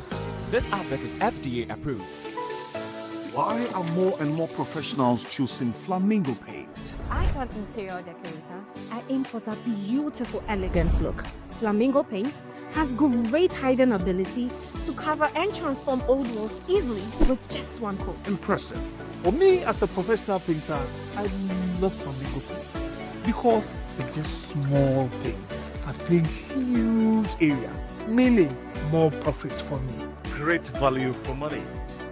This advert is FDA approved. Why are more and more professionals choosing Flamingo paint? As an interior decorator, I aim for that beautiful elegance look. Flamingo paint has great hiding ability to cover and transform old walls easily with just one coat. Impressive. For me, as a professional painter, I love Flamingo paint because it gives small paints I think huge area, meaning more profit for me. Great value for money.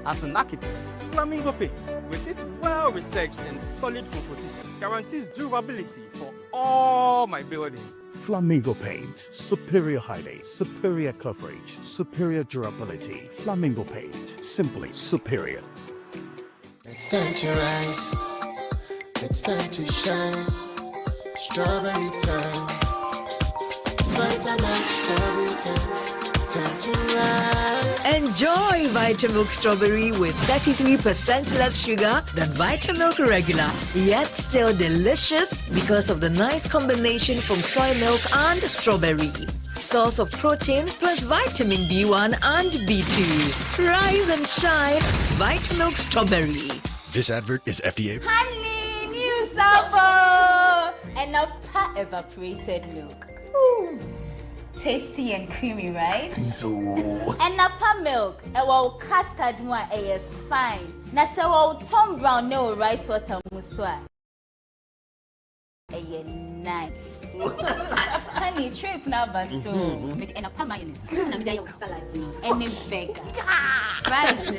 As an architect, Flamingo Paint, with its well-researched and solid composition, guarantees durability for all my buildings. Flamingo Paint. Superior hiding, superior coverage, superior durability. Flamingo Paint. Simply superior. It's time to rise. It's time to shine. Strawberry time. Vitamin strawberry time. Time to rise. Enjoy Vitamilk Strawberry with 33% less sugar than Vitamilk Regular, yet still delicious because of the nice combination from soy milk and strawberry. Source of protein plus vitamin B1 and B2. Rise and shine, Vitamilk Strawberry. This advert is FDA. Honey, new sample! And a pat evaporated milk. Ooh. Tasty and creamy, right? And napa milk, custard one fine. Na Tom Brown no rice water muswa. Nice. Honey, trip na baso. And a mayonnaise. And salad. And a burger. Fries.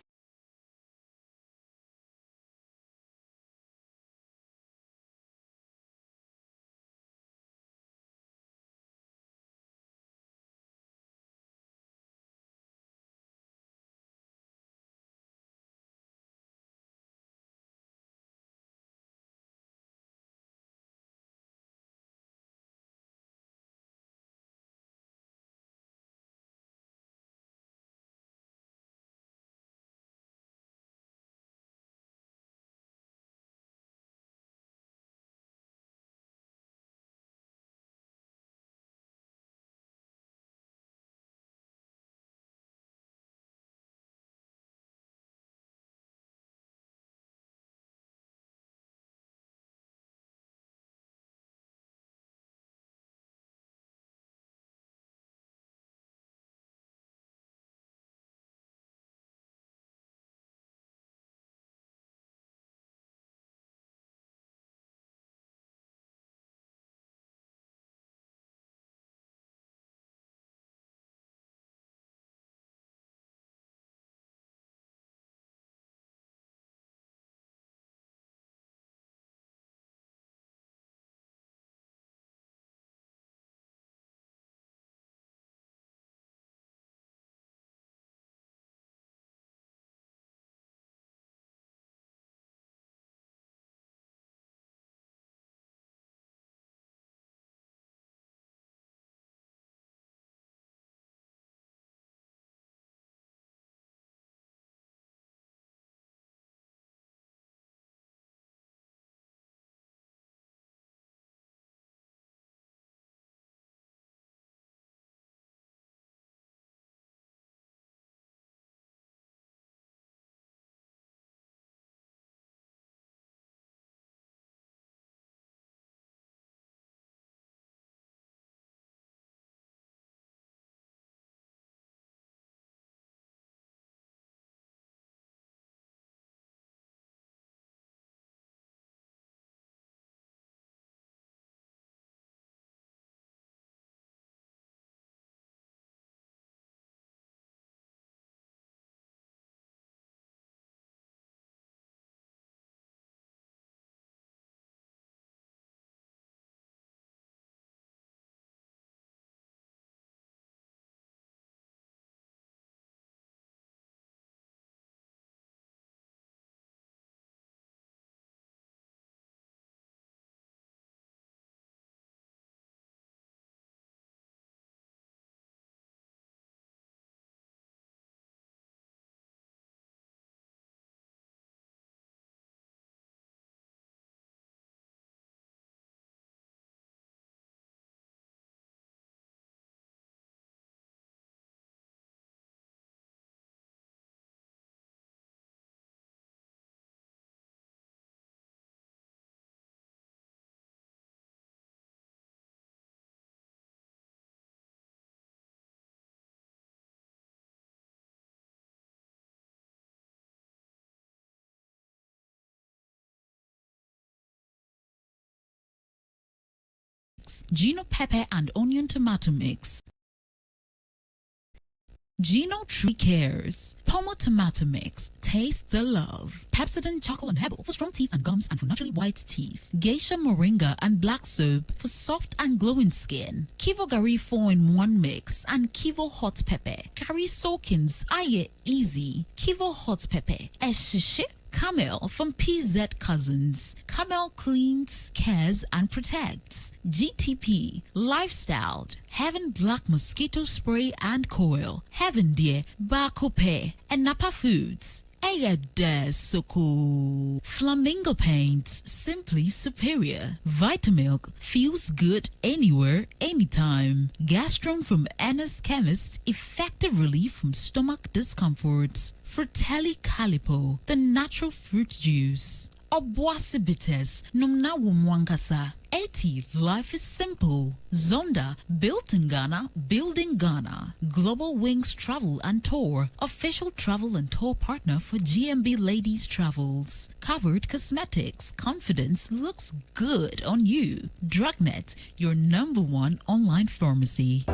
mix, Gino pepper and onion tomato mix, Gino Tree Cares, Pomo Tomato Mix, taste the love. Pepsodent Charcoal and Herbal for strong teeth and gums and for naturally white teeth. Geisha Moringa and Black Soap for soft and glowing skin. Kivo Gari 4-in-1 Mix and Kivo Hot Pepper. Gari Soakins, aye easy. Kivo Hot Pepper. Eshishi. Camel from PZ Cousins. Camel cleans, cares, and protects. GTP, Lifestyle, Heaven Black Mosquito Spray and Coil. Heaven Dear, Bacope, and Napa Foods. Soko. Flamingo Paints, simply superior. Vitamilk feels good anywhere, anytime. Gastron from Anna's Chemist, effective relief from stomach discomforts. Fratelli Calipo, the natural fruit juice. Obuasi Bitters, Numna Wumwankasa. 80, life is simple. Zonda, built in Ghana, building Ghana. Global Wings Travel and Tour, official travel and tour partner for GMB Ladies Travels. Covered Cosmetics, confidence looks good on you. Drugnet, your #1 online pharmacy.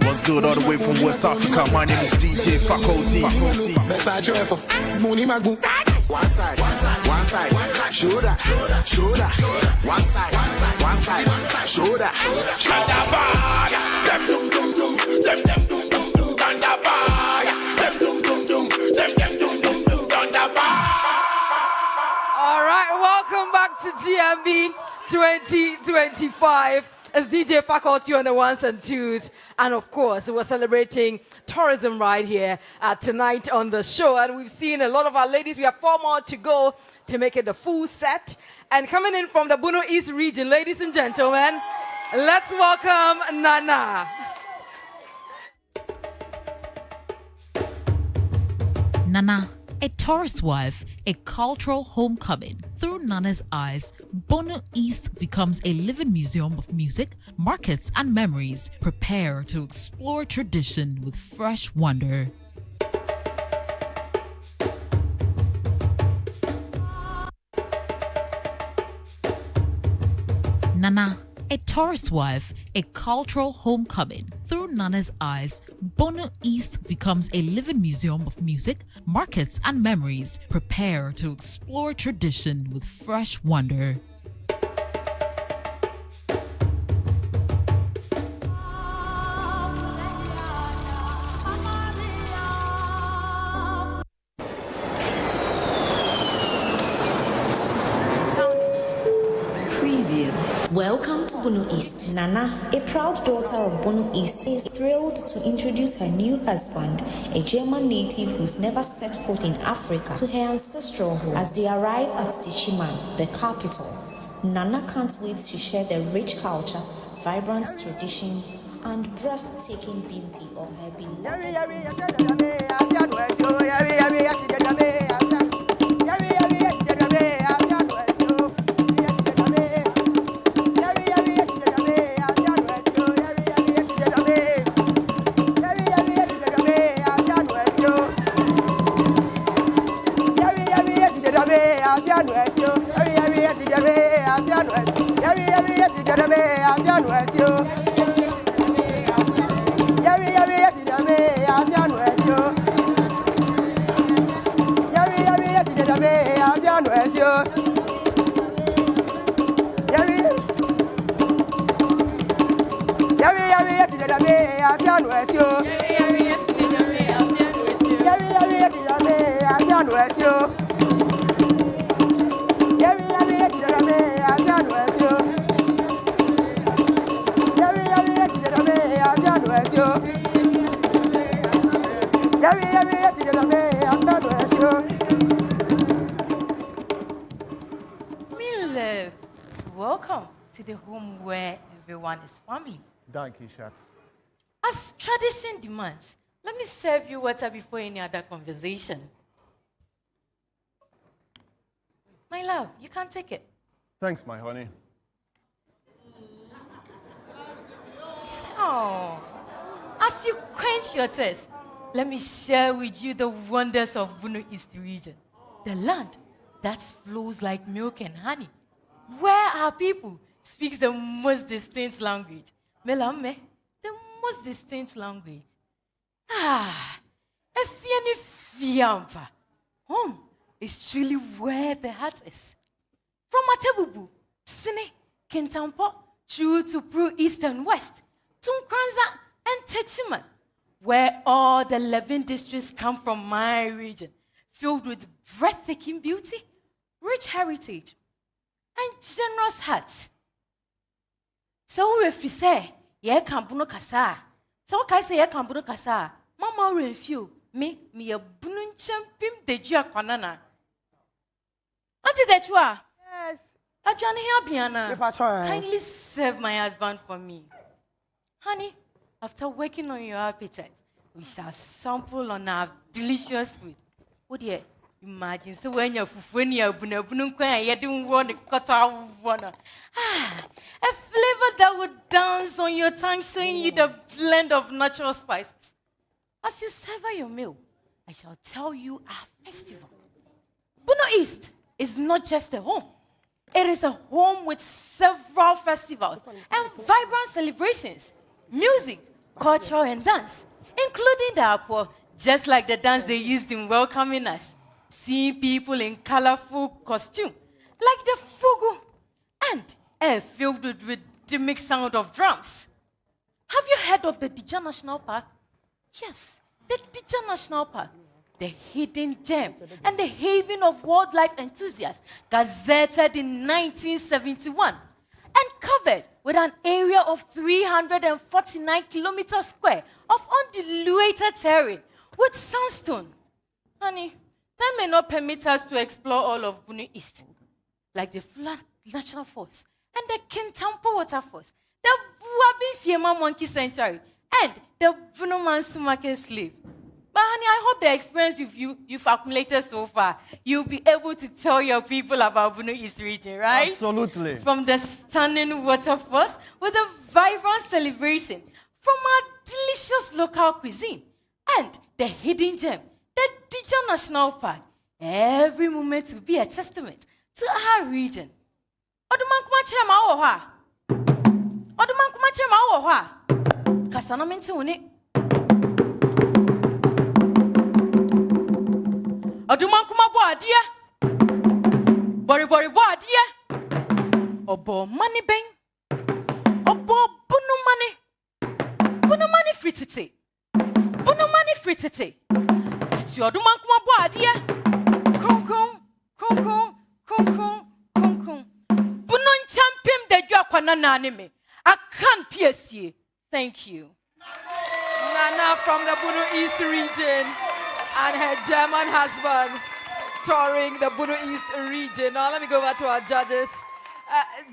What's good all the way from West Africa? My name is DJ Faculty. One side, shoulder, one side, shoulder, them dum dum dum, them dum dum dum, them dum dum dum, them dum dum dum, All right, welcome back to GMB 2025. It's DJ Faculty on the ones and twos. And of course, we're celebrating tourism right here tonight on the show. And we've seen a lot of our ladies. We have 4 more to go to make it the full set. And coming in from the Bono East region, ladies and gentlemen, let's welcome Nana. Nana, a tourist wife, a cultural homecoming. Through Nana's eyes, Bono East becomes a living museum of music, markets, and memories. Prepare to explore tradition with fresh wonder. Nana, a tourist wife, a cultural homecoming. Through Nana's eyes, Bono East becomes a living museum of music, markets, and memories. Prepare to explore tradition with fresh wonder. Welcome to Bono East. Nana, a proud daughter of Bono East, is thrilled to introduce her new husband, a German native who's never set foot in Africa, to her ancestral home as they arrive at Tichiman, the capital. Nana can't wait to share the rich culture, vibrant traditions, and breathtaking beauty of her beloved. Welcome to the home where everyone is family. Thank you, Shat. As tradition demands, let me serve you water before any other conversation. My love, you can't take it. Thanks, my honey. Oh, as you quench your thirst, let me share with you the wonders of Bono East region, the land that flows like milk and honey, where our people speak the most distinct language. Melame, the most distinct language. Efiani fiampa. Home is truly where the heart is. From Matebubu, Sine, Kintampo, through to Pru East and West, Tunkranza and Techiman, where all the 11 districts come from my region, filled with breathtaking beauty, rich heritage, and generous hearts. So if you say, "Ye kambuno kasa," so I say, "Ye kambuno kasa," Mama will feel me a bunun champion de jua kwanana. Auntie Dechua. Yes. Ajani Biana. Kindly serve my husband for me. Honey, after working on your appetite, we shall sample on our delicious food. Oh dear, imagine so when you're bunun you don't want to cut out one. A flavor that would dance on your tongue, showing you the blend of natural spices. As you savor your meal, I shall tell you our festival. Bono East is not just a home. It is a home with several festivals and vibrant celebrations, music, culture, and dance, including the Apo, just like the dance they used in welcoming us. Seeing people in colorful costume, like the fugu, and air filled with rhythmic sound of drums. Have you heard of the Dija National Park? Yes, the Dija National Park, the hidden gem and the haven of wildlife enthusiasts, gazetted in 1971 and covered with an area of 349 kilometers square of undiluted terrain with sandstone. Honey, that may not permit us to explore all of Bono East, like the Flood National Forest and the Kintampo Waterfalls, the Buabi Fiema Monkey Sanctuary, and the Bono Mansu Market Slave. But honey, I hope the experience you've accumulated so far, you'll be able to tell your people about Bono East region, right? Absolutely. From the stunning waterfalls with a vibrant celebration, from our delicious local cuisine, and the hidden gem, the Dija National Park. Every moment will be a testament to our region. Oduman kuma chere ma wo ha. Oduman kuma chere ma wo ha. Kasana mente woni. Oduman kuma bo adia. Bori bori bo adia. Obo mani ben. Obo bunu mani. Bunu mani fritete. Bunu mani fritete. Titi oduman kuma bo adia. Krum krum krum krum krum krum krum krum. Bunun champion de jua kwanana anime. I can't PSC. Thank you. Nana from the Bono East region and her German husband touring the Bono East region. Now let me go back to our judges.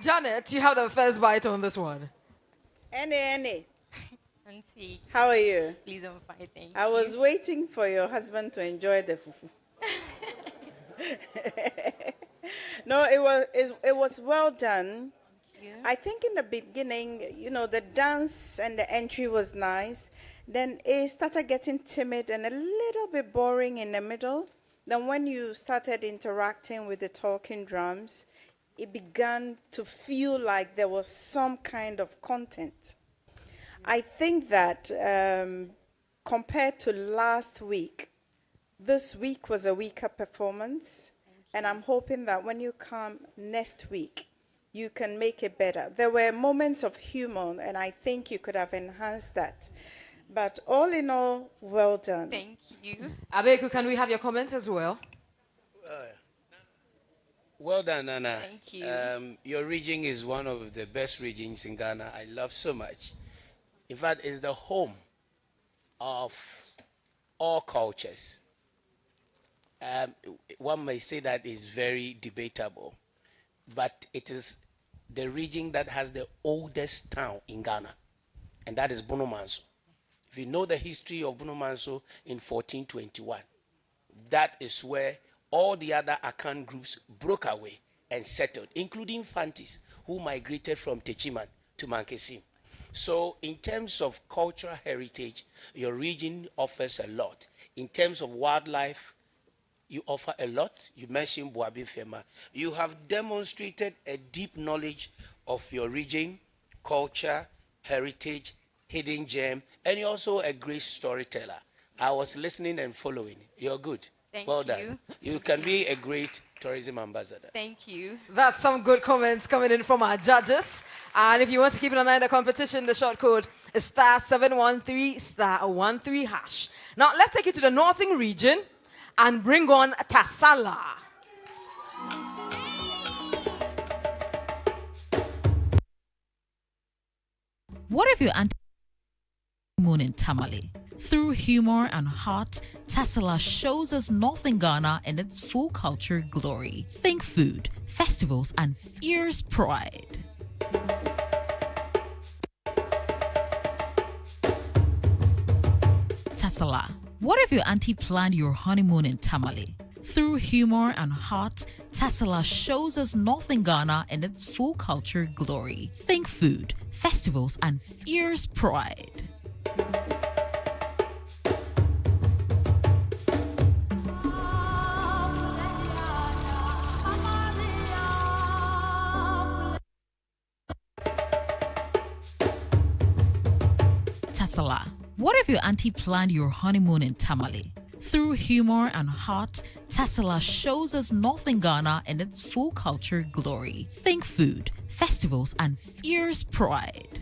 Janet, you have the first bite on this one. Annie. Auntie. How are you? Please, I'm fine, thank you. I was waiting for your husband to enjoy the fufu. No, it was well done. I think in the beginning, the dance and the entry was nice. Then it started getting timid and a little bit boring in the middle. Then when you started interacting with the talking drums, it began to feel like there was some kind of content. I think that compared to last week, this week was a weaker performance. And I'm hoping that when you come next week, you can make it better. There were moments of humor, and I think you could have enhanced that. But all in all, well done. Thank you. Abeku, can we have your comments as well? Well done, Nana. Thank you. Your region is one of the best regions in Ghana. I love so much. In fact, it's the home of all cultures. One may say that is very debatable, but it is the region that has the oldest town in Ghana, and that is Bono Manso. If you know the history of Bono Manso in 1421, that is where all the other Akan groups broke away and settled, including Fantis, who migrated from Techiman to Mankesim. So in terms of cultural heritage, your region offers a lot. In terms of wildlife, you offer a lot. You mentioned Boabi Fema. You have demonstrated a deep knowledge of your region, culture, heritage, hidden gem, and you're also a great storyteller. I was listening and following. You're good. Thank well you. done. You can be a great tourism ambassador. Thank you. That's some good comments coming in from our judges. And if you want to keep an eye on the competition, the short code is *713 *13#. Now let's take you to the northern region and bring on Tasala. What if your moon in Tamale? Through humor and heart, Tasala shows us Northern Ghana in its full culture glory. Think food, festivals, and fierce pride. Tasala. What if your auntie planned your honeymoon in Tamale? Through humor and heart, Tasala shows us Northern Ghana in its full culture glory. Think food, festivals, and fierce pride. Tasala. What if your auntie planned your honeymoon in Tamale? Through humor and heart, Tasala shows us Northern Ghana in its full culture glory. Think food, festivals, and fierce pride.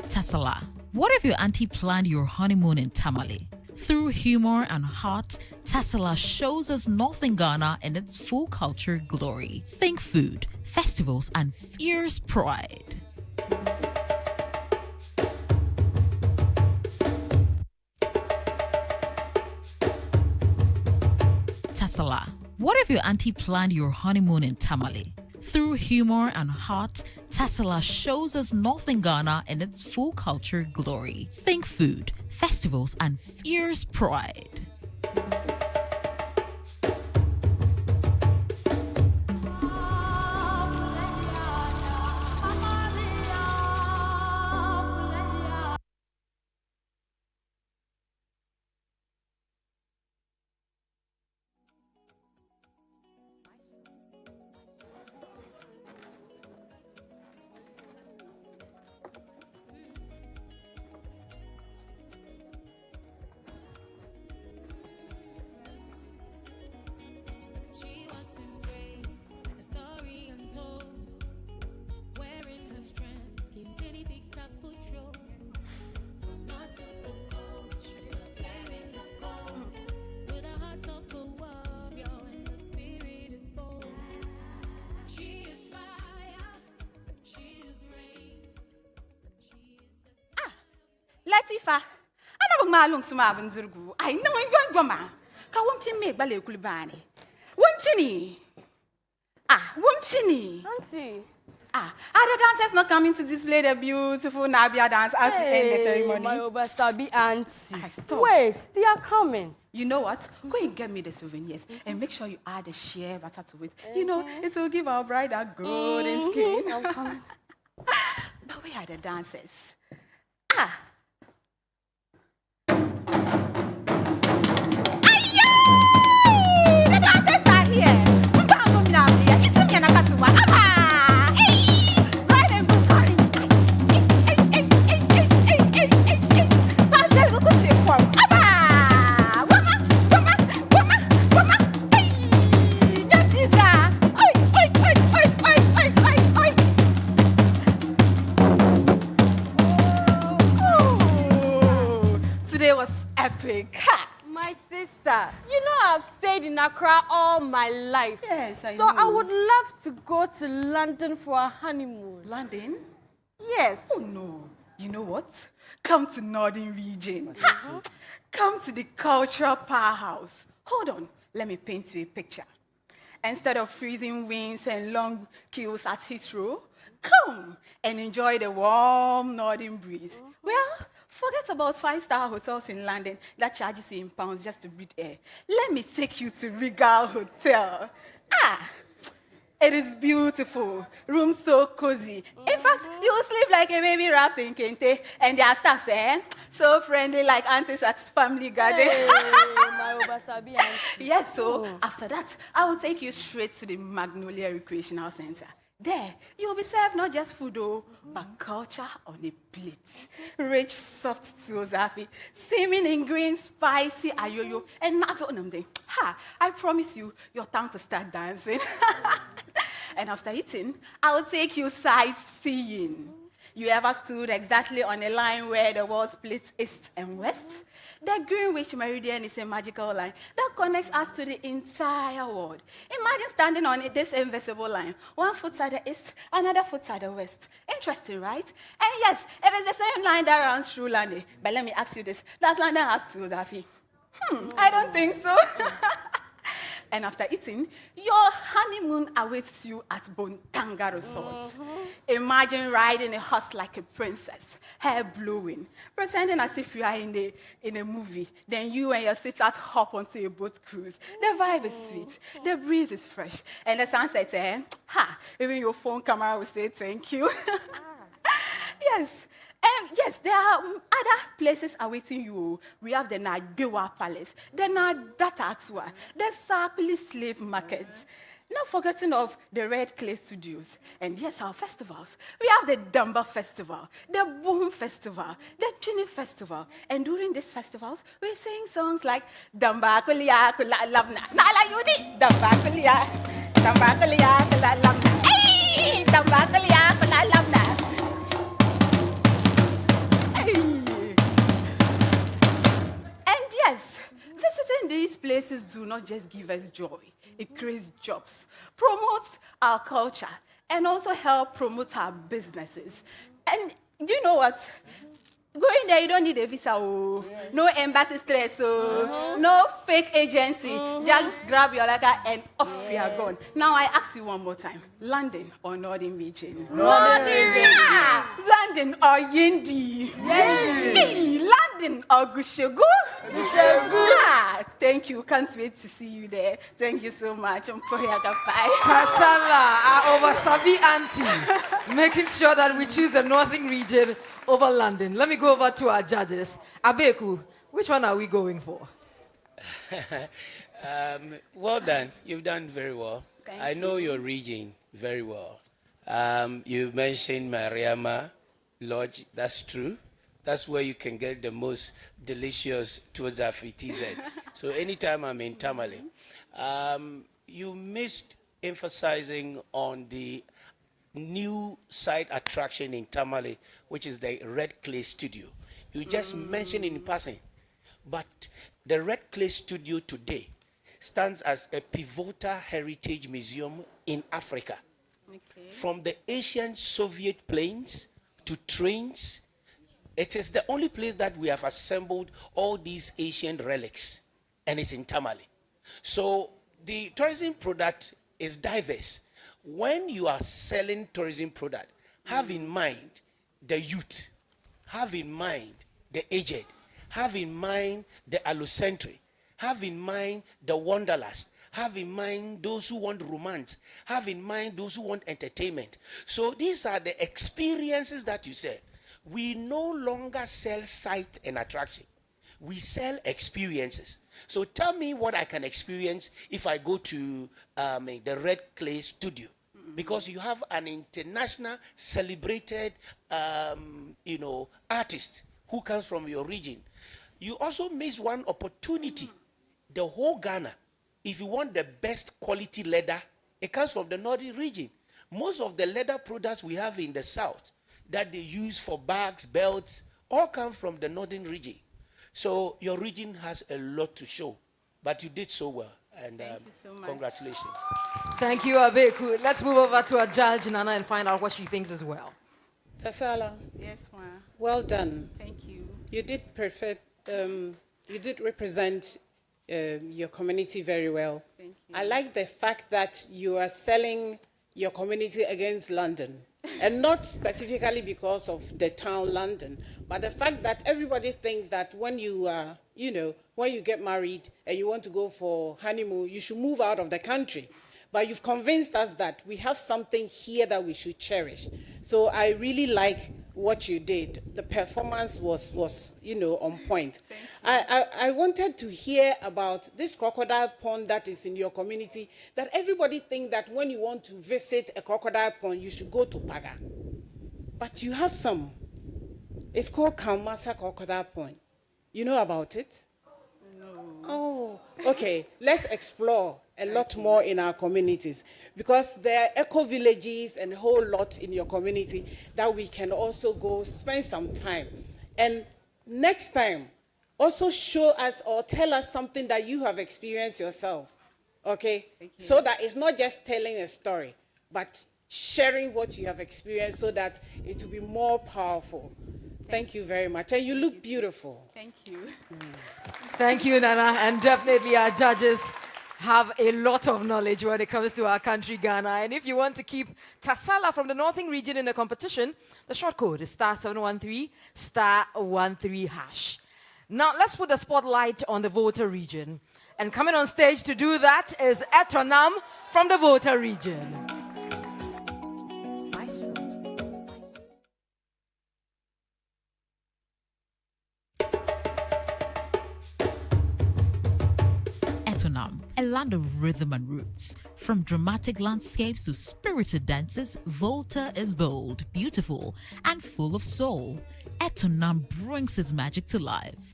Tasala. What if your auntie planned your honeymoon in Tamale? Through humor and heart, Tasala shows us Northern Ghana in its full culture glory. Think food, festivals, and fierce pride. Tasala. What if your auntie planned your honeymoon in Tamale? Through humor and heart, Tasala shows us Northern Ghana in its full culture glory. Think food, festivals, and fierce pride. Latifa, ana malung sumabun zurgu. I know you're goma. Ka wumchi me bale kulibani. Wumchini. Wumchini. Auntie. Are the dancers not coming to display the beautiful Nabia dance as we end the ceremony? My oversabi auntie. Wait, they are coming. You know what? Go and get me the souvenirs and make sure you add a shea butter to it. You know, it will give our bride a golden skin. But where are the dancers? The dancers are here. Today was epic. My sister, you know I've stayed in Accra all my life. Yes, I know. know. I would love to go to London for a honeymoon. London? Yes. Oh, no. You know what? Come to Northern Region. Come to the cultural powerhouse. Hold on. Let me paint you a picture. Instead of freezing winds and long queues at Heathrow, come and enjoy the warm northern breeze. Well, Forget about 5-star hotels in London that charges you in pounds just to breathe air. Let me take you to Regal Hotel. It is beautiful. Room so cozy. In fact, you will sleep like a baby wrapped in kente. And their staff say, so friendly like aunties at family gathering. Hey, my Obasabi auntie. Yes, so after that, I will take you straight to the Magnolia Recreational Center. There, you will be served not just food, but culture on a plate. Rich, soft tuozafi, swimming in green, spicy ayoyo, and that's what I'm doing. I promise you, your tongue will start dancing. And after eating, I will take you sightseeing. You ever stood exactly on a line where the world splits east and west? The Greenwich Meridian is a magical line that connects us to the entire world. Imagine standing on this invisible line. One foot at the east, another foot at the west. Interesting, right? And yes, it is the same line that runs through London. But let me ask you this. Does London have two, Daffy? I don't think so. And after eating, your honeymoon awaits you at Bontanga Resort. Imagine riding a horse like a princess, hair blowing, pretending as if you are in a movie. Then you and your sweetheart hop onto a boat cruise. The vibe is sweet, the breeze is fresh, and the sunset, even your phone camera will say thank you. Yes. And yes, there are other places awaiting you. We have the Nadewa Palace, the Nadatatua, the Sapili Slave Market. Not forgetting of the Red Clay Studios. And yes, our festivals. We have the Dumba Festival, the Boom Festival, the Chini Festival. And during these festivals, we sing songs like Damba Kulia Kula Labna. Nala Yudi, Damba Kulia Kula Labna. Hey! Damba Kulia Kula Labna. Yes, visiting these places do not just give us joy. It creates jobs, promotes our culture, and also help promote our businesses. And you know what? Going there, you don't need a visa. No embassy stress. No fake agency. Just grab your letter and off you are gone. Now I ask you one more time. London or Northern Region? Northern Region. London or Yindi? Yindi. London or Gushegu? Gushegu. Thank you. Can't wait to see you there. Thank you so much. Tasala, our Obasabi auntie, making sure that we choose the Northern Region over London. Let me go over to our judges. Abeku, which one are we going for? Well done. You've done very well. I know your region very well. You mentioned Mariama Lodge. That's true. That's where you can get the most delicious Tuozafi TZ. So anytime I'm in Tamale, you missed emphasizing on the new side attraction in Tamale, which is the Red Clay Studio. You just mentioned in passing, but the Red Clay Studio today stands as a pivotal heritage museum in Africa. From the ancient Soviet planes to trains, it is the only place that we have assembled all these ancient relics, and it's in Tamale. So the tourism product is diverse. When you are selling tourism product, have in mind the youth, have in mind the aged, have in mind the allocentric, have in mind the wanderlust, have in mind those who want romance, have in mind those who want entertainment. So these are the experiences that you sell. We no longer sell sight and attraction. We sell experiences. So tell me what I can experience if I go to the Red Clay Studio. Because you have an international celebrated, artist who comes from your region. You also miss one opportunity. The whole Ghana, if you want the best quality leather, it comes from the northern region. Most of the leather products we have in the south that they use for bags, belts, all come from the northern region. So your region has a lot to show, but you did so well, and congratulations. Thank you, Abeku. Let's move over to our judge, Nana, and find out what she thinks as well. Tasala. Yes, ma'am. Well done. Thank you. You did you did represent your community very well. Thank you. I like the fact that you are selling your community against London. And not specifically because of the town London, but the fact that everybody thinks that when you, when you get married and you want to go for honeymoon, you should move out of the country. But you've convinced us that we have something here that we should cherish. So I really like what you did. The performance was on point. I wanted to hear about this crocodile pond that is in your community, that everybody thinks that when you want to visit a crocodile pond, you should go to Paga. But you have some. It's called Kalmasa Crocodile Pond. You know about it? No. Oh, okay. Let's explore a lot more in our communities, because there are eco villages and a whole lot in your community that we can also go spend some time. And next time, also show us or tell us something that you have experienced yourself, okay? So that it's not just telling a story, but sharing what you have experienced so that it will be more powerful. Thank you very much. And you look beautiful. Thank you. Thank you, Nana. And definitely our judges have a lot of knowledge when it comes to our country, Ghana. And if you want to keep Tasala from the Northern region in the competition, the short code is *713 *13#. Now, let's put the spotlight on the Volta region. And coming on stage to do that is Etonam from the Volta region. A land of rhythm and roots. From dramatic landscapes to spirited dances, Volta is bold, beautiful, and full of soul. Etonam brings its magic to life.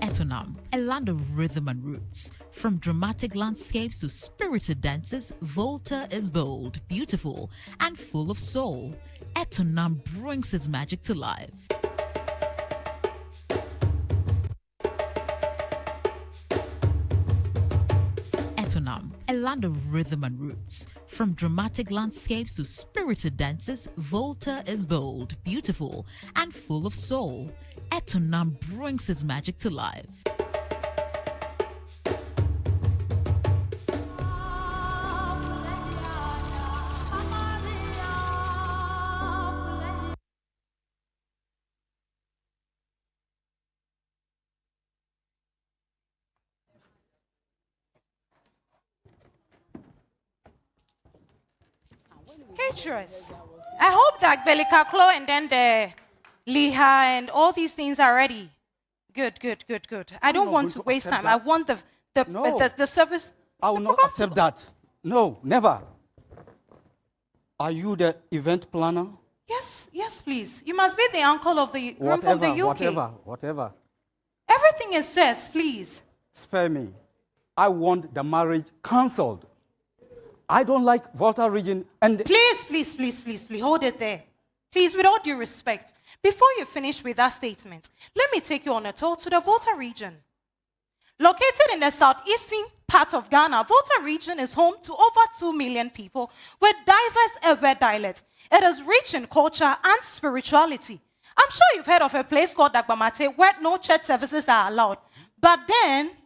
Etonam, a land of rhythm and roots. From dramatic landscapes to spirited dances, Volta is bold, beautiful, and full of soul. Etonam brings its magic to life. Etonam, a land of rhythm and roots. From dramatic landscapes to spirited dances, Volta is bold, beautiful, and full of soul. Etonam brings its magic to life. Caterers, I hope that Belikaklo and then the Liha and all these things are ready. Good. I don't want to waste time. I want the service. I will not accept that. No, never. Are you the event planner? Yes, please. You must be the uncle of the groom from the UK. Whatever. Everything is set, please. Spare me. I want the marriage cancelled. I don't like Volta region and... Please, hold it there. Please, with all due respect, before you finish with that statement, let me take you on a tour to the Volta region. Located in the southeastern part of Ghana, Volta region is home to over 2 million people with diverse Ewe dialects. It is rich in culture and spirituality. I'm sure you've heard of a place called Dagbamate where no church services are allowed. But then...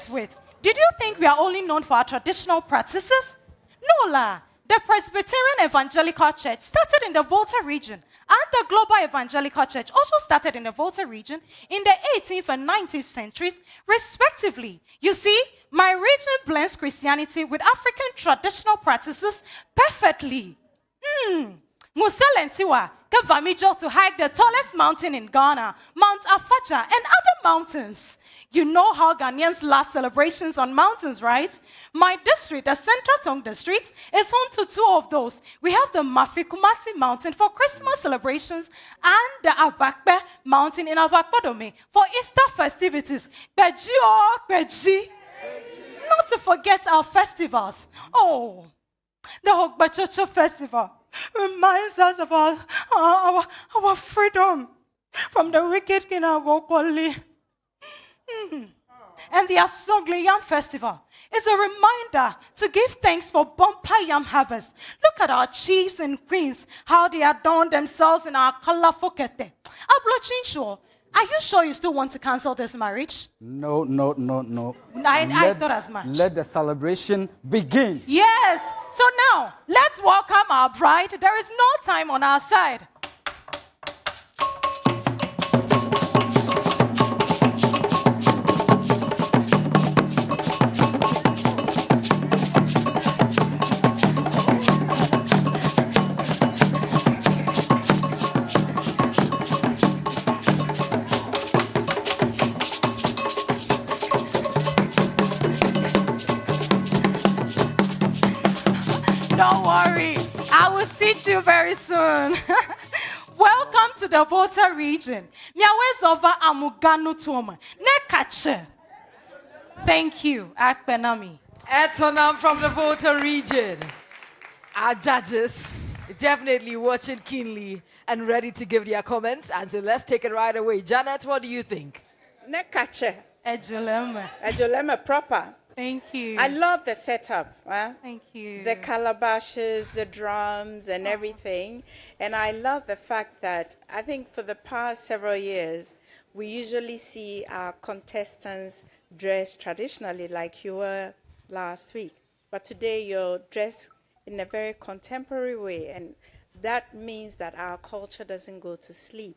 Wait. Did you think we are only known for our traditional practices? No, la. The Presbyterian Evangelical Church started in the Volta region, and the Global Evangelical Church also started in the Volta region in the 18th and 19th centuries, respectively. You see, my region blends Christianity with African traditional practices perfectly. Muselentiwa gave Vamijo to hike the tallest mountain in Ghana, Mount Afaja, and other mountains. You know how Ghanaians love celebrations on mountains, right? My district, the Central Tongue district, is home to 2 of those. We have the Mafikumasi Mountain for Christmas celebrations and the Abakbe Mountain in Abakbodome for Easter festivities. Beji. Not to forget our festivals. Oh, the Hogbachocho Festival reminds us of our freedom from the wicked King Agokoli. And the Asogleyan Festival is a reminder to give thanks for bumper yam harvest. Look at our chiefs and queens, how they adorn themselves in our colorful kete. Ablo, are you sure you still want to cancel this marriage? No. I thought as much. Let the celebration begin. Yes. So now, let's welcome our bride. There is no time on our side. Don't worry, I will teach you very soon. Welcome to the Volta region. Miawezova amuganu tuoma. Nekache. Thank you, Akbenami. Etonam from the Volta region. Our judges definitely watching keenly and ready to give their comments. And so let's take it right away. Janet, what do you think? Nekache. Ejoleme. Ejoleme proper. Thank you. I love the setup. Huh? Thank you. The calabashes, the drums, and everything. And I love the fact that I think for the past several years, we usually see our contestants dressed traditionally like you were last week. But today you're dressed in a very contemporary way. And that means that our culture doesn't go to sleep.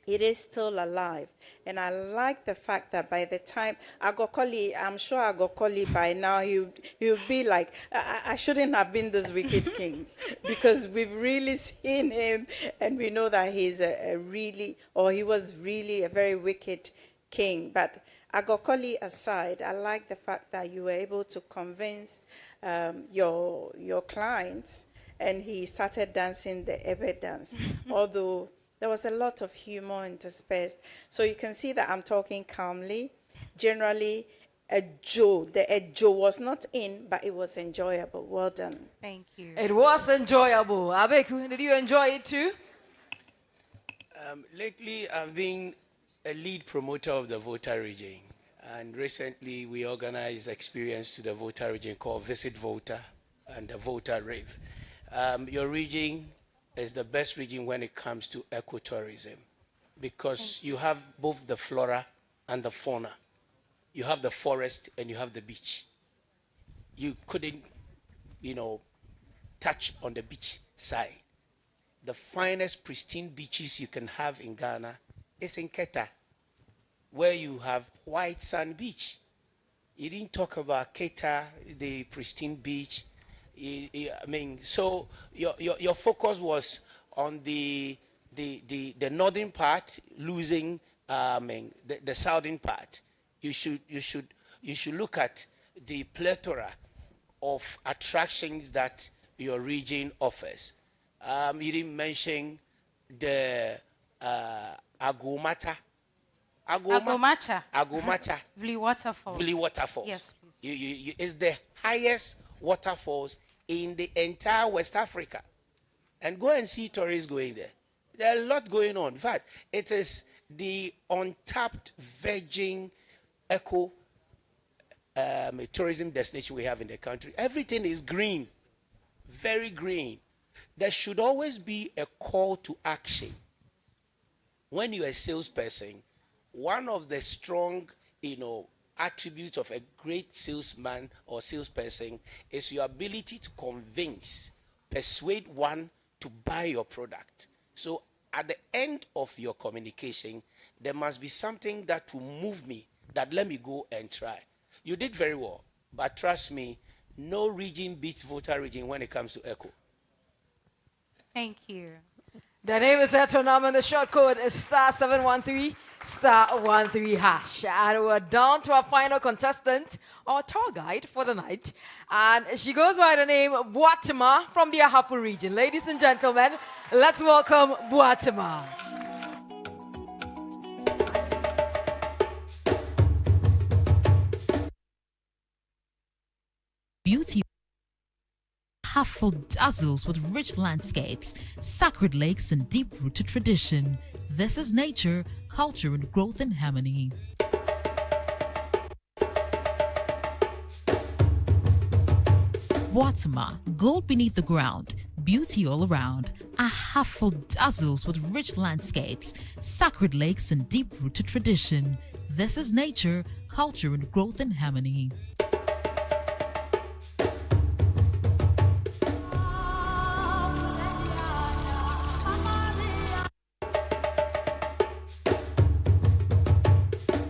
It is still alive. And I like the fact that by the time Agokoli, I'm sure Agokoli by now, he'll be like, I shouldn't have been this wicked king. Because we've really seen him and we know that he's he was really a very wicked king. But Agokoli aside, I like the fact that you were able to convince your clients and he started dancing the Ebe dance. Although there was a lot of humor interspersed. So you can see that I'm talking calmly. Generally, the Ejo was not in, but it was enjoyable. Well done. Thank you. It was enjoyable. Abeku, did you enjoy it too? Lately, I've been a lead promoter of the Volta region. And recently, we organized an experience to the Volta region called Visit Volta and the Volta Rave. Your region is the best region when it comes to ecotourism because you have both the flora and the fauna. You have the forest and you have the beach. You couldn't, touch on the beach side. The finest pristine beaches you can have in Ghana is in Keta, where you have white sand beach. You didn't talk about Keta, the pristine beach. So your focus was on the northern part, losing the southern part. You should look at the plethora of attractions that your region offers. You didn't mention the Agomata. Vli Waterfalls. Vli Waterfalls. Yes, please. It's the highest waterfalls in the entire West Africa. And go and see tourists going there. There are a lot going on. In fact, it is the untapped virgin eco tourism destination we have in the country. Everything is green, very green. There should always be a call to action. When you're a salesperson, one of the strong, attributes of a great salesman or salesperson is your ability to convince, persuade one to buy your product. So at the end of your communication, there must be something that will move me, that let me go and try. You did very well, but trust me, no region beats Volta region when it comes to echo. Thank you. The name is Etonam and the short code is *713 *13#. And we're down to our final contestant, our tour guide for the night. And she goes by the name Boatima from the Ahafo region. Ladies and gentlemen, let's welcome Boatima. Beauty Ahafo dazzles with rich landscapes, sacred lakes, and deep-rooted tradition. This is nature, culture, and growth in harmony. Watama, gold beneath the ground, beauty all around. Ahafo dazzles with rich landscapes, sacred lakes, and deep-rooted tradition. This is nature, culture, and growth in harmony.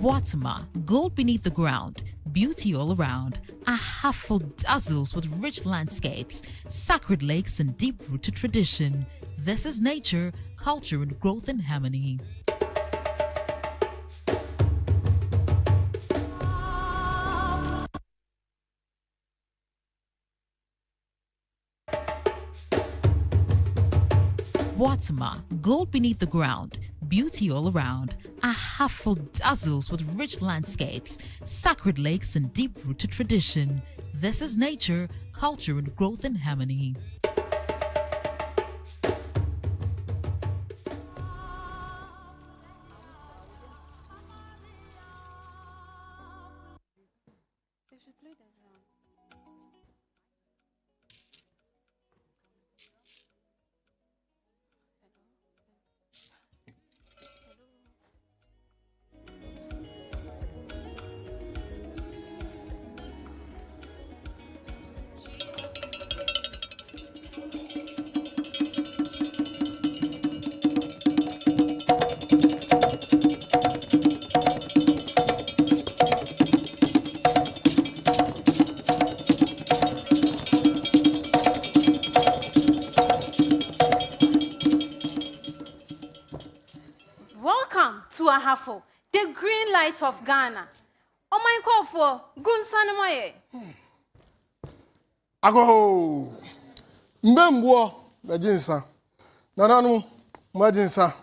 Watama, gold beneath the ground, beauty all around. Ahafo dazzles with rich landscapes, sacred lakes, and deep-rooted tradition. This is nature, culture, and growth in harmony. Watama, gold beneath the ground, beauty all around. Ahafo dazzles with rich landscapes, sacred lakes, and deep-rooted tradition. This is nature, culture, and growth in harmony. To Ahafo, the green light of Ghana. Oh my God, for Gunsanamaye. Ago Mbembo, Majinsa. Nananu, Majinsa.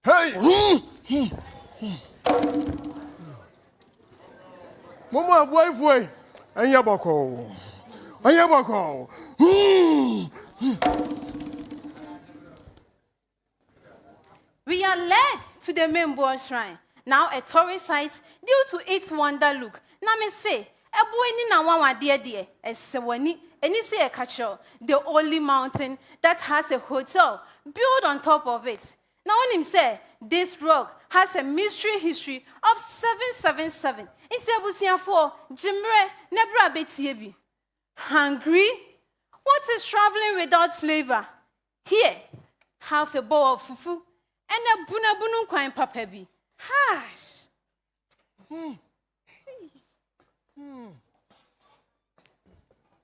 Hey! Mama, boy, and Yabako. And Yabako. We are led to the main board shrine, now a tourist site due to its wonder look. Now me say, a boy ni na wawa dear, a sewani, and you see a catcher, the only mountain that has a hotel built on top of it. Now when him say, this rock has a mystery history of 777. In Sebusia 4, Jimre, Nebra Betiebi. Hungry? What is traveling without flavor? Here, half a bowl of fufu. And a bunabunu kwine papebi. Hash.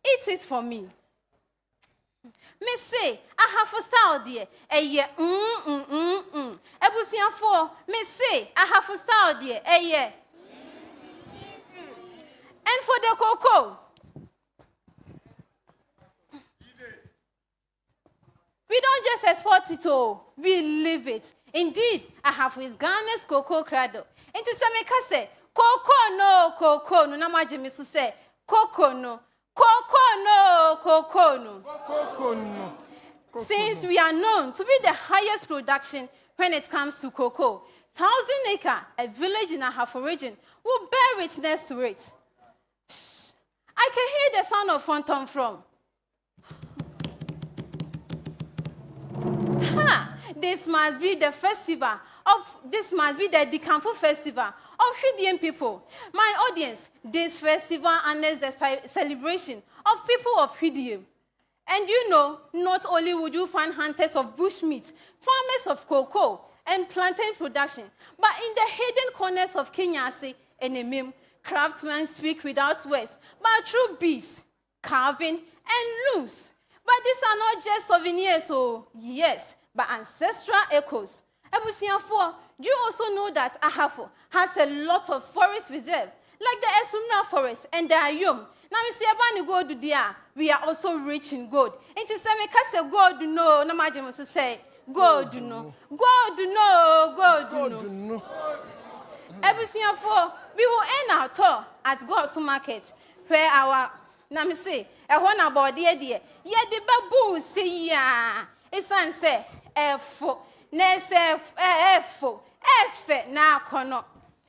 Eat it for me. Me say, Ahafo style dear. Ye, Ebusian 4, me say, Ahafo style dear. Ye. And for the cocoa. We don't just export it all, we live it. Indeed, Ahafo is Ghana's cocoa cradle. And to some say, cocoa no, namaje misu say, cocoa no, cocoa no. Since we are known to be the highest production when it comes to cocoa, 1,000 Acre, a village in Ahafo region, will bear witness to it. Shh. I can hear the sound of phantom from. This must be the Dikamfu festival of Fijian people. My audience, this festival honors the celebration of people of Fijian. And you know, not only would you find hunters of bushmeat, farmers of cocoa and plantain production, but in the hidden corners of Kenyasi and Emim, craftsmen speak without words, but through beads, carving, and looms. But these are not just souvenirs, oh yes, but ancestral echoes. Ebusian 4, you also know that Ahafo has a lot of forest reserve, like the Esumna forest and the Ayum. Now we see about gold there. We are also rich in gold. And to say me say gold no, no matter what say gold no, gold no, gold no. Ebusian 4, we will end our tour at God's market, where our now me say a one about dear. Yeah, the babu say yeah. It's say F4. F4. F na kono.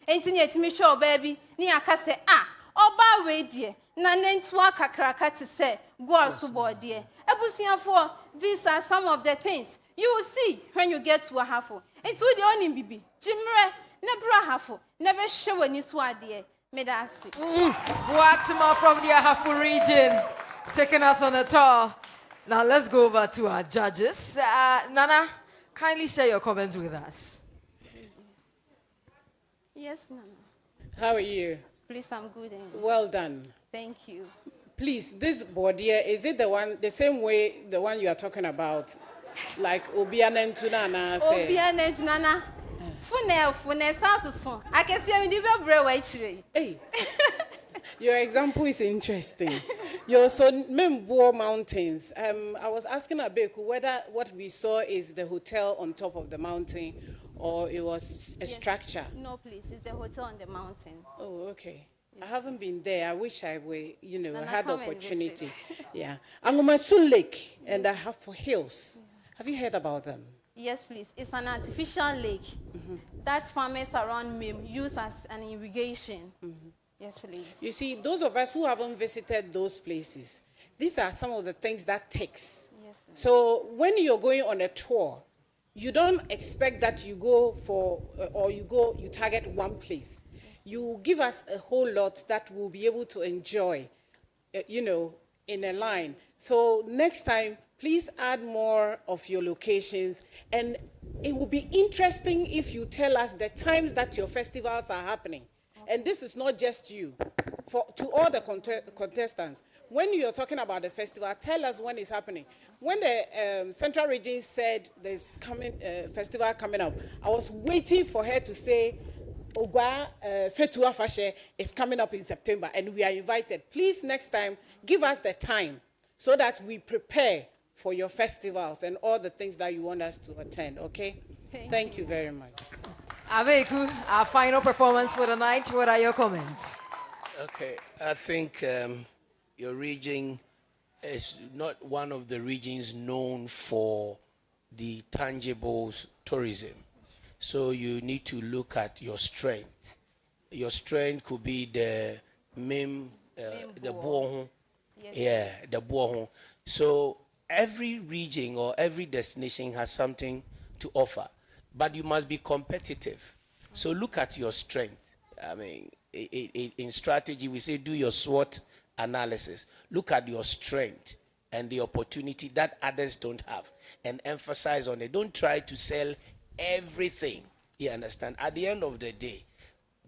Enti ni etimi show baby. Ni aka say Oba we die. Na nentua kakraka te se go asubo die. Ebusuafo, these are some of the things you will see when you get to Ahafo. It's with the only bibi. Jimre, nebra Ahafo. Never show any swadi. Medasi. Boatima from the Ahafo region, taking us on a tour. Now let's go over to our judges. Nana, kindly share your comments with us. Yes, Nana. How are you? Please, I'm good. Well done. Thank you. Please, this board here, is it the same way, the one you are talking about? Like Obiana Ntunana say? Obiana Ntunana. Fune sasu. I can see you do very. Hey. Your example is interesting. Your Membo Mountains. I was asking Abeku whether what we saw is the hotel on top of the mountain or it was a structure. No, please. It's the hotel on the mountain. Oh, okay. Yes. I haven't been there. I wish I were, had the opportunity. Yeah. Angumasu Lake and Ahafo Hills. Have you heard about them? Yes, please. It's an artificial lake that farmers around me use as an irrigation. Yes, please. You see, those of us who haven't visited those places, these are some of the things that takes. Yes, please. So when you're going on a tour, you don't expect that you go for, you target one place. Yes. You give us a whole lot that we'll be able to enjoy, in a line. So next time, please add more of your locations. And it will be interesting if you tell us the times that your festivals are happening. And this is not just you. To all the contestants, when you're talking about the festival, tell us when it's happening. When the Central Region said there's festival coming up, I was waiting for her to say, Ogwa Fetua Fashe is coming up in September, and we are invited. Please, next time, give us the time so that we prepare for your festivals and all the things that you want us to attend, okay? Thank you very much. Aveku, our final performance for the night. What are your comments? Okay, I think your region is not one of the regions known for the tangible tourism. So you need to look at your strength. Your strength could be the the Bono. Yeah, the Bono. So every region or every destination has something to offer. But you must be competitive. So look at your strength. I mean, in strategy, we say do your SWOT analysis. Look at your strength and the opportunity that others don't have and emphasize on it. Don't try to sell everything. You understand? At the end of the day,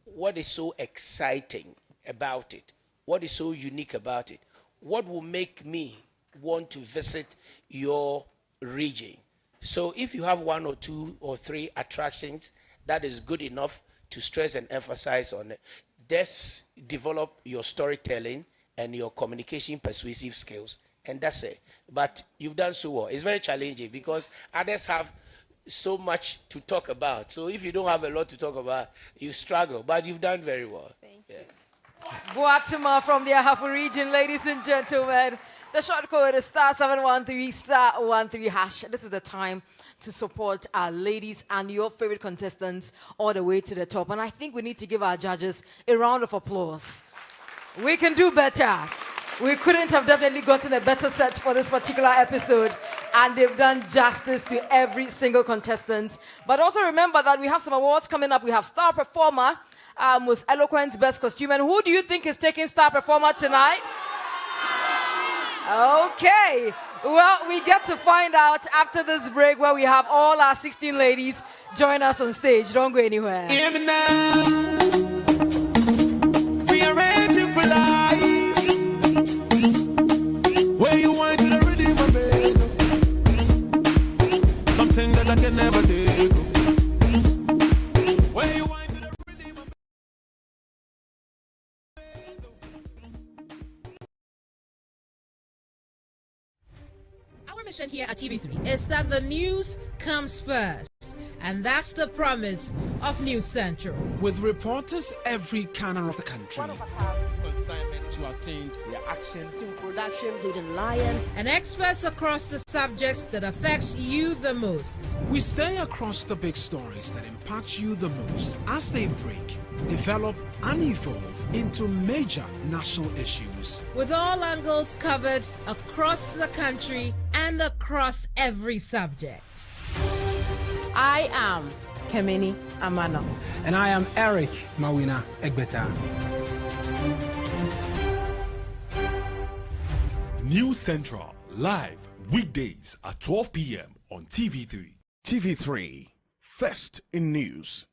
what is so exciting about it? What is so unique about it? What will make me want to visit your region? So if you have 1 or 2 or 3 attractions, that is good enough to stress and emphasize on it. Just develop your storytelling and your communication persuasive skills, and that's it. But you've done so well. It's very challenging because others have so much to talk about. So if you don't have a lot to talk about, you struggle. But you've done very well. Thank you. Boatima from the Ahafo region, ladies and gentlemen. The short code is *713 *13#. This is the time to support our ladies and your favorite contestants all the way to the top. And I think we need to give our judges a round of applause. We can do better. We couldn't have definitely gotten a better set for this particular episode. And they've done justice to every single contestant. But also remember that we have some awards coming up. We have Star Performer, Most Eloquent Best Costume. And who do you think is taking Star Performer tonight? Okay, well, we get to find out after this break where we have all our 16 ladies join us on stage. Don't go anywhere. Hear me now. We are ready for life. Where you want to the rhythm of it. Something that I can never do. Where you want to the rhythm of it. Our mission here at TV3 is that the news comes first. And that's the promise of News Central. With reporters every corner of the country. to attend their action to production, including lions, and experts across the subjects that affects you the most. We stay across the big stories that impact you the most as they break, develop, and evolve into major national issues. With all angles covered across the country and across every subject. I am Kemini Amano. And I am Eric Mawina Egbeta. News Central, live weekdays at 12 p.m. on TV3. TV3, first in news.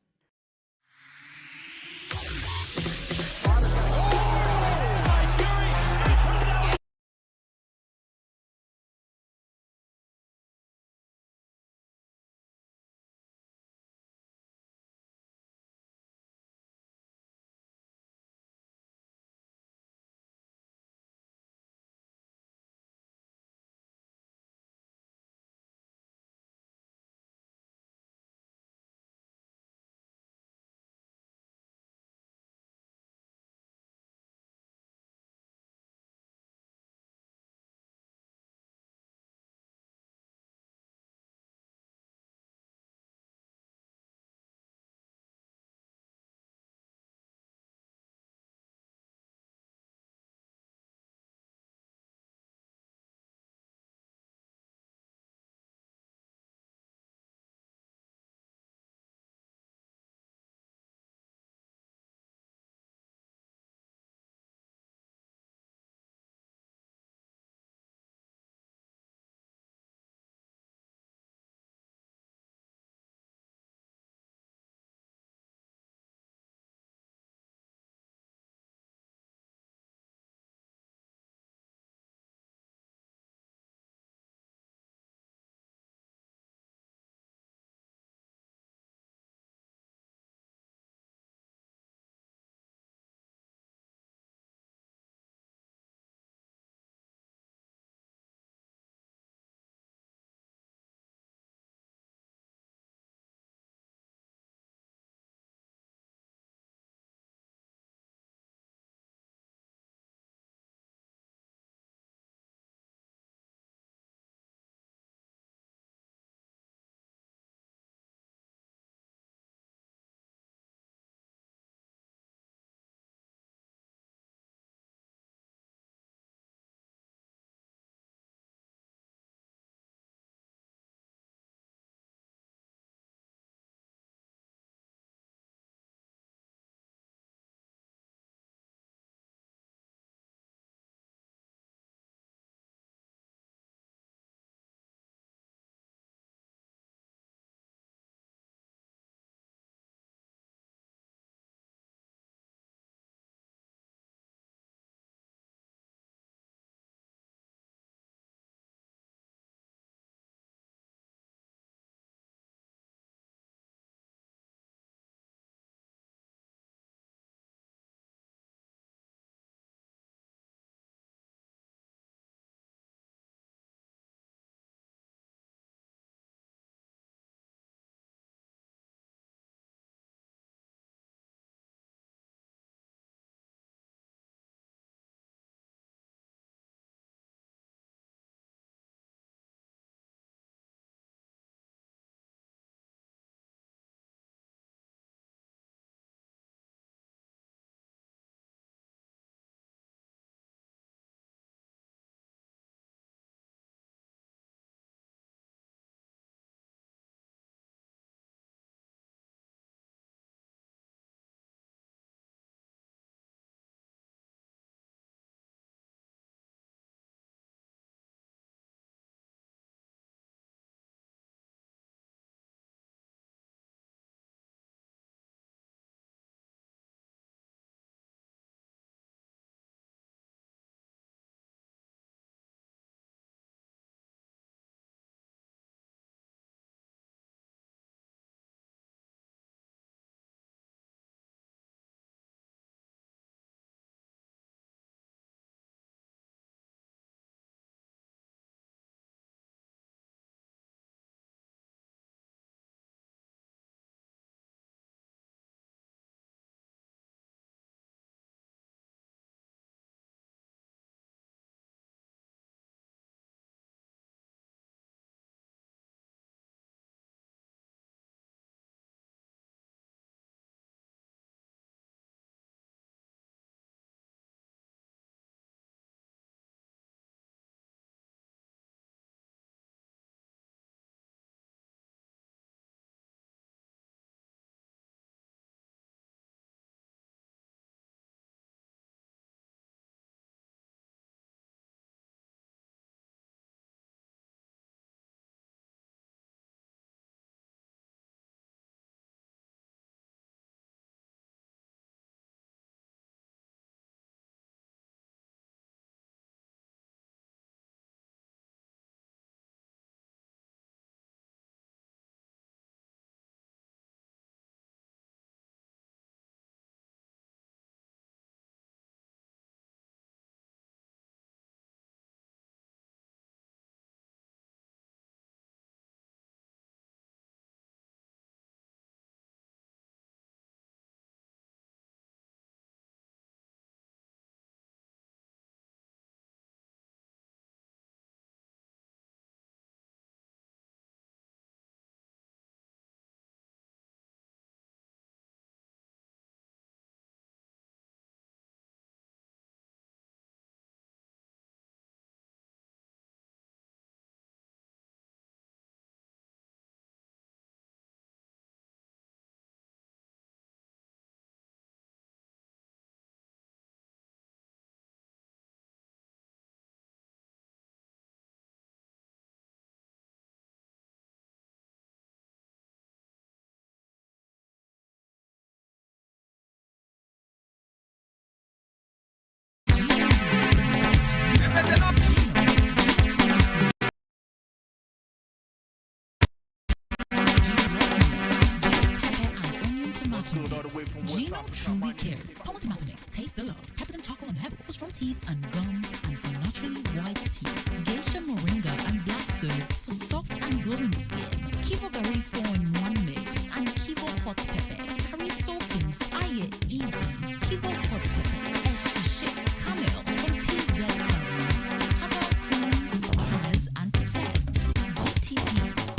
Tomato Mix. Gino truly cares. Pomo Tomato Mix. Taste the love. Peptident charcoal and herbal for strong teeth and gums and for naturally white teeth. Geisha moringa and black soap for soft and glowing skin. Kivo Gari 4-in-1 mix and Kivo hot pepper. Curry soakings. Aye easy. Kivo hot pepper. Eshishe. Camel from PZ Cousins. Camel cleans, cares and protects. GTP.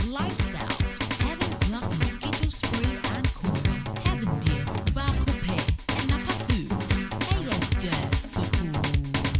Lifestyle. Heaven Black Mosquito Spray and Coil. Heaven Dear. Bako Pay. And Napa Foods. Ayede Soku.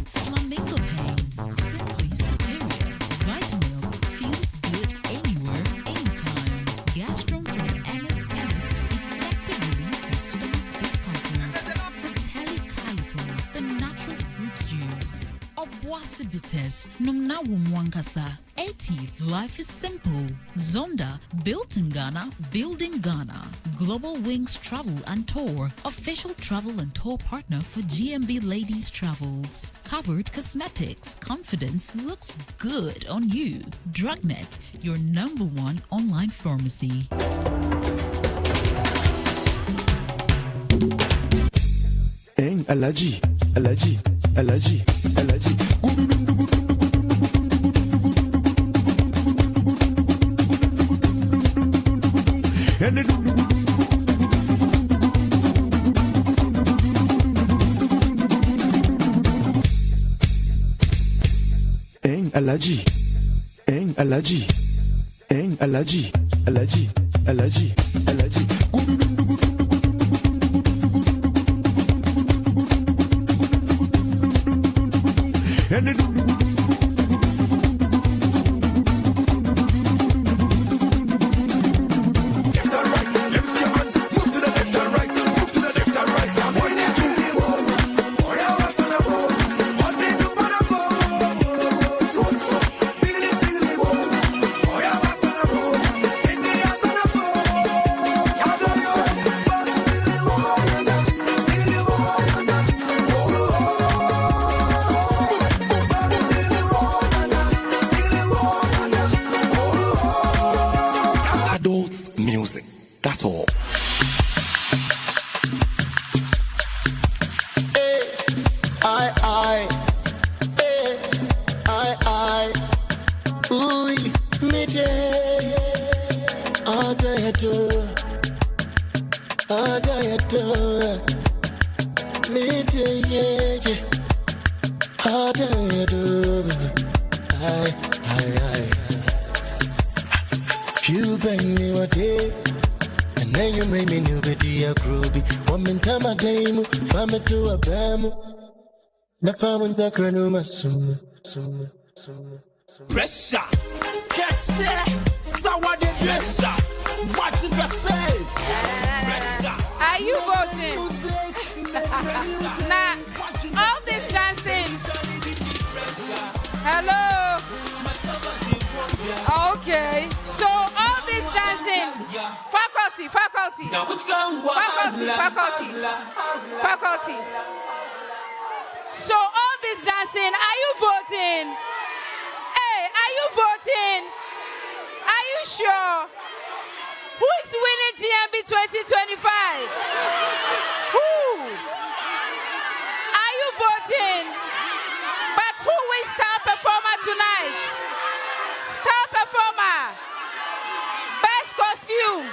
Flamingo Paints. Simply superior. Vitamilk. Feels good anywhere, anytime. Gastron from MS Chemist. Effective relief from stomach discomfort. Fratelli Calipo. The natural fruit juice. Obwasibites. Numna Wumwankasa. 80. Life is simple. Zonda. Built in Ghana. Building Ghana. Global Wings Travel and Tour. Official travel and tour partner for GMB Ladies Travels. Covered Cosmetics. Confidence looks good on you. Drugnet. Your #1 online pharmacy. Eng allergy, allergy, allergy, allergy. Eng allergy, eng allergy, eng allergy, allergy, allergy, allergy. Music, that's all. You bring me a day, and then you make me new betty a groovy. One in time I game, family to a bam. The family back run my summer. Pressure, catch it, sour the pressure. Watch it yourself. Pressure. Are you voting? Nah, all this dancing. Hello. Okay. So all this dancing, faculty. So all this dancing, are you voting? Hey, are you voting? Are you sure? Who is winning GMB 2025? Who? Are you voting? But who will star performer tonight? Star performer. Best costume.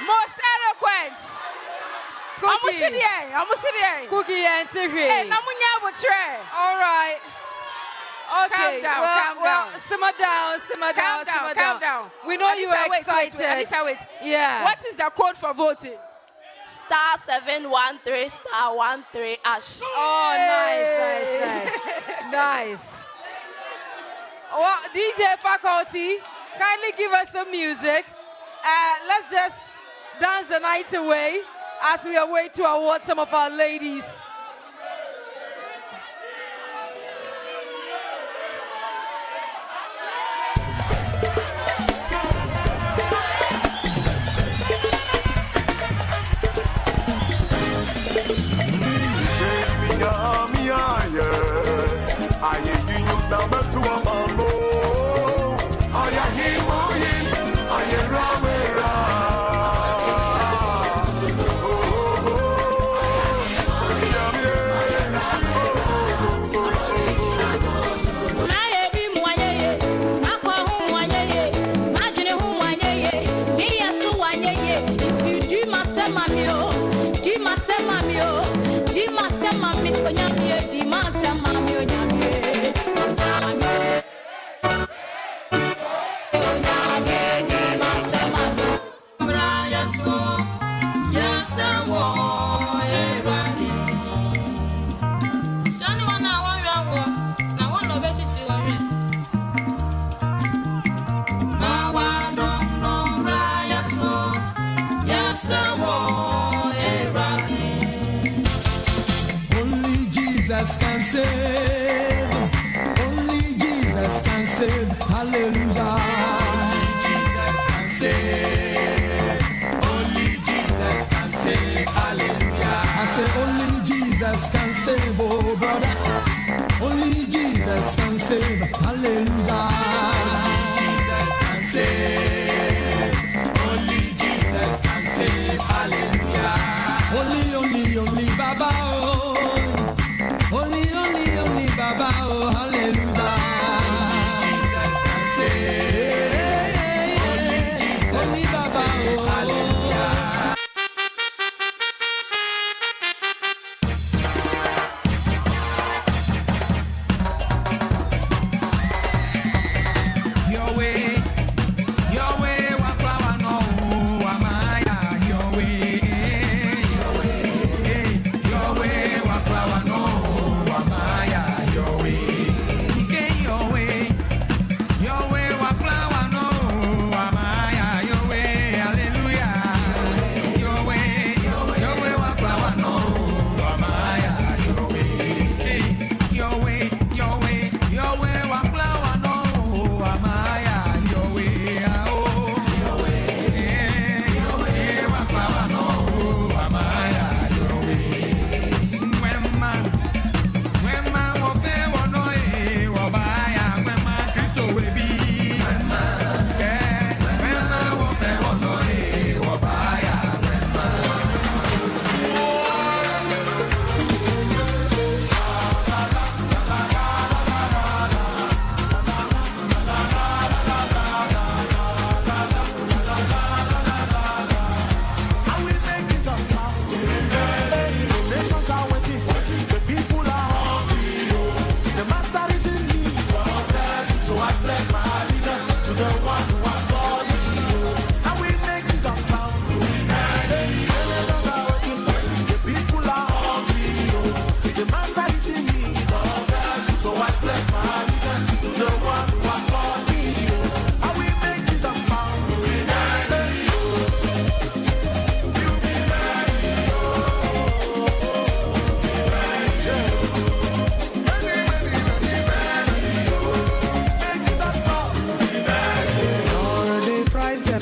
Most eloquent. Cookie and Tigre. All right. Okay. Calm down. Simmer down. We know you are excited. Wait. Yeah. What is the code for voting? *713 *13 #. Oh, nice. Well, DJ faculty, kindly give us some music. Let's just dance the night away as we await to award some of our ladies. I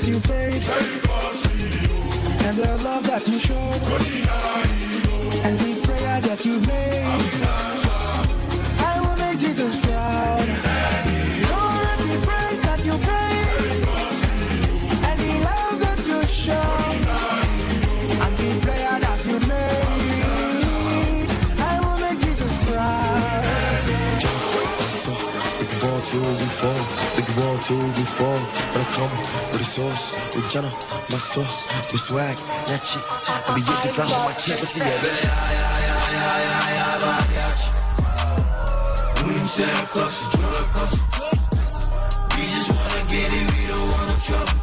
you paid, and the love that you showed, and the prayer that you made. I will make Jesus proud. Lord, the price that you paid, and the love that you showed, and the prayer that you made. I will make Jesus proud. Big ball till we fall, big ball till we fall. But I come with a sauce, with Jenna, my soul, with swag, that shit. I be getting from my chip, see ya. We just wanna get it, we don't want no trouble.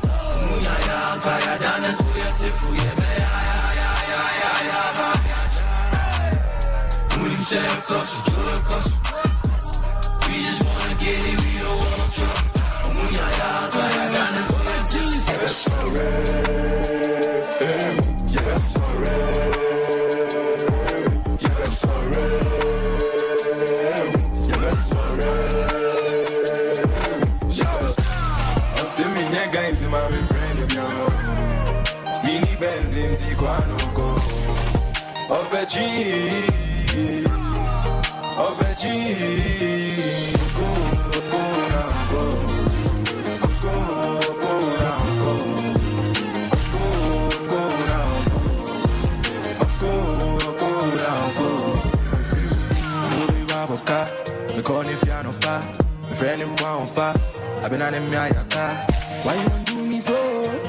We just wanna get it, we don't want no trouble. I've been on him, why you want do me so?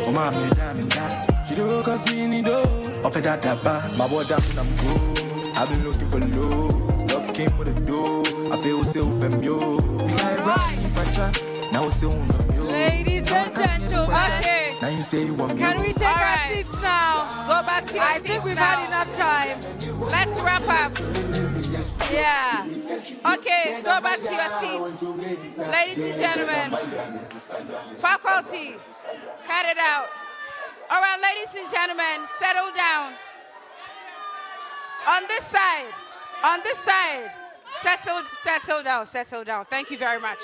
Oh, my damn that. You don't cause me any dough. Up at that bar, my boy down and I'm good. I've been looking for love. Love came with a door. I feel so open, yo. Now it's still on the Ladies and gentlemen, okay. Now you say you want me. Can we take our seats now? Go back to your seats. I think we've had enough time. Let's wrap up. Yeah. Okay, go back to your seats. Ladies and gentlemen, faculty, cut it out. All right, ladies and gentlemen, settle down. On this side, settle down. Thank you very much.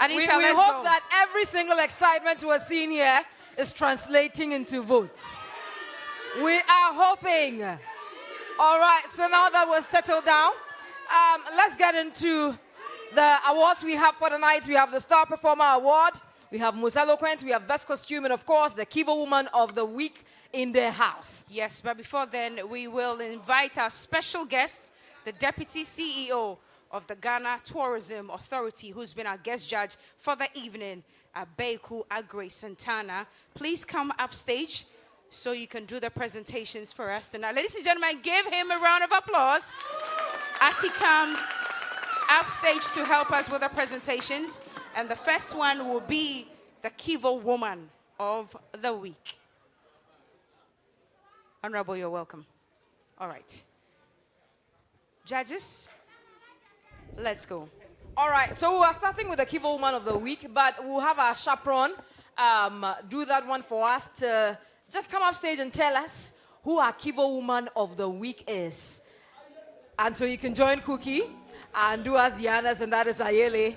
Anita, We hope that every single excitement we're seeing here is translating into votes. We are hoping. All right, so now that we're settled down, let's get into the awards we have for the night. We have the Star Performer Award, we have Most Eloquent, we have Best Costume, and of course, the Kiva Woman of the Week in the house. Yes, but before then, we will invite our special guest, the Deputy CEO of the Ghana Tourism Authority, who's been our guest judge for the evening, Abeku Agre Santana. Please come upstage so you can do the presentations for us tonight. Ladies and gentlemen, give him a round of applause as he comes upstage to help us with the presentations. And the first one will be the Kiva Woman of the Week. Honorable, you're welcome. All right. Judges, let's go. All right, so we are starting with the Kiva Woman of the Week, but we'll have our chaperone do that one for us to just come up stage and tell us who our Kiva Woman of the Week is. And so you can join Cookie and do us the honors, and that is Ayele.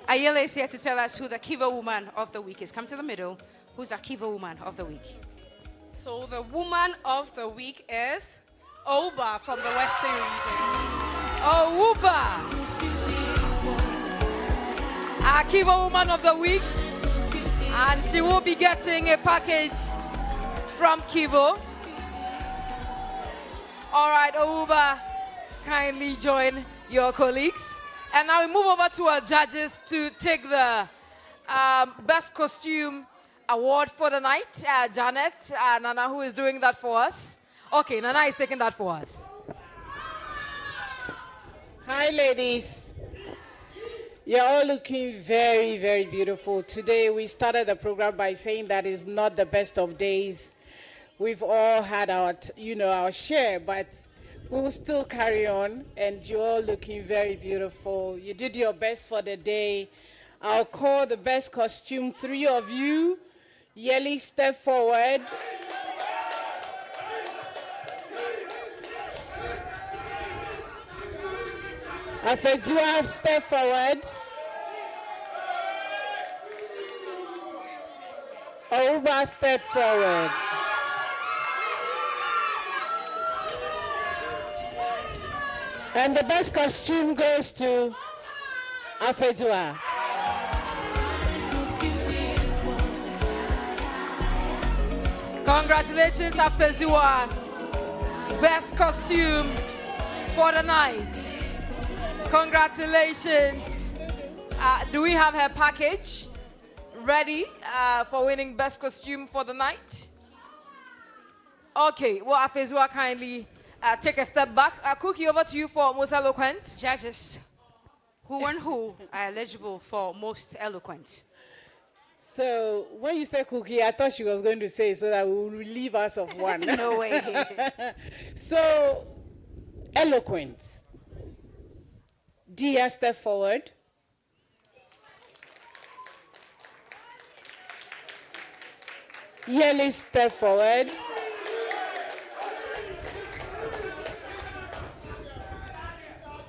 Ayele is here to tell us who the Kiva Woman of the Week is. Come to the middle. Who's our Kiva Woman of the Week? So the Woman of the Week is Oba from the Western region. Oh, Uba! Our Kiva Woman of the Week. And she will be getting a package from Kivo. All right, Uba, kindly join your colleagues. And now we move over to our judges to take the Best Costume Award for the night. Janet, Nana, who is doing that for us. Okay, Nana is taking that for us. Hi, ladies. You're all looking very, very beautiful. Today, we started the program by saying that it's not the best of days. We've all had our, our share, but we will still carry on. And you're all looking very beautiful. You did your best for the day. I'll call the best costume, 3 of you. Yeli, step forward. Afedua, step forward. Ouba, step forward. And the best costume goes to Afedua. Congratulations, Afezua. Best costume for the night. Congratulations. Do we have her package ready for winning best costume for the night? Okay, well, Afezua, kindly take a step back. Cookie, over to you for most eloquent. Judges, who and who are eligible for most eloquent? So when you say Cookie, I thought she was going to say so that we will relieve us of one. No way. So, eloquent. Dia, step forward. Yeli, step forward.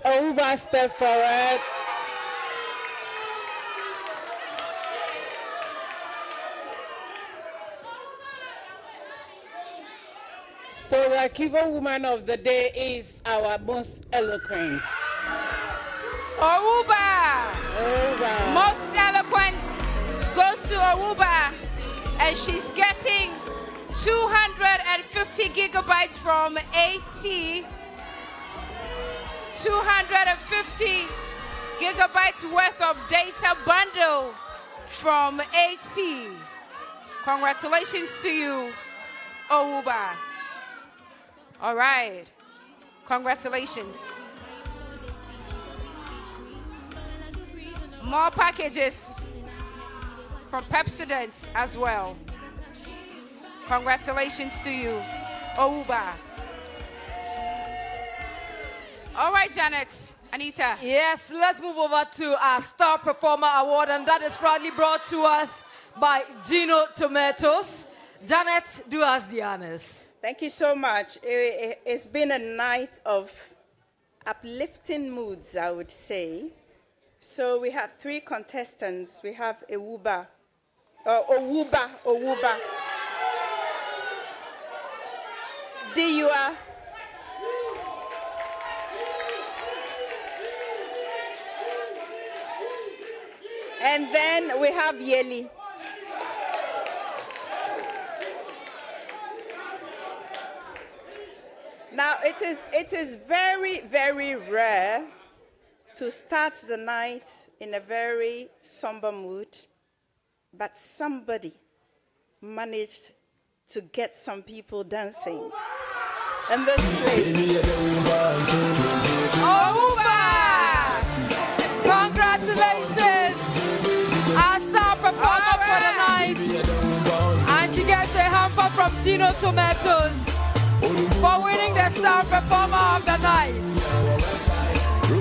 Ouba, step forward. So the Kivo Woman of the Day is our most eloquent. Ouba! Ouba. Most eloquent goes to Ouba, and she's getting 250 gigabytes from AT. 250 gigabytes worth of data bundle from AT. Congratulations to you, Ouba. All right. Congratulations. More packages from Pepsodent as well. Congratulations to you, Ouba. All right, Janet, Anita. Yes, let's move over to our Star Performer Award, and that is proudly brought to us by Gino Tomatoes. Janet, do us the honors. Thank you so much. It's been a night of uplifting moods, I would say. So we have 3 contestants. We have Ouba. Diua. And then we have Yeli. Now, it is very, very rare to start the night in a very somber mood, but somebody managed to get some people dancing in this place. Ouba! Congratulations! Our star performer for the night. And she gets a hamper from Gino Tomatoes for winning the Star Performer of the Night.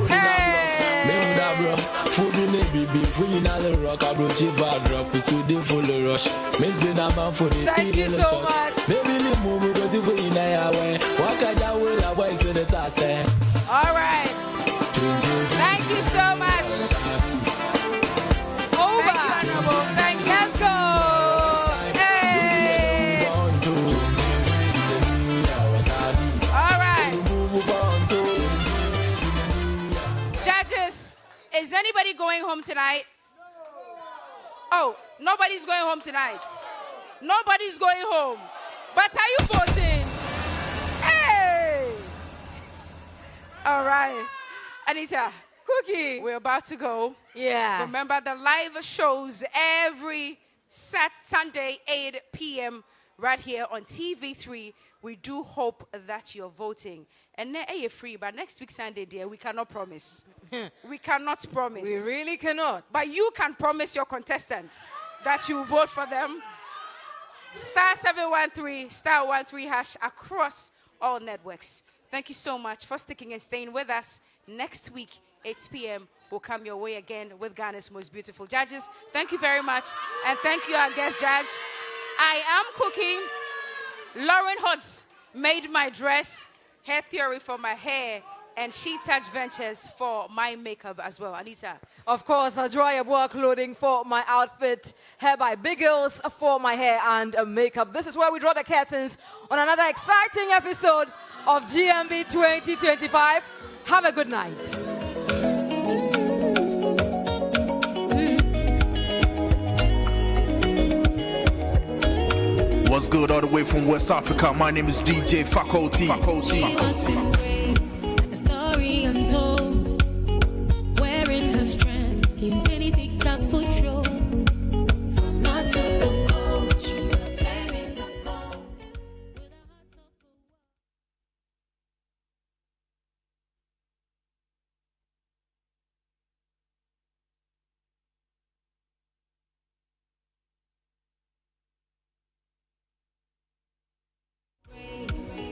Hey! Thank you so much. All right. Thank you so much. Over. Thank you. Let's go. Hey! All right. Judges, is anybody going home tonight? Oh, nobody's going home tonight. Nobody's going home. But are you voting? Hey! All right. Anita. Cookie. We're about to go. Yeah. Remember the live shows every Sunday, 8 p.m. right here on TV3. We do hope that you're voting. And then you're free, but next week Sunday, dear, we cannot promise. We cannot promise. We really cannot. But you can promise your contestants that you vote for them. Star 713, star 13 hash across all networks. Thank you so much for sticking and staying with us. Next week, 8 p.m. will come your way again with Ghana's most beautiful judges. Thank you very much. And thank you, our guest judge. I am cooking. Lauren Hodds made my dress. Hair theory for my hair and She Touch Ventures for my makeup as well. Anita. Of course, Adroya Boa Clothing for my outfit, Hair by Big Girls for my hair and makeup. This is where we draw the curtains on another exciting episode of GMB 2025. Have a good night. What's good all the way from West Africa? My name is DJ Faculty. Like a story untold, wearing her strength, intensity got foot roll. From not to the coast, she a flame in the cold.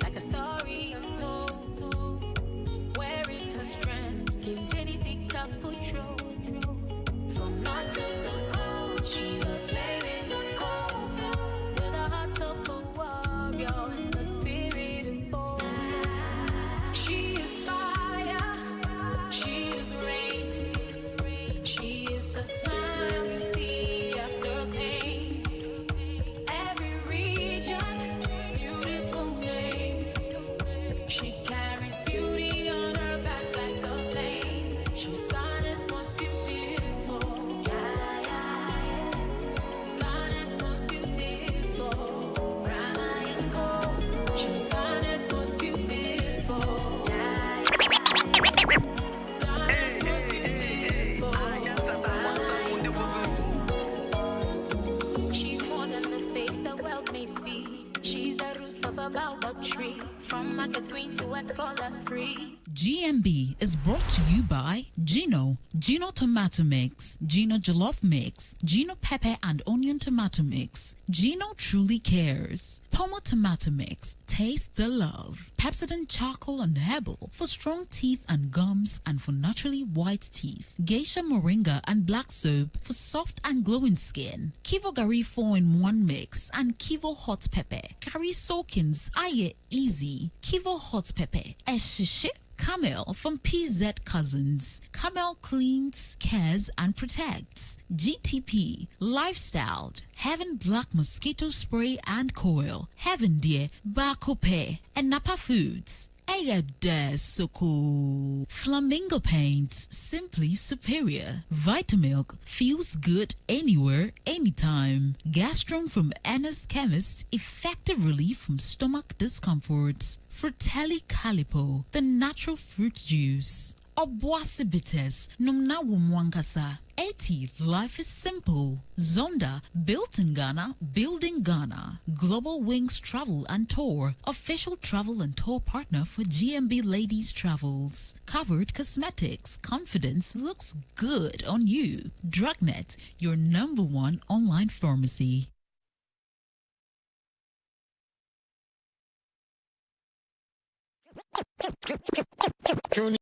Like a story untold, wearing her strength, intensity got foot roll. From not to the coast, she's a flame in the cold. With a heart of a warrior, and the spirit is bold. She is fire, she is rain, she is the smile you see after pain. Every region, beautiful name. She carries beauty on her back like a flame. She's Ghana's most beautiful. Yeah, yeah, yeah. Ghana's most beautiful. Ramayan gold. She's Ghana's most beautiful. Yeah, yeah, yeah. Ghana's most beautiful. Ramayan gold. She's more than the face the world may see. She's the roots of a baobab tree. From market queen to a scholar free. GMB is brought to you by Gino Tomato Mix, Gino Jollof Mix, Gino Pepper and Onion Tomato Mix, Gino Truly Cares, Pomo Tomato Mix, Taste the Love, Pepsodent Charcoal and Herbal for strong teeth and gums and for naturally white teeth, Geisha Moringa and Black Soap for soft and glowing skin, Kivo Gari 4-in-1 Mix and Kivo Hot Pepper, Gary Soakins, Aye Easy, Kivo Hot Pepper, Eshishi, Camel from PZ Cousins. Camel cleans, cares, and protects. GTP, Lifestyle, Heaven Black Mosquito Spray and Coil, Heaven Dear, Bakope, and Napa Foods. Ayade Soko. Flamingo Paints, simply superior. Vitamilk feels good anywhere, anytime. Gastron from Anna's Chemist, effective relief from stomach discomforts. Fratelli Calipo, the natural fruit juice. Obuasi Bitters, Numna Wumwankasa. 80, life is simple. Zonda, built in Ghana, building Ghana. Global Wings Travel and Tour, official travel and tour partner for GMB Ladies Travels. Covered Cosmetics, confidence looks good on you. Drugnet, your #1 online pharmacy. Junior.